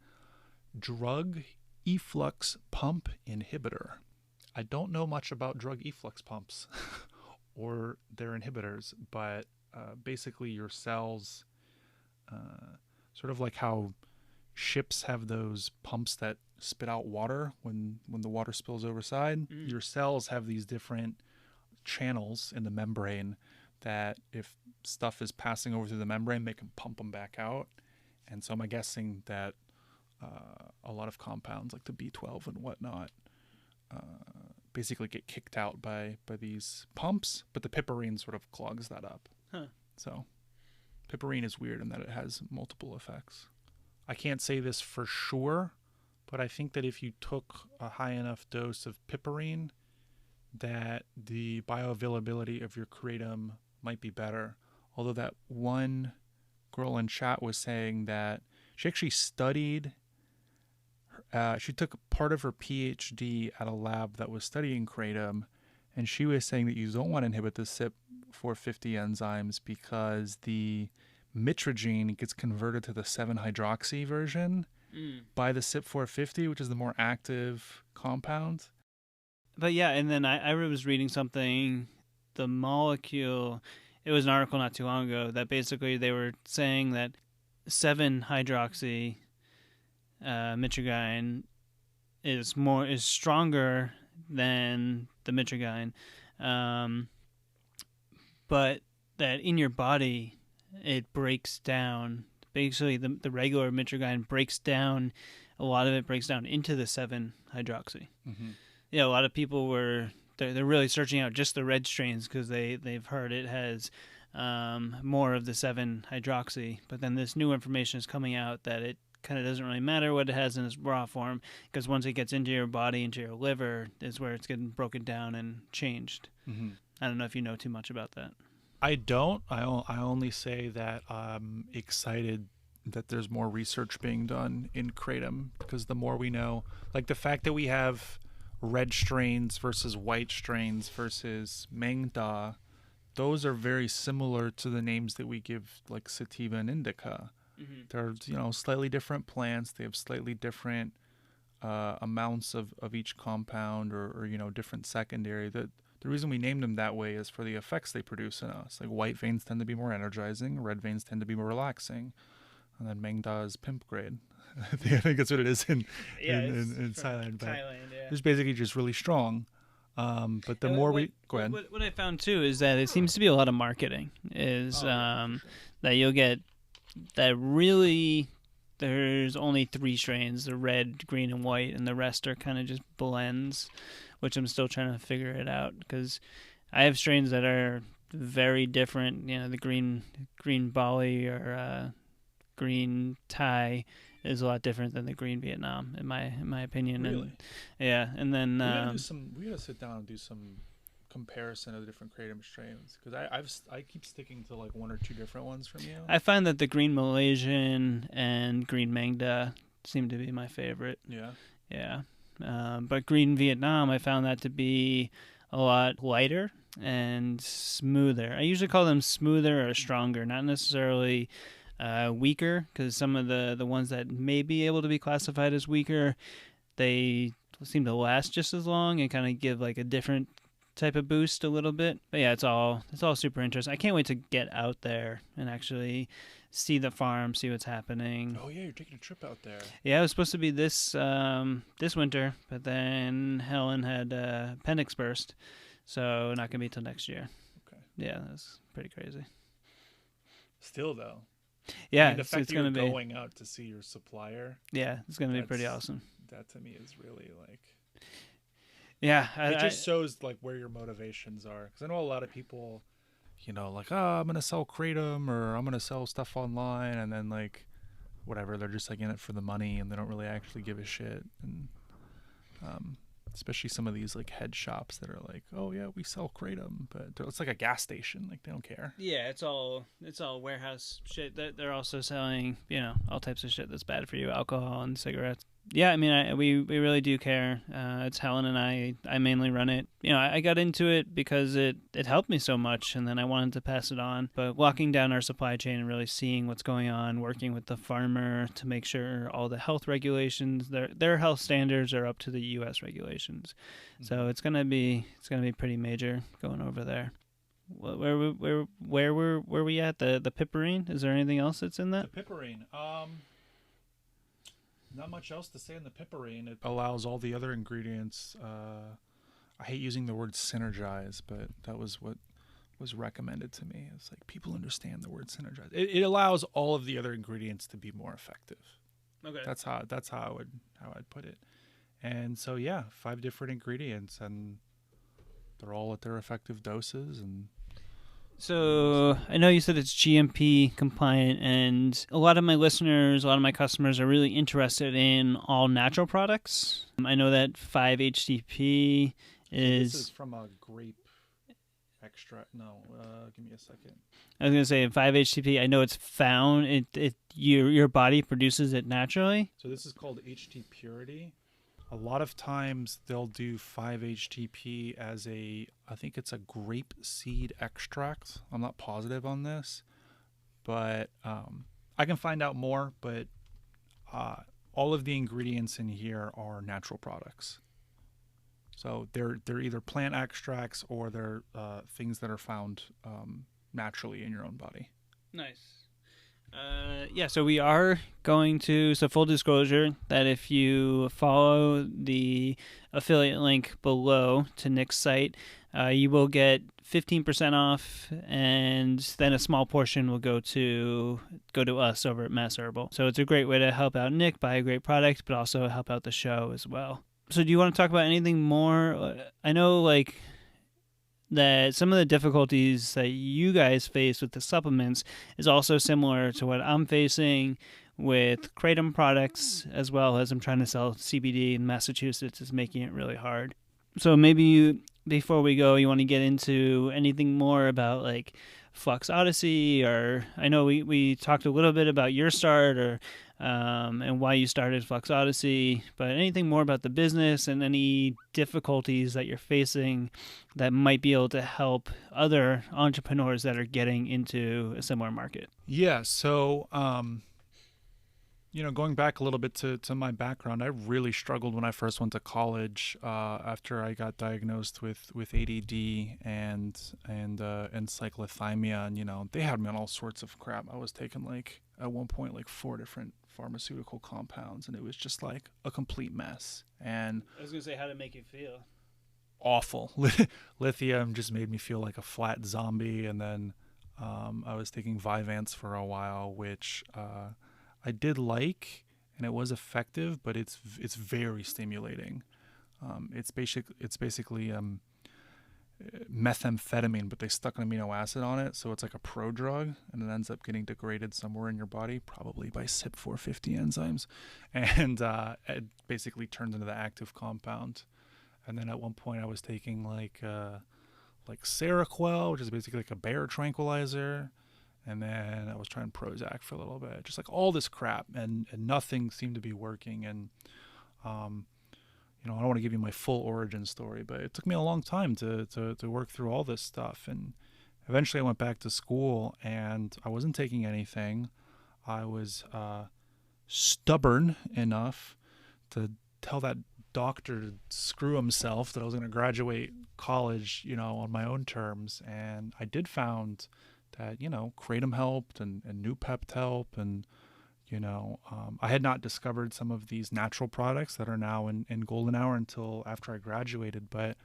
drug efflux pump inhibitor. I don't know much about drug efflux pumps or their inhibitors, but basically your cells, sort of like how ships have those pumps that spit out water when the water spills overside. Your cells have these different channels in the membrane that if stuff is passing over through the membrane, they can pump them back out. And so I'm guessing that a lot of compounds like the B12 and whatnot basically get kicked out by these pumps, but the piperine sort of clogs that up. Huh. So piperine is weird in that it has multiple effects. I can't say this for sure, but I think that if you took a high enough dose of piperine, that the bioavailability of your kratom might be better. Although that one girl in chat was saying that she actually studied, she took part of her PhD at a lab that was studying kratom, and she was saying that you don't want to inhibit the CYP450 enzymes because the mitragine gets converted to the 7-hydroxy version by the CYP450, which is the more active compound. But yeah, and then I was reading something, the molecule, it was an article not too long ago that basically they were saying that 7-hydroxy mitragine is stronger than the mitragine, but that in your body it breaks down. Basically, the regular mitragine breaks down, a lot of it breaks down into the 7-hydroxy. Mm-hmm. Yeah, a lot of people they're really searching out just the red strains because they've heard it has more of the 7-hydroxy. But then this new information is coming out that it kind of doesn't really matter what it has in its raw form, because once it gets into your body, into your liver, is where it's getting broken down and changed. Mm-hmm. I don't know if you know too much about that. I don't. I only say that I'm excited that there's more research being done in kratom, because the more we know, like the fact that we have red strains versus white strains versus Mengda, those are very similar to the names that we give like sativa and indica. Mm-hmm. They're slightly different plants. They have slightly different amounts of each compound or different secondary. The reason we named them that way is for the effects they produce in us. Like white veins tend to be more energizing, red veins tend to be more relaxing, and then Mengda is pimp grade. I think that's what it is in Thailand. But Thailand, yeah. it's basically just really strong. But the And more go ahead. What I found too is that it seems to be a lot of marketing. That you'll get that really. There's only 3 strains: the red, green, and white, and the rest are kind of just blends, which I'm still trying to figure it out because I have strains that are very different. You know, the green Bali or green Thai is a lot different than the green Vietnam, in my opinion. Really? And then we gotta sit down and do some comparison of the different kratom strains because I keep sticking to like 1 or 2 different ones from you. I find that the green Malaysian and green Mangda seem to be my favorite. Yeah. But green Vietnam, I found that to be a lot lighter and smoother. I usually call them smoother or stronger, not necessarily weaker, because some of the ones that may be able to be classified as weaker, they seem to last just as long and kind of give like a different type of boost a little bit. But yeah, it's all super interesting. I can't wait to get out there and actually see the farm, see what's happening. Oh yeah, you're taking a trip out there. Yeah, it was supposed to be this winter, but then Helen had appendix burst, so not gonna be till next year. Okay. Yeah, that's pretty crazy. Still though. Yeah, I mean, the fact that you're gonna be going out to see your supplier. Yeah, it's gonna be pretty awesome. That to me is really like. Yeah, it just shows like where your motivations are. Because I know a lot of people, you know, like, oh, I'm gonna sell kratom or I'm gonna sell stuff online, and then like, whatever, they're just like in it for the money and they don't really actually give a shit. And especially some of these like head shops that are like, oh yeah, we sell kratom, but it's like a gas station, like they don't care. Yeah, it's all warehouse shit. They're also selling, you know, all types of shit that's bad for you, alcohol and cigarettes. Yeah, I mean, we really do care. It's Helen and I mainly run it. You know, I got into it because it helped me so much, and then I wanted to pass it on. But walking down our supply chain and really seeing what's going on, working with the farmer to make sure all the health regulations, their health standards are up to the U.S. regulations. Mm-hmm. So it's gonna be pretty major going over there. Where were we at? The piperine? Is there anything else that's in that? The piperine. Not much else to say in the piperine. It allows all the other ingredients. I hate using the word synergize, but that was what was recommended to me. It's like people understand the word synergize. It allows all of the other ingredients to be more effective. Okay. That's how I'd put it. And so yeah, 5 different ingredients, and they're all at their effective doses. And so I know you said it's GMP compliant, and a lot of my listeners, a lot of my customers are really interested in all natural products. I know that 5-HTP is... This is from a grape extract. No, give me a second. I was going to say 5-HTP, I know it's found, your body produces it naturally. So this is called HT Purity. A lot of times they'll do 5-HTP as I think it's a grape seed extract. I'm not positive on this, but I can find out more. But all of the ingredients in here are natural products. So they're either plant extracts or they're things that are found naturally in your own body. Nice. Yeah, so we are going to, so full disclosure, that if you follow the affiliate link below to Nick's site, you will get 15% off, and then a small portion will go to us over at Mass Herbal. So it's a great way to help out Nick, buy a great product, but also help out the show as well. So do you want to talk about anything more? I know, like, that some of the difficulties that you guys face with the supplements is also similar to what I'm facing with kratom products, as well as I'm trying to sell CBD in Massachusetts is making it really hard. So maybe before we go, you want to get into anything more about like Flux Odyssey, or I know we talked a little bit about your start or and why you started Flux Odyssey, but anything more about the business and any difficulties that you're facing that might be able to help other entrepreneurs that are getting into a similar market? Yeah, so going back a little bit to my background, I really struggled when I first went to college after I got diagnosed with ADD and cyclothymia, and they had me on all sorts of crap. I was taking at one point 4 different pharmaceutical compounds, and it was just like a complete mess. And I was gonna say, how did it make you feel? Awful. Lithium just made me feel like a flat zombie, and then I was taking Vyvanse for a while, which I did like, and it was effective, but it's very stimulating. It's basically methamphetamine, but they stuck an amino acid on it, so it's like a prodrug, and it ends up getting degraded somewhere in your body, probably by CYP450 enzymes, and it basically turns into the active compound. And then at one point I was taking like Seroquel, which is basically like a bear tranquilizer, and then I was trying Prozac for a little bit, just like all this crap, and nothing seemed to be working. And I don't want to give you my full origin story, but it took me a long time to work through all this stuff. And eventually I went back to school, and I wasn't taking anything. I was stubborn enough to tell that doctor to screw himself, that I was going to graduate college, on my own terms. And I did found that, Kratom helped, and Nootropics helped, and I had not discovered some of these natural products that are now in golden hour until after I graduated. But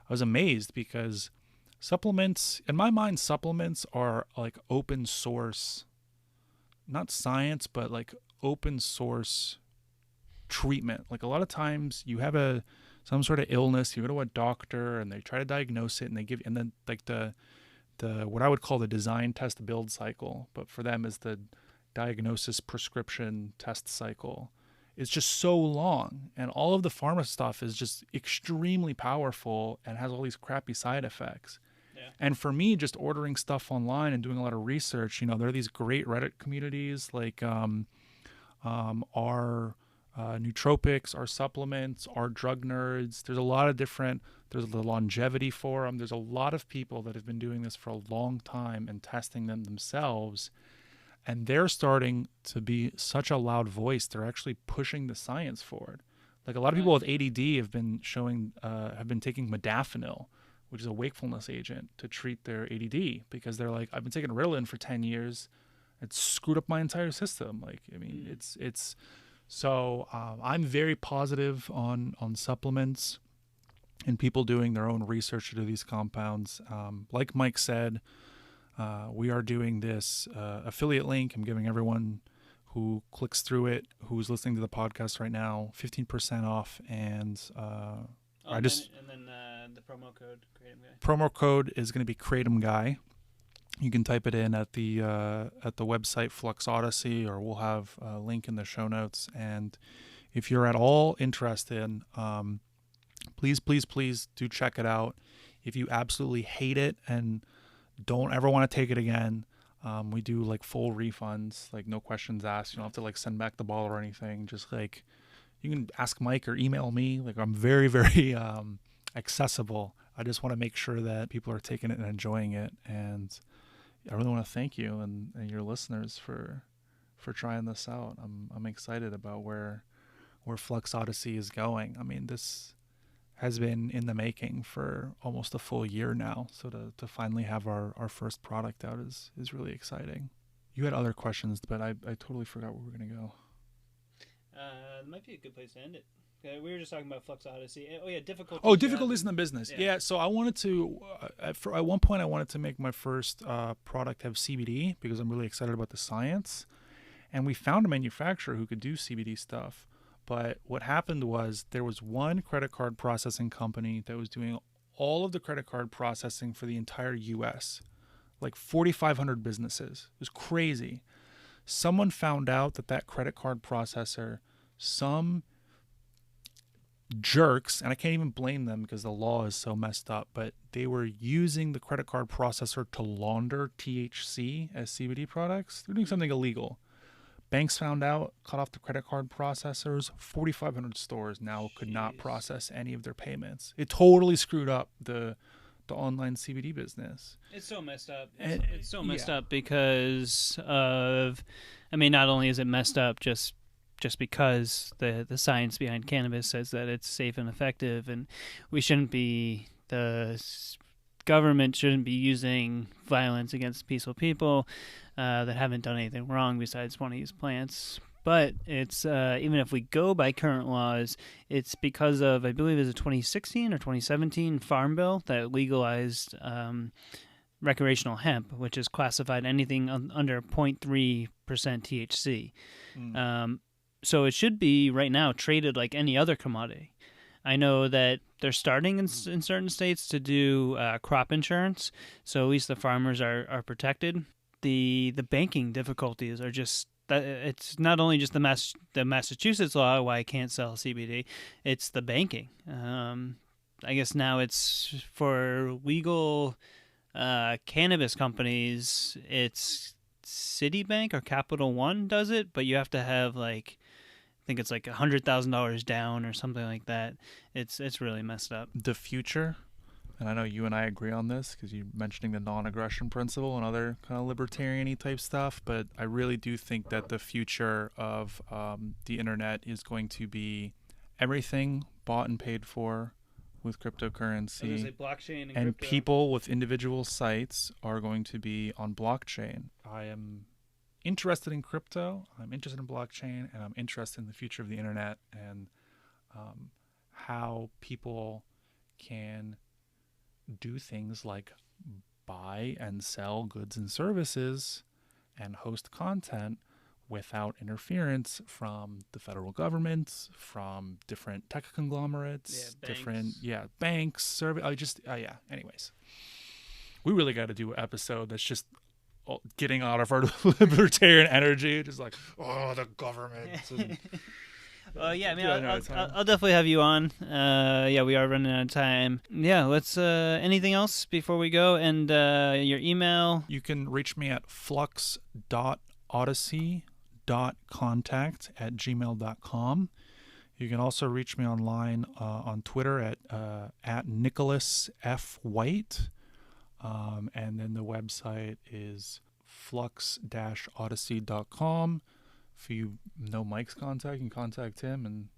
I was amazed because supplements, in my mind, supplements are like open source, not science, but like open source treatment. Like a lot of times you have some sort of illness, you go to a doctor and they try to diagnose it, and they give, and then like the what I would call the design, test, build cycle, but for them is the diagnosis, prescription, test cycle. It's just so long, and all of the pharma stuff is just extremely powerful and has all these crappy side effects. Yeah. And for me, just ordering stuff online and doing a lot of research, there are these great Reddit communities like our Nootropics, our supplements, our drug nerds. There's a lot of different, there's the longevity forum. There's a lot of people that have been doing this for a long time and testing them themselves. And they're starting to be such a loud voice. They're actually pushing the science forward. Like a lot of people with ADD have been taking modafinil, which is a wakefulness agent, to treat their ADD, because they're like, I've been taking Ritalin for 10 years. It's screwed up my entire system. So I'm very positive on supplements and people doing their own research into these compounds. Like Mike said, we are doing this affiliate link. I'm giving everyone who clicks through it, who's listening to the podcast right now, 15% off. And the promo code Kratom Guy. Promo code is going to be Kratom Guy. You can type it in at the website Flux Odyssey, or we'll have a link in the show notes. And if you're at all interested, please do check it out. If you absolutely hate it and don't ever want to take it again, we do like full refunds, like no questions asked. You don't have to like send back the ball or anything. Just like you can ask Mike or email me. Like I'm very, very accessible. I just want to make sure that people are taking it and enjoying it. And I really want to thank you and your listeners for trying this out. I'm excited about where Flux Odyssey is going. I mean, this has been in the making for almost a full year now. So to finally have our first product out is really exciting. You had other questions, but I totally forgot where we're going to go. That might be a good place to end it. We were just talking about Flux Odyssey. Oh, yeah, difficulties. Oh, difficulties in the business. Yeah, so I wanted to, at one point I wanted to make my first product have CBD, because I'm really excited about the science. And we found a manufacturer who could do CBD stuff. But what happened was there was one credit card processing company that was doing all of the credit card processing for the entire U.S., like 4,500 businesses. It was crazy. Someone found out that credit card processor, some jerks, and I can't even blame them because the law is so messed up, but they were using the credit card processor to launder THC as CBD products. They're doing something illegal. Banks found out, cut off the credit card processors. 4,500 stores now could not process any of their payments. It totally screwed up the online CBD business. It's so messed up. It's so messed up because of, not only is it messed up just because the science behind cannabis says that it's safe and effective, and the government shouldn't be using violence against peaceful people that haven't done anything wrong besides want to use plants. But it's even if we go by current laws, it's because of, I believe it was a 2016 or 2017 Farm Bill that legalized recreational hemp, which is classified anything under 0.3% THC. So it should be right now traded like any other commodity. I know that they're starting in certain states to do crop insurance, so at least the farmers are protected. The banking difficulties are just, it's not only just the Massachusetts law why I can't sell CBD, it's the banking. I guess now it's for legal cannabis companies, it's Citibank or Capital One does it, but you have to have like, I think it's like $100,000 down or something like that. It's really messed up. The future, and I know you and I agree on this because you're mentioning the non-aggression principle and other kind of libertarian-y type stuff, but I really do think that the future of the internet is going to be everything bought and paid for with cryptocurrency, blockchain and people with individual sites are going to be on blockchain. I am interested in crypto, I'm interested in blockchain, and I'm interested in the future of the internet and how people can do things like buy and sell goods and services and host content without interference from the federal government, from different tech conglomerates, banks, anyways. We really got to do an episode that's just getting out of our libertarian energy, just like, oh, the government. Well, yeah, I mean, I'll definitely have you on. We are running out of time. Yeah, let's, anything else before we go? And your email? You can reach me at flux.odyssey.contact@gmail.com. You can also reach me online on Twitter at Nicholas F. White. And then the website is flux-odyssey.com. If you know Mike's contact, you can contact him and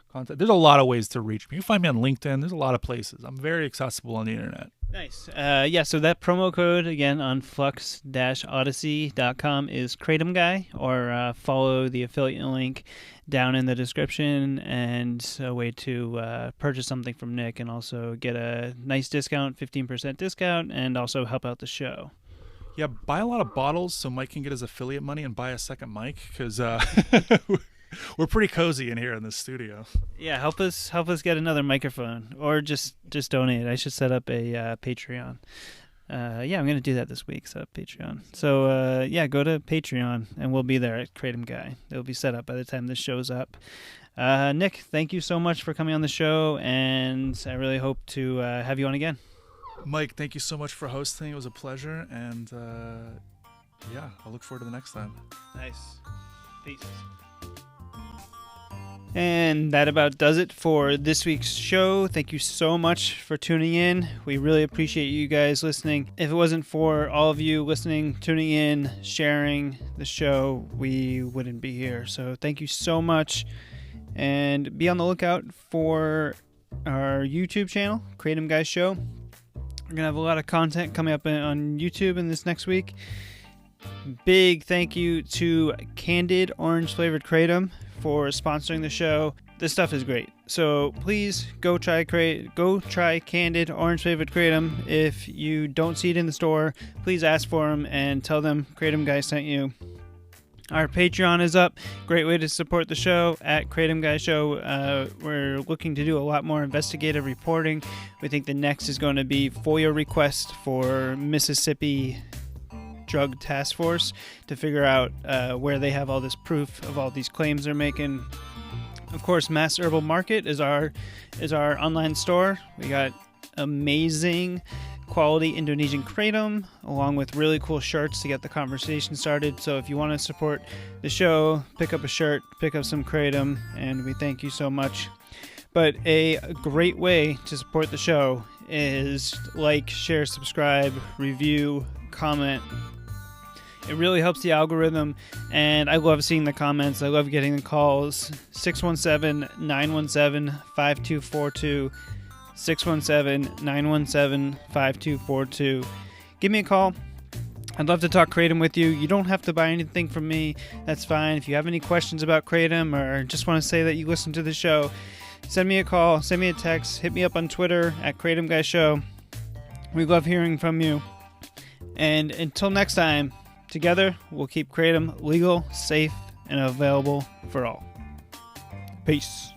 contact. There's a lot of ways to reach me. You can find me on LinkedIn. There's a lot of places. I'm very accessible on the internet. Nice. So that promo code again on flux-odyssey.com is Kratom Guy, or follow the affiliate link down in the description, and a way to purchase something from Nick and also get a nice discount, 15% discount, and also help out the show. Yeah, buy a lot of bottles so Mike can get his affiliate money and buy a second mic, because we're pretty cozy in here in this studio. Yeah, help us get another microphone, or just donate. I should set up a Patreon. I'm going to do that this week, set up Patreon. So, go to Patreon, and we'll be there at Kratom Guy. It'll be set up by the time this show's up. Nick, thank you so much for coming on the show, and I really hope to have you on again. Mike, thank you so much for hosting. It was a pleasure, and I look forward to the next time. Nice. Peace. And that about does it for this week's show. Thank you so much for tuning in. We really appreciate you guys listening. If it wasn't for all of you listening, tuning in, sharing the show, we wouldn't be here. So thank you so much. And be on the lookout for our YouTube channel, Kratom Guy Show. We're going to have a lot of content coming up on YouTube in this next week. Big thank you to Candid Orange Flavored Kratom for sponsoring the show. This stuff is great. So please go try Candid Orange Flavored Kratom. If you don't see it in the store, please ask for them and tell them Kratom Guy sent you. Our Patreon is up. Great way to support the show at Kratom Guy Show. We're looking to do a lot more investigative reporting. We think the next is going to be FOIA request for Mississippi Drug Task Force to figure out where they have all this proof of all these claims they're making. Of course, Mass Herbal Market is our online store. We got amazing quality Indonesian kratom, along with really cool shirts to get the conversation started. So if you want to support the show, pick up a shirt, pick up some kratom, and we thank you so much. But a great way to support the show is like, share, subscribe, review, comment. It really helps the algorithm, and I love seeing the comments. I love getting the calls. 617-917-5242. 617-917-5242. Give me a call. I'd love to talk Kratom with you. You don't have to buy anything from me. That's fine. If you have any questions about Kratom or just want to say that you listen to the show, send me a call, send me a text, hit me up on Twitter at Kratom Guy Show. We love hearing from you. And until next time, together we'll keep Kratom legal, safe, and available for all. Peace.